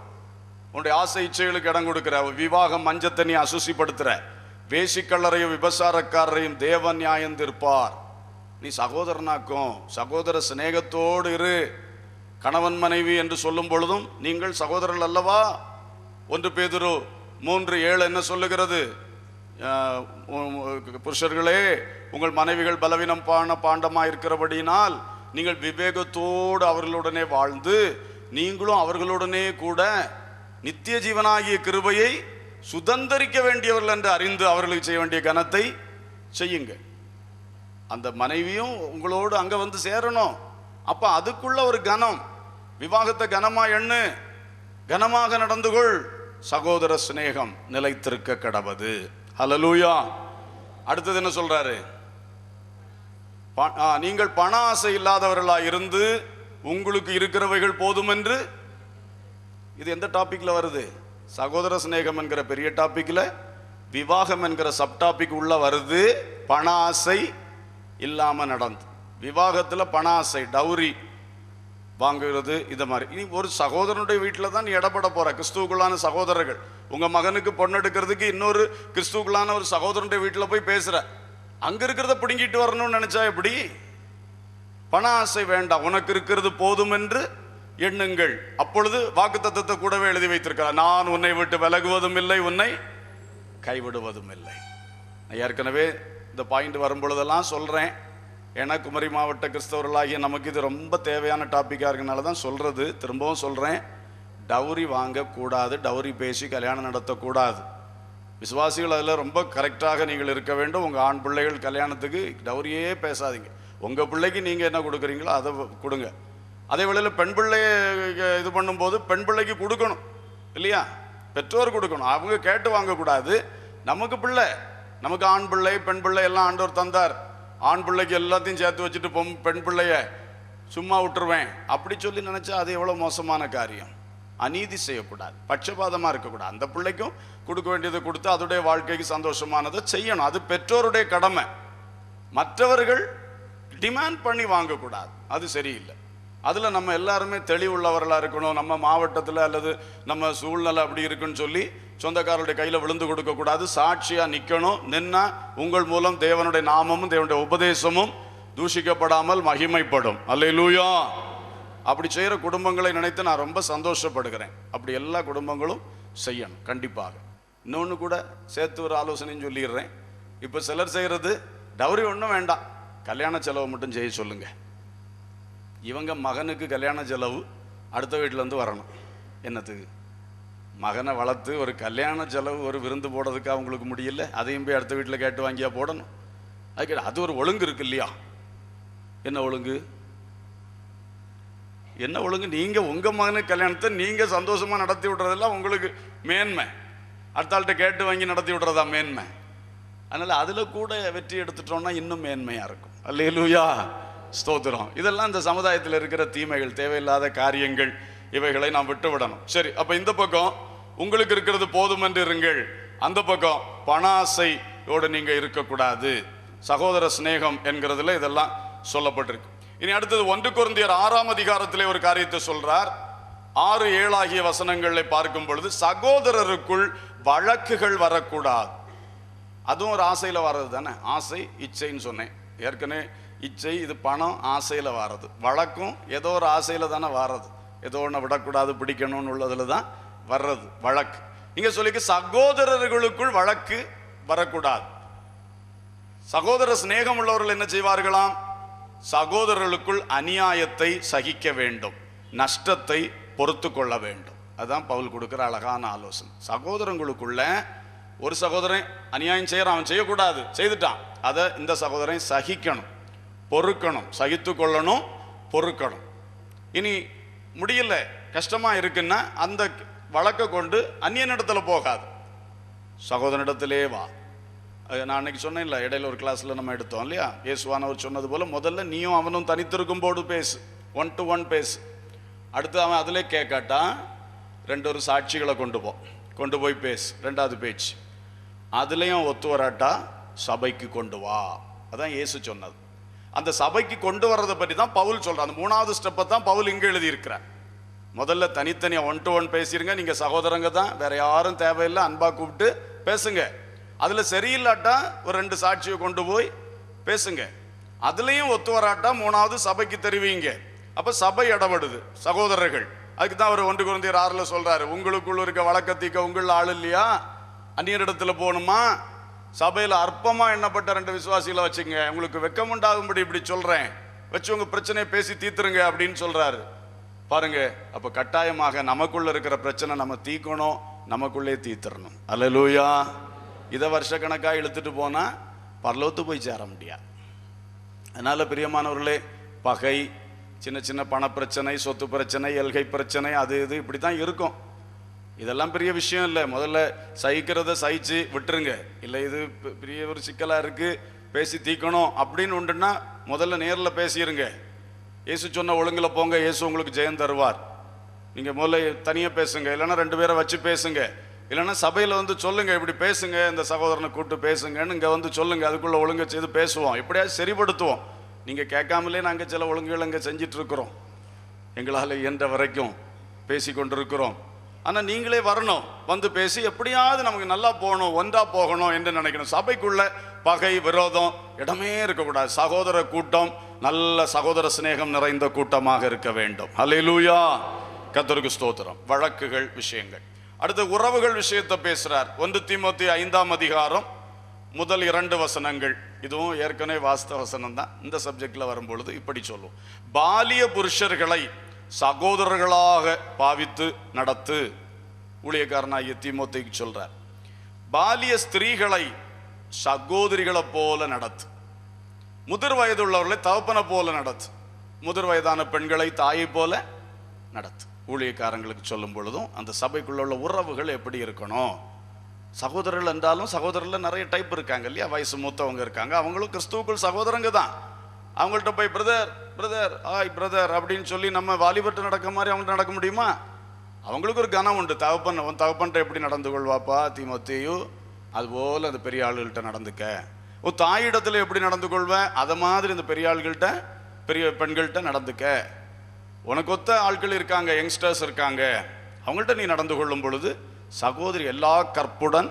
உன்னுடைய ஆசை இச்சைகளுக்கு இடம் கொடுக்கிற விவாகம் மஞ்சத்தை நீ அசுசிப்படுத்துற, வேசிக்கல்லரையும் விபசாரக்காரரையும் தேவன் நியாயம் தீர்ப்பார். நீ சகோதரனாக்கும் சகோதர சிநேகத்தோடு இரு. கணவன் மனைவி என்று சொல்லும் பொழுதும் நீங்கள் சகோதரர்கள் அல்லவா? 1 பேதுரு 3:7 என்ன சொல்லுகிறது? புருஷர்களே, உங்கள் மனைவிகள் பலவீனம் பாண்டமாக இருக்கிறபடியினால் நீங்கள் விவேகத்தோடு அவர்களுடனே வாழ்ந்து நீங்களும் அவர்களுடனே கூட நித்திய ஜீவனாகிய கிருபையை சுதந்தரிக்க வேண்டியவர்கள் என்று அறிந்து அவர்களுக்கு செய்ய வேண்டிய கனத்தை செய்யுங்க. அந்த மனைவியும் உங்களோடு அங்க வந்து சேரணும். அப்ப அதுக்குள்ள ஒரு கனம், விவாகத்தை கனமா எண்ணு, கனமாக நடந்து கொள். சகோதர சிநேகம் நிலைத்திருக்க கடவது. ஹல்லேலூயா. அடுத்தது என்ன சொல்றாரு? நீங்கள் பண ஆசை இல்லாதவர்களா இருந்து உங்களுக்கு இருக்கிறவைகள் போதும் என்று. இது எந்த டாபிக்ல வருது? சகோதர சிநேகம் என்கிற பெரிய டாபிக்ல விவாகம் என்கிற சப் டாபிக் உள்ள வருது. பண ஆசை இல்லாம நடந்து, விவாகத்துல பண ஆசை, டவுரி வாங்குகிறது, இது மாதிரி. இனி ஒரு சகோதரனுடைய வீட்டில் தான் நீ இடப்பட போற. கிறிஸ்துவுக்குள்ளான சகோதரர்கள், உங்க மகனுக்கு பொண்ணு எடுக்கிறதுக்கு இன்னொரு கிறிஸ்துவுக்குள்ளான ஒரு சகோதரனுடைய வீட்டில் போய் பேசுற, அங்க இருக்கிறத பிடுங்கிட்டு வரணும்னு நினைச்சா எப்படி? பண ஆசை வேண்டாம், உனக்கு இருக்கிறது போதும் என்று எண்ணுங்கள். அப்பொழுது வாக்குத்தத்தத்தை கூடவே எழுதி வைத்திருக்கிறார், நான் உன்னை விட்டு விலகுவதும் இல்லை, உன்னை கைவிடுவதும் இல்லை. ஏற்கனவே இந்த பாயிண்ட் வரும்பொழுதெல்லாம் சொல்றேன். ஏன்னா குமரி மாவட்ட கிறிஸ்தவர்களாகிய நமக்கு இது ரொம்ப தேவையான டாப்பிக்காக இருக்கனால தான் சொல்றது. திரும்பவும் சொல்றேன், டவுரி வாங்கக்கூடாது, டவுரி பேசி கல்யாணம் நடத்தக்கூடாது. விசுவாசிகள் அதில் ரொம்ப கரெக்டாக நீங்கள் இருக்க வேண்டும். உங்கள் ஆண் பிள்ளைகள் கல்யாணத்துக்கு டவுரியே பேசாதீங்க. உங்கள் பிள்ளைக்கு நீங்கள் என்ன கொடுக்குறீங்களோ அதை கொடுங்க. அதே வேளையில் பெண் பிள்ளையை இது பண்ணும்போது பெண் பிள்ளைக்கு கொடுக்கணும் இல்லையா? பெற்றோர் கொடுக்கணும், அவங்க கேட்டு வாங்கக்கூடாது. நமக்கு பிள்ளை, நமக்கு ஆண் பிள்ளை பெண் பிள்ளை எல்லாம் ஆண்டவர் தந்தார். ஆண் பிள்ளைக்கு எல்லாத்தையும் சேர்த்து வச்சுட்டு பெண் பிள்ளைய சும்மா விட்டுருவேன் அப்படி சொல்லி நினைச்சா அது எவ்வளோ மோசமான காரியம். அநீதி செய்யக்கூடாது, பட்சபாதமாக இருக்கக்கூடாது. அந்த பிள்ளைக்கும் கொடுக்க வேண்டியதை கொடுத்து அதோடைய வாழ்க்கைக்கு சந்தோஷமானதை செய்யணும். அது பெற்றோருடைய கடமை. மற்றவர்கள் டிமாண்ட் பண்ணி வாங்கக்கூடாது, அது சரியில்லை. அதில் நம்ம எல்லாருமே தெளிவுள்ளவர்களாக இருக்கணும். நம்ம மாவட்டத்தில் அல்லது நம்ம சூழ்நிலை அப்படி இருக்குன்னு சொல்லி சொந்தக்காரருடைய கையில் விழுந்து கொடுக்கக்கூடாது. சாட்சியாக நிற்கணும். நின்னா உங்கள் மூலம் தேவனுடைய நாமமும் தேவனுடைய உபதேசமும் தூஷிக்கப்படாமல் மகிமைப்படும். அல்லேலூயா. அப்படி செய்கிற குடும்பங்களை நினைத்து நான் ரொம்ப சந்தோஷப்படுகிறேன். அப்படி எல்லா குடும்பங்களும் செய்யணும் கண்டிப்பாக. இன்னொன்று கூட சேர்த்து ஒரு ஆலோசனைன்னு சொல்லிடுறேன். இப்போ சிலர் செய்கிறது டவுரி ஒன்றும் வேண்டாம், கல்யாண செலவு மட்டும் செய்ய சொல்லுங்க. இவங்க மகனுக்கு கல்யாண செலவு அடுத்த வீட்டிலேருந்து வரணும். என்னத்துக்கு? மகனை வளர்த்து ஒரு கல்யாண செலவு ஒரு விருந்து போடுறதுக்கு அவங்களுக்கு முடியல, அதையும் போய் அடுத்த வீட்டில் கேட்டு வாங்கியா போடணும். அது ஒரு ஒழுங்கு இருக்கு இல்லையா? என்ன ஒழுங்கு? என்ன ஒழுங்கு? நீங்கள் உங்கள் மகனுக்கு கல்யாணத்தை நீங்கள் சந்தோஷமாக நடத்தி விடுறதெல்லாம் உங்களுக்கு மேன்மை, அடுத்த ஆள்கிட்ட கேட்டு வாங்கி நடத்தி விடுறதா மேன்மை. அதனால் அதில் கூட வெற்றி எடுத்துட்டோம்னா இன்னும் மேன்மையாக இருக்கும். அல்லேலூயா, ஸ்தோத்திரம். இதெல்லாம் இந்த சமுதாயத்தில் இருக்கிற தீமைகள், தேவையில்லாத காரியங்கள், இவைகளை நாம் விட்டு விடணும். சரி, அப்போ இந்த பக்கம் உங்களுக்கு இருக்கிறது போதும் என்று இருங்கள், அந்த பக்கம் பண ஆசையோடு நீங்கள் இருக்கக்கூடாது. சகோதர சிநேகம் என்கிறதுல இதெல்லாம் சொல்லப்பட்டிருக்கு. இனி அடுத்தது 1 கொரிந்தியர் 6ஆம் அதிகாரத்திலே ஒரு காரியத்தை சொல்றார். 6-7 ஆகிய வசனங்களை பார்க்கும் பொழுது சகோதரருக்குள் வழக்குகள் வரக்கூடாது. அதுவும் ஒரு ஆசையில் வர்றது தானே. ஆசை இச்சைன்னு சொன்னேன் ஏற்கனவே. இச்சை இது பணம், ஆசையில் வர்றது. வழக்கும் ஏதோ ஒரு ஆசையில் தானே வர்றது. ஏதோ ஒன்று விடக்கூடாது, பிடிக்கணும்னு உள்ளதில் தான் வர்றது வழக்கு. இங்கே சொல்லிக்க சகோதரர்களுக்குள் வழக்கு வரக்கூடாது. சகோதர சிநேகம் உள்ளவர்கள் என்ன செய்வார்களாம்? சகோதரர்களுக்குள் அநியாயத்தை சகிக்க வேண்டும், நஷ்டத்தை பொறுத்து கொள்ள வேண்டும். அதுதான் பவுல் கொடுக்குற அழகான ஆலோசனை. சகோதரங்களுக்குள்ள ஒரு சகோதரன் அநியாயம் செய்யறான், அவன் செய்யக்கூடாது, செய்துட்டான், அதை இந்த சகோதரன் சகிக்கணும், பொறுக்கணும், சகித்து கொள்ளணும், பொறுக்கணும். இனி முடியல, கஷ்டமா இருக்குன்னா அந்த வழக்கை கொண்டு அந்நியனிடத்துல போகாது, சகோதரனிடத்திலே வா. நான் அன்னைக்கு சொன்னேன்ல, இடையில ஒரு கிளாஸ்ல நம்ம எடுத்தோம் இல்லையா, இயேசுவானவர் சொன்னது போல முதல்ல நீயும் அவனும் தனித்திருக்கும் போது பேசு, 1 to 1 பேசு. அடுத்து அவன் அதிலே கேட்காட்டா 2 சாட்சிகளை கொண்டு போய் பேசு, 2வது பேச்சு. அதுலேயும் ஒத்து வராட்டா சபைக்கு கொண்டு வா. அதான் இயேசு சொன்னது. அந்த சபைக்கு கொண்டு வர்றதை பற்றி தான் பவுல் சொல்றான். அந்த 3வது ஸ்டெப்பை தான் பவுல் இங்கே எழுதியிருக்கிறார். முதல்ல தனித்தனியாக 1 to 1 பேசிருங்க. நீங்கள் சகோதரங்க தான், வேற யாரும் தேவையில்லை, அன்பா கூப்பிட்டு பேசுங்க. அதில் சரியில்லாட்டா ஒரு 2 சாட்சியை கொண்டு போய் பேசுங்க. அதுலேயும் ஒத்து வராட்டா 3வது சபைக்கு தெரிவிங்க. அப்போ சபை இடப்படுது, சகோதரர்கள். அதுக்கு தான் அவர் 1 கொரிந்தியர் 6 சொல்றாரு, உங்களுக்குள்ள இருக்க வழக்கத்திக்க உங்கள் ஆள் இல்லையா, அந்நியரிடத்துல போகணுமா? சபையில் அற்பமா எண்ணப்பட்ட 2 விசுவாசிகளை வச்சுங்க, உங்களுக்கு வெக்கம் உண்டாகும்படி இப்படி சொல்றேன், வச்சு உங்க பிரச்சனையை பேசி தீர்த்துருங்க அப்படின்னு சொல்றாரு. பாருங்க, அப்ப கட்டாயமாக நமக்குள்ள இருக்கிற பிரச்சனை நம்ம தீக்கணும், நமக்குள்ளே தீர்த்தரணும். அல்லேலூயா. இதை வருஷக்கணக்காக இழுத்துட்டு போனா பரலோத்து போய் சேர முடியாது. அதனால பிரியமானவர்களே, பகை, சின்ன சின்ன பணப்பிரச்சனை, சொத்து பிரச்சனை, எல்கை பிரச்சனை, அது இது இப்படி தான் இருக்கும். இதெல்லாம் பெரிய விஷயம் இல்லை. முதல்ல சகிக்கிறத சகிச்சு விட்டுருங்க. இல்லை இது பெரிய ஒரு சிக்கலாக இருக்கு, பேசி தீக்கணும் அப்படின்னு உண்டுன்னா முதல்ல நேரில் பேசிடுங்க. இயேசு சொன்ன ஒழுங்கில் போங்க, இயேசு உங்களுக்கு ஜெயம் தருவார். நீங்கள் முதல்ல தனியாக பேசுங்க, இல்லைன்னா 2 பேரை வச்சு பேசுங்க, இல்லைன்னா சபையில் வந்து சொல்லுங்க, இப்படி பேசுங்க, இந்த சகோதரனை கூப்பிட்டு பேசுங்கன்னு இங்கே வந்து சொல்லுங்க. அதுக்குள்ள ஒழுங்கை செய்து பேசுவோம், எப்படியாவது சரிப்படுத்துவோம். நீங்கள் கேட்காமலே நாங்கள் சில ஒழுங்குகள் அங்கே செஞ்சிட்டு இருக்கிறோம், எங்களால் இயன்ற வரைக்கும் பேசி கொண்டிருக்கிறோம். ஆனால் நீங்களே வரணும், வந்து பேசி எப்படியாவது நமக்கு நல்லா போகணும், ஒன்றா போகணும் என்று நினைக்கணும். சபைக்குள்ள பகை, விரோதம் இடமே இருக்கக்கூடாது. சகோதர கூட்டம் நல்ல சகோதர சிநேகம் நிறைந்த கூட்டமாக இருக்க வேண்டும். அல்லேலூயா, கர்த்தருக்கு ஸ்தோத்திரம். வழக்குகள் விஷயங்கள். அடுத்த உறவுகள் விஷயத்தை பேசுறார். 1 தீமோத்தேயு 5ஆம் அதிகாரம் முதல் 2 வசனங்கள். இதுவும் ஏற்கனவே வாஸ்தவ வசனம் தான். இந்த சப்ஜெக்ட்ல வரும்பொழுது இப்படி சொல்லுவோம், பாலிய புருஷர்களை சகோதரர்களாக பாவித்து நடத்து. ஊழியக்காரனாகிய தீமோத்தேயுக்கு சொல்றார். பாலிய ஸ்திரீகளை சகோதரிகளை போல நடத்து. முதிர் வயது உள்ளவர்களை தகப்பனை போல நடத்து. முதிர் வயதான பெண்களை தாயை போல நடத்து. ஊழியக்காரங்களுக்கு சொல்லும் பொழுதும் அந்த சபைக்குள்ள உள்ள உறவுகள் எப்படி இருக்கணும். சகோதரர்கள் என்றாலும் சகோதரர்கள் நிறைய டைப் இருக்காங்க இல்லையா, வயசு மூத்தவங்க இருக்காங்க, அவங்களும் கிறிஸ்துவுக்குள் சகோதரங்க தான். அவங்கள்ட்ட போய் பிரதர் பிரதர் ஆய் பிரதர் அப்படின்னு சொல்லி நம்ம வாலிபட்டு நடக்க மாதிரி அவங்கள்ட்ட நடக்க முடியுமா? அவங்களுக்கு ஒரு கனம் உண்டு. தகப்பன் உன் தகப்பன்ட்ட எப்படி நடந்து கொள்வாப்பா தீமோத்தேயு, அதுபோல் அந்த பெரிய ஆளுகள்கிட்ட நடந்துக்க. உன் தாயிடத்துல எப்படி நடந்து கொள்வேன், அதை மாதிரி இந்த பெரிய ஆள்கள்கிட்ட பெரிய பெண்கள்கிட்ட நடந்துக்க. உனக்கு ஒத்த ஆட்கள் இருக்காங்க, யங்ஸ்டர்ஸ் இருக்காங்க, அவங்கள்ட்ட நீ நடந்து கொள்ளும் பொழுது சகோதரி எல்லா கற்புடன்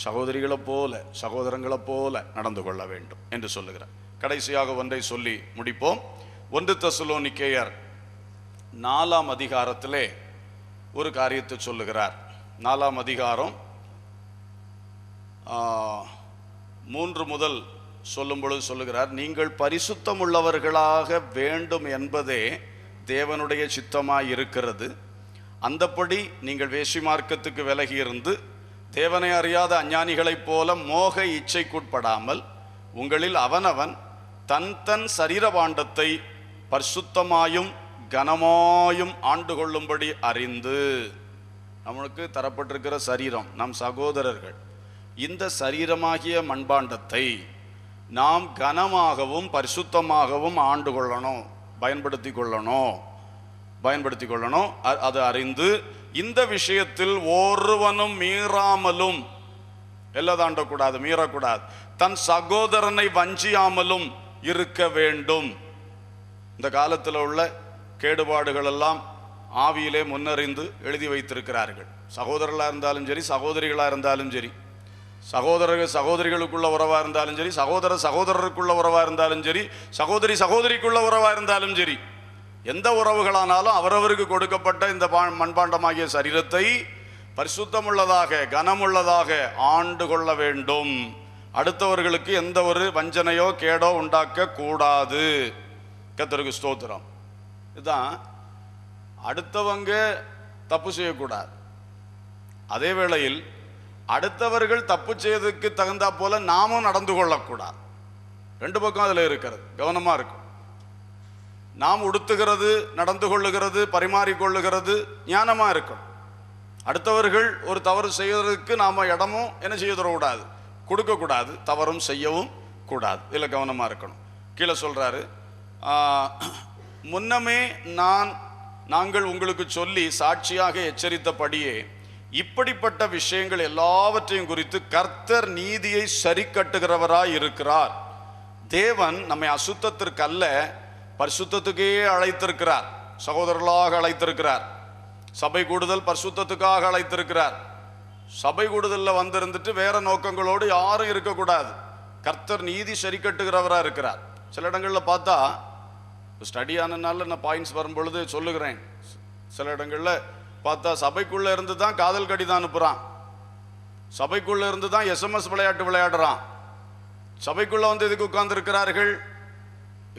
சகோதரிகளை போல சகோதரங்களை போல நடந்து கொள்ள வேண்டும் என்று சொல்லுகிறார். கடைசியாக ஒன்றை சொல்லி முடிப்போம். 1 தெசலோனிக்கேயர் 4ஆம் அதிகாரத்திலே ஒரு காரியத்தை சொல்லுகிறார். 4ஆம் அதிகாரம் 3 முதல் சொல்லும் பொழுது சொல்லுகிறார், நீங்கள் பரிசுத்தம் உள்ளவர்களாக வேண்டும் என்பதே தேவனுடைய சித்தமாய் இருக்கிறது. அந்தப்படி நீங்கள் வேசி மார்க்கத்துக்கு விலகி இருந்து தேவனை அறியாத அஞ்ஞானிகளைப் போல மோக இச்சைக்குட்படாமல் உங்களில் அவனவன் தன் தன் சரீரபாண்டத்தை பரிசுத்தமாயும் கனமாயும் ஆண்டு கொள்ளும்படி அறிந்து. நம்மளுக்கு தரப்பட்டிருக்கிற சரீரம் நம் சகோதரர்கள், இந்த சரீரமாகிய மண்பாண்டத்தை நாம் கனமாகவும் பரிசுத்தமாகவும் ஆண்டு கொள்ளணும், பயன்படுத்தி கொள்ளணும். அது அறிந்து இந்த விஷயத்தில் ஒருவனும் மீறாமலும், எல்லாம் தாண்டக்கூடாது, மீறக்கூடாது, தன் சகோதரனை வஞ்சியாமலும் இருக்க வேண்டும். இந்த காலத்தில் உள்ள கேடுபாடுகள் எல்லாம் ஆவியிலே முன்னறிந்து எழுதி வைத்திருக்கிறார்கள். சகோதரர்களாக இருந்தாலும் சரி, சகோதரிகளாக இருந்தாலும் சரி, சகோதரிகளுக்குள்ள உறவாக இருந்தாலும் சரி, சகோதரருக்குள்ள உறவாக இருந்தாலும் சரி, சகோதரிக்குள்ள உறவாக இருந்தாலும் சரி, எந்த உறவுகளானாலும் அவரவருக்கு கொடுக்கப்பட்ட இந்த மண்பாண்டமாகிய சரீரத்தை பரிசுத்தமுள்ளதாக கனமுள்ளதாக ஆண்டு கொள்ள வேண்டும். அடுத்தவர்களுக்கு எந்த ஒரு வஞ்சனையோ கேடோ உண்டாக்க கூடாது. கர்த்தருக்கு ஸ்தோத்திரம். இதுதான், அடுத்தவங்க தப்பு செய்யக்கூடாது, அதே வேளையில் அடுத்தவர்கள் தப்பு செய்யறதுக்கு தகுந்தா போல நாமும் நடந்து கொள்ளக்கூடாது. 2 பக்கம் அதில் இருக்கிறது, கவனமா இருக்கும். நாம் உடுத்துகிறது, நடந்து கொள்ளுகிறது, பரிமாறிக்கொள்ளுகிறது ஞானமா இருக்கணும். அடுத்தவர்கள் ஒரு தவறு செய்வதற்கு நாம இடமும் என்ன செய்ய தரக்கூடாது, கொடுக்கக்கூடாது, தவறும் செய்யவும் கூடாது. இதில் கவனமா இருக்கணும். கீழே சொல்றாரு, முன்னமே நாங்கள் உங்களுக்கு சொல்லி சாட்சியாக எச்சரித்தபடியே இப்படிப்பட்ட விஷயங்கள் எல்லாவற்றையும் குறித்து கர்த்தர் நீதியை சரி கட்டுகிறவராய் இருக்கிறார். தேவன் நம்மை அசுத்தத்திற்கு அல்ல பரிசுத்தத்துக்கே அழைத்திருக்கிறார், சகோதரர்களாக அழைத்திருக்கிறார். சபை கூடுதல் பரிசுத்தத்துக்காக அழைத்திருக்கிறார். சபை கூடுதலில் வந்திருந்துட்டு வேற நோக்கங்களோடு யாரும் இருக்கக்கூடாது. கர்த்தர் நீதி சரி கட்டுகிறவராக இருக்கிறார். சில இடங்களில் பார்த்தா, ஸ்டடி ஆனதுனால நான் பாயிண்ட்ஸ் வரும்பொழுது சொல்லுகிறேன், சில இடங்களில் பார்த்தா சபைக்குள்ளே இருந்து தான் காதல் கடிதம் அனுப்புகிறான், சபைக்குள்ளே இருந்து தான் SMS விளையாட்டு விளையாடுறான், சபைக்குள்ளே வந்து இதுக்கு உட்கார்ந்து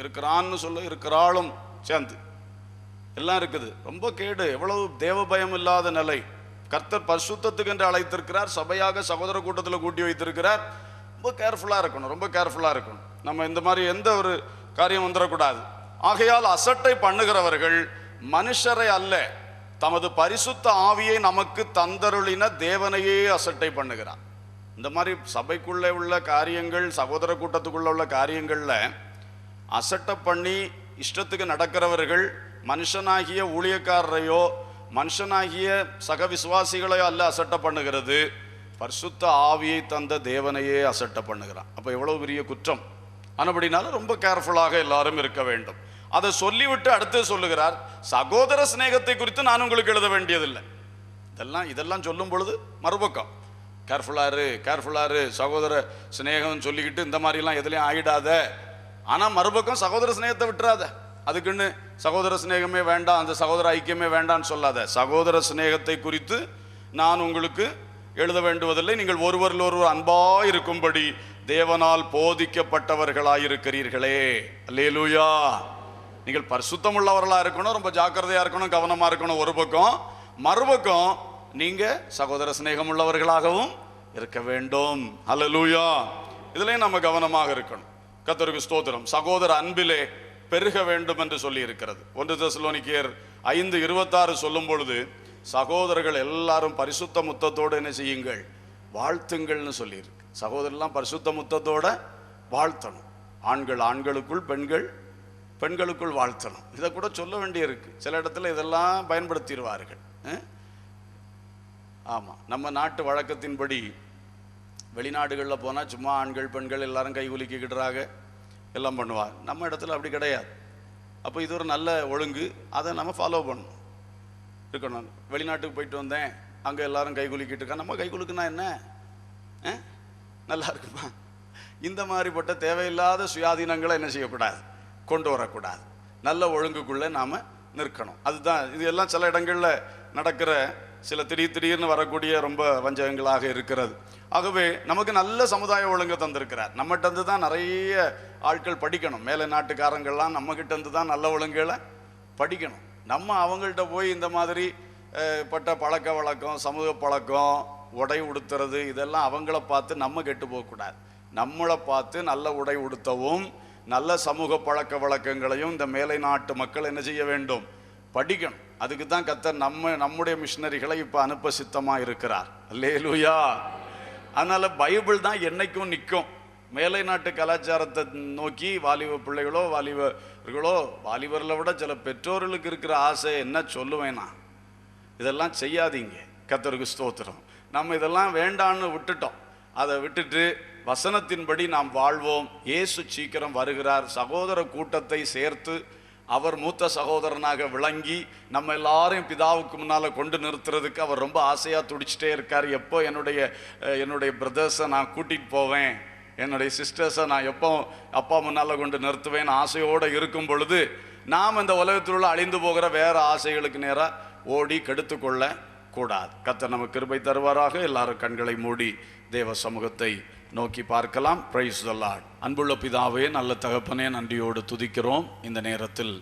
இருக்கிறான்னு சொல்ல இருக்கிறாளும் சேர்ந்து எல்லாம் இருக்குது. ரொம்ப கேடு, எவ்வளவு தேவ பயம் இல்லாத நிலை. கர்த்தர் பரிசுத்தத்துக்கு என்று அழைத்திருக்கிறார், சபையாக சகோதர கூட்டத்தில் கூட்டி வைத்திருக்கிறார். ரொம்ப கேர்ஃபுல்லாக இருக்கணும், ரொம்ப கேர்ஃபுல்லாக இருக்கணும். நம்ம இந்த மாதிரி எந்த ஒரு காரியம் வந்துடக்கூடாது. ஆகையால் அசட்டை பண்ணுகிறவர்கள் மனுஷரை அல்ல, தமது பரிசுத்த ஆவியை நமக்கு தந்தருளின தேவனையே அசட்டை பண்ணுகிறார். இந்த மாதிரி சபைக்குள்ளே உள்ள காரியங்கள், சகோதர கூட்டத்துக்குள்ள உள்ள காரியங்களில் அசட்டை பண்ணி இஷ்டத்துக்கு நடக்கிறவர்கள் மனுஷனாகிய ஊழியக்காரரையோ மனுஷனாகிய சக விசுவாசிகளையோ அல்ல அசட்டை பண்ணுகிறது, பரிசுத்த ஆவியை தந்த தேவனையே அசட்டை பண்ணுகிறான். அப்போ எவ்வளவு பெரிய குற்றம். ஆனபடினால ரொம்ப கேர்ஃபுல்லாக எல்லாரும் இருக்க வேண்டும். அதை சொல்லிவிட்டு அடுத்து சொல்லுகிறார், சகோதர சிநேகத்தை குறித்து நான் உங்களுக்கு எழுத வேண்டியதில்லை. இதெல்லாம் சொல்லும் பொழுது மறுபக்கம் கேர்ஃபுல்லாரு சகோதர சிநேகம் சொல்லிக்கிட்டு இந்த மாதிரிலாம் எதுலையும் ஆகிடாத. ஆனால் மறுபக்கம் சகோதர சிநேகத்தை விட்டுறாத. அதுக்குன்னு சகோதர சிநேகமே வேண்டாம், அந்த சகோதர ஐக்கியமே வேண்டான்னு சொல்லாத. சகோதர சிநேகத்தை குறித்து நான் உங்களுக்கு எழுத வேண்டுவதில்லை. நீங்கள் ஒருவரில் ஒருவர் அன்பாய் இருக்கும்படி தேவனால் போதிக்கப்பட்டவர்களாயிருக்கிறீர்களே. அல்லேலூயா. நீங்கள் பரிசுத்தம் உள்ளவர்களாக இருக்கணும், ரொம்ப ஜாக்கிரதையாக இருக்கணும், கவனமாக இருக்கணும் ஒரு பக்கம். மறுபக்கம் நீங்கள் சகோதர சிநேகம் உள்ளவர்களாகவும் இருக்க வேண்டும். அல்லேலூயா. இதுலேயும் நம்ம கவனமாக இருக்கணும். கர்த்தருக்கு ஸ்தோத்திரம். சகோதர அன்பிலே பெருக வேண்டும் என்று சொல்லி இருக்கிறது. 1 தெசலோனிக்கேயர் 5:26 சொல்லும் பொழுது சகோதரர்கள் எல்லாரும் பரிசுத்த முத்தத்தோடு என்ன செய்யுங்கள், வாழ்த்துங்கள்னு சொல்லியிருக்கு. சகோதரெல்லாம் பரிசுத்த முத்தத்தோட வாழ்த்தணும். ஆண்கள் ஆண்களுக்குள், பெண்கள் பெண்களுக்குள் வாழ்த்தணும். இதை கூட சொல்ல வேண்டியிருக்கு. சில இடத்துல இதெல்லாம் பயன்படுத்திடுவார்கள். ஆமாம், நம்ம நாட்டு வழக்கத்தின்படி வெளிநாடுகளில் போனால் சும்மா ஆண்கள் பெண்கள் எல்லாரும் கைகுலுக்கிக்கிட்டுறாங்க, எல்லாம் பண்ணுவாங்க. நம்ம இடத்துல அப்படி கிடையாது. அப்போ இது ஒரு நல்ல ஒழுங்கு, அதை நம்ம ஃபாலோ பண்ணணும் இருக்கணும். வெளிநாட்டுக்கு போயிட்டு வந்தேன், அங்கே எல்லாரும் கைகுலுக்கிட்டு இருக்கா, நம்ம கைகுலுக்குன்னா என்ன நல்லா இருக்குமா? இந்த மாதிரிப்பட்ட தேவையில்லாத சுயாதீனங்களை என்ன செய்யக்கூடாது, கொண்டு வரக்கூடாது. நல்ல ஒழுங்குக்குள்ளே நாம் நிற்கணும். அதுதான் இது எல்லாம் சில இடங்களில் நடக்கிற சில திடீர்னு வரக்கூடிய ரொம்ப வஞ்சகங்களாக இருக்கிறது. ஆகவே நமக்கு நல்ல சமுதாய ஒழுங்கு தந்திருக்கிறார். நம்மகிட்ட தான் நிறைய ஆட்கள் படிக்கணும். மேலை நாட்டுக்காரங்கள்லாம் நம்மகிட்ட இருந்து தான் நல்ல ஒழுங்குகளை படிக்கணும். நம்ம அவங்கள்ட்ட போய் இந்த மாதிரி பட்ட பழக்க வழக்கம், சமூக பழக்கம், உடை உடுத்துறது, இதெல்லாம் அவங்கள பார்த்து நம்ம கெட்டு போகக்கூடாது. நம்மளை பார்த்து நல்ல உடை உடுத்தவும் நல்ல சமூக பழக்க வழக்கங்களையும் இந்த மேலை நாட்டு மக்கள் என்ன செய்ய வேண்டும், படிக்கணும். அதுக்கு தான் கர்த்தர் நம்முடைய மிஷினரிகளை இப்போ அனுப்ப சித்தமாக இருக்கிறார். அல்லேலூயா. அதனால் பைபிள் தான் என்னைக்கும் நிற்கும். மேலை நாட்டு கலாச்சாரத்தை நோக்கி வாலிப பிள்ளைகளோ வாலிபர்களை விட சில பெற்றோர்களுக்கு இருக்கிற ஆசை என்ன சொல்லுவேனா, இதெல்லாம் செய்யாதீங்க. கர்த்தருக்கு ஸ்தோத்திரம். நம்ம இதெல்லாம் வேண்டான்னு விட்டுட்டோம். அதை விட்டுட்டு வசனத்தின்படி நாம் வாழ்வோம். இயேசு சீக்கிரம் வருகிறார். சகோதர கூட்டத்தை சேர்த்து அவர் மூத்த சகோதரனாக விளங்கி நம்ம எல்லாரையும் பிதாவுக்கு முன்னால் கொண்டு நிறுத்துறதுக்கு அவர் ரொம்ப ஆசையாக துடிச்சிட்டே இருக்கார். எப்போ என்னுடைய பிரதர்ஸை நான் கூட்டிகிட்டு போவேன், என்னுடைய சிஸ்டர்ஸை நான் எப்போ அப்பா முன்னால் கொண்டு நிறுத்துவேன் ஆசையோடு இருக்கும் பொழுது நாம் இந்த உலகத்தில் உள்ள அழிந்து போகிற வேறு ஆசைகளுக்கு நேராக ஓடி கெடுத்து கொள்ள கூடாது. கர்த்தர் நமக்கு கிருபை தருவாராக. எல்லாரும் கண்களை மூடி தேவ சமூகத்தை நோக்கி பார்க்கலாம். Praise the Lord. அன்புள்ள பிதாவே, நல்ல தகப்பனே, நன்றியோடு துதிக்கிறோம். இந்த நேரத்தில்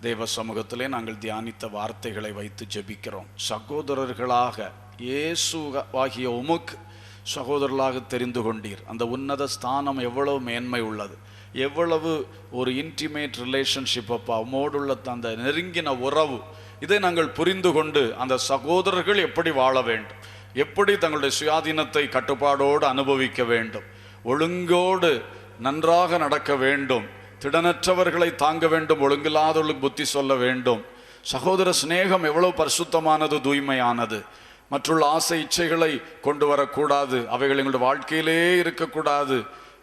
தேவ சமூகத்திலே நாங்கள் தியானித்த வார்த்தைகளை வைத்து ஜெபிக்கிறோம். சகோதரர்களாக இயேசுவாகிய உமக்கு சகோதரர்களாக தெரிந்து கொண்டீர். அந்த உன்னத ஸ்தானம் எவ்வளவு மேன்மை உள்ளது, எவ்வளவு ஒரு இன்டிமேட் ரிலேஷன்ஷிப் அப்பா, உமோடுள்ள அந்த நெருங்கின உறவு, இதை நாங்கள் புரிந்து கொண்டு அந்த சகோதரர்கள் எப்படி வாழ வேண்டும், எப்படி தங்களுடைய சுயாதீனத்தை கட்டுப்பாடோடு அனுபவிக்க வேண்டும், ஒழுங்கோடு நன்றாக நடக்க வேண்டும், திடனற்றவர்களை தாங்க வேண்டும், ஒழுங்கில்லாதவர்களுக்கு புத்தி சொல்ல வேண்டும். சகோதர சிநேகம் எவ்வளவு பரிசுத்தமானது, தூய்மையானது. மற்றுள்ள ஆசை இச்சைகளை கொண்டு வரக்கூடாது, அவைகள் எங்களுடைய வாழ்க்கையிலே இருக்கக்கூடாது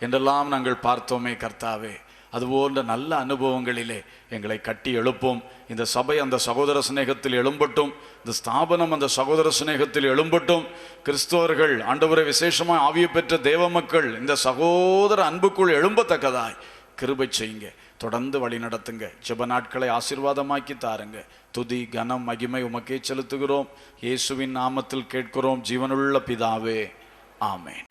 என்றெல்லாம் நாங்கள் பார்த்தோமே கர்த்தாவே. அதுபோன்ற நல்ல அனுபவங்களிலே எங்களை கட்டி எழுப்பும். இந்த சபை அந்த சகோதர சிநேகத்தில் எழும்பட்டும், இந்த ஸ்தாபனம் அந்த சகோதர சிநேகத்தில் எழும்பட்டும். கிறிஸ்தவர்கள், ஆண்டவரை விசேஷமாக ஆவியை பெற்ற தேவ மக்கள் இந்த சகோதர அன்புக்குள் எழும்பத்தக்கதாய் கிருபை செய்யுங்க. தொடர்ந்து வழி நடத்துங்க. ஜெப நாட்களை ஆசீர்வாதமாக்கி தாருங்க. துதி கனம் மகிமை உமக்கே செலுத்துகிறோம். இயேசுவின் நாமத்தில் கேட்கிறோம் ஜீவனுள்ள பிதாவே, ஆமென்.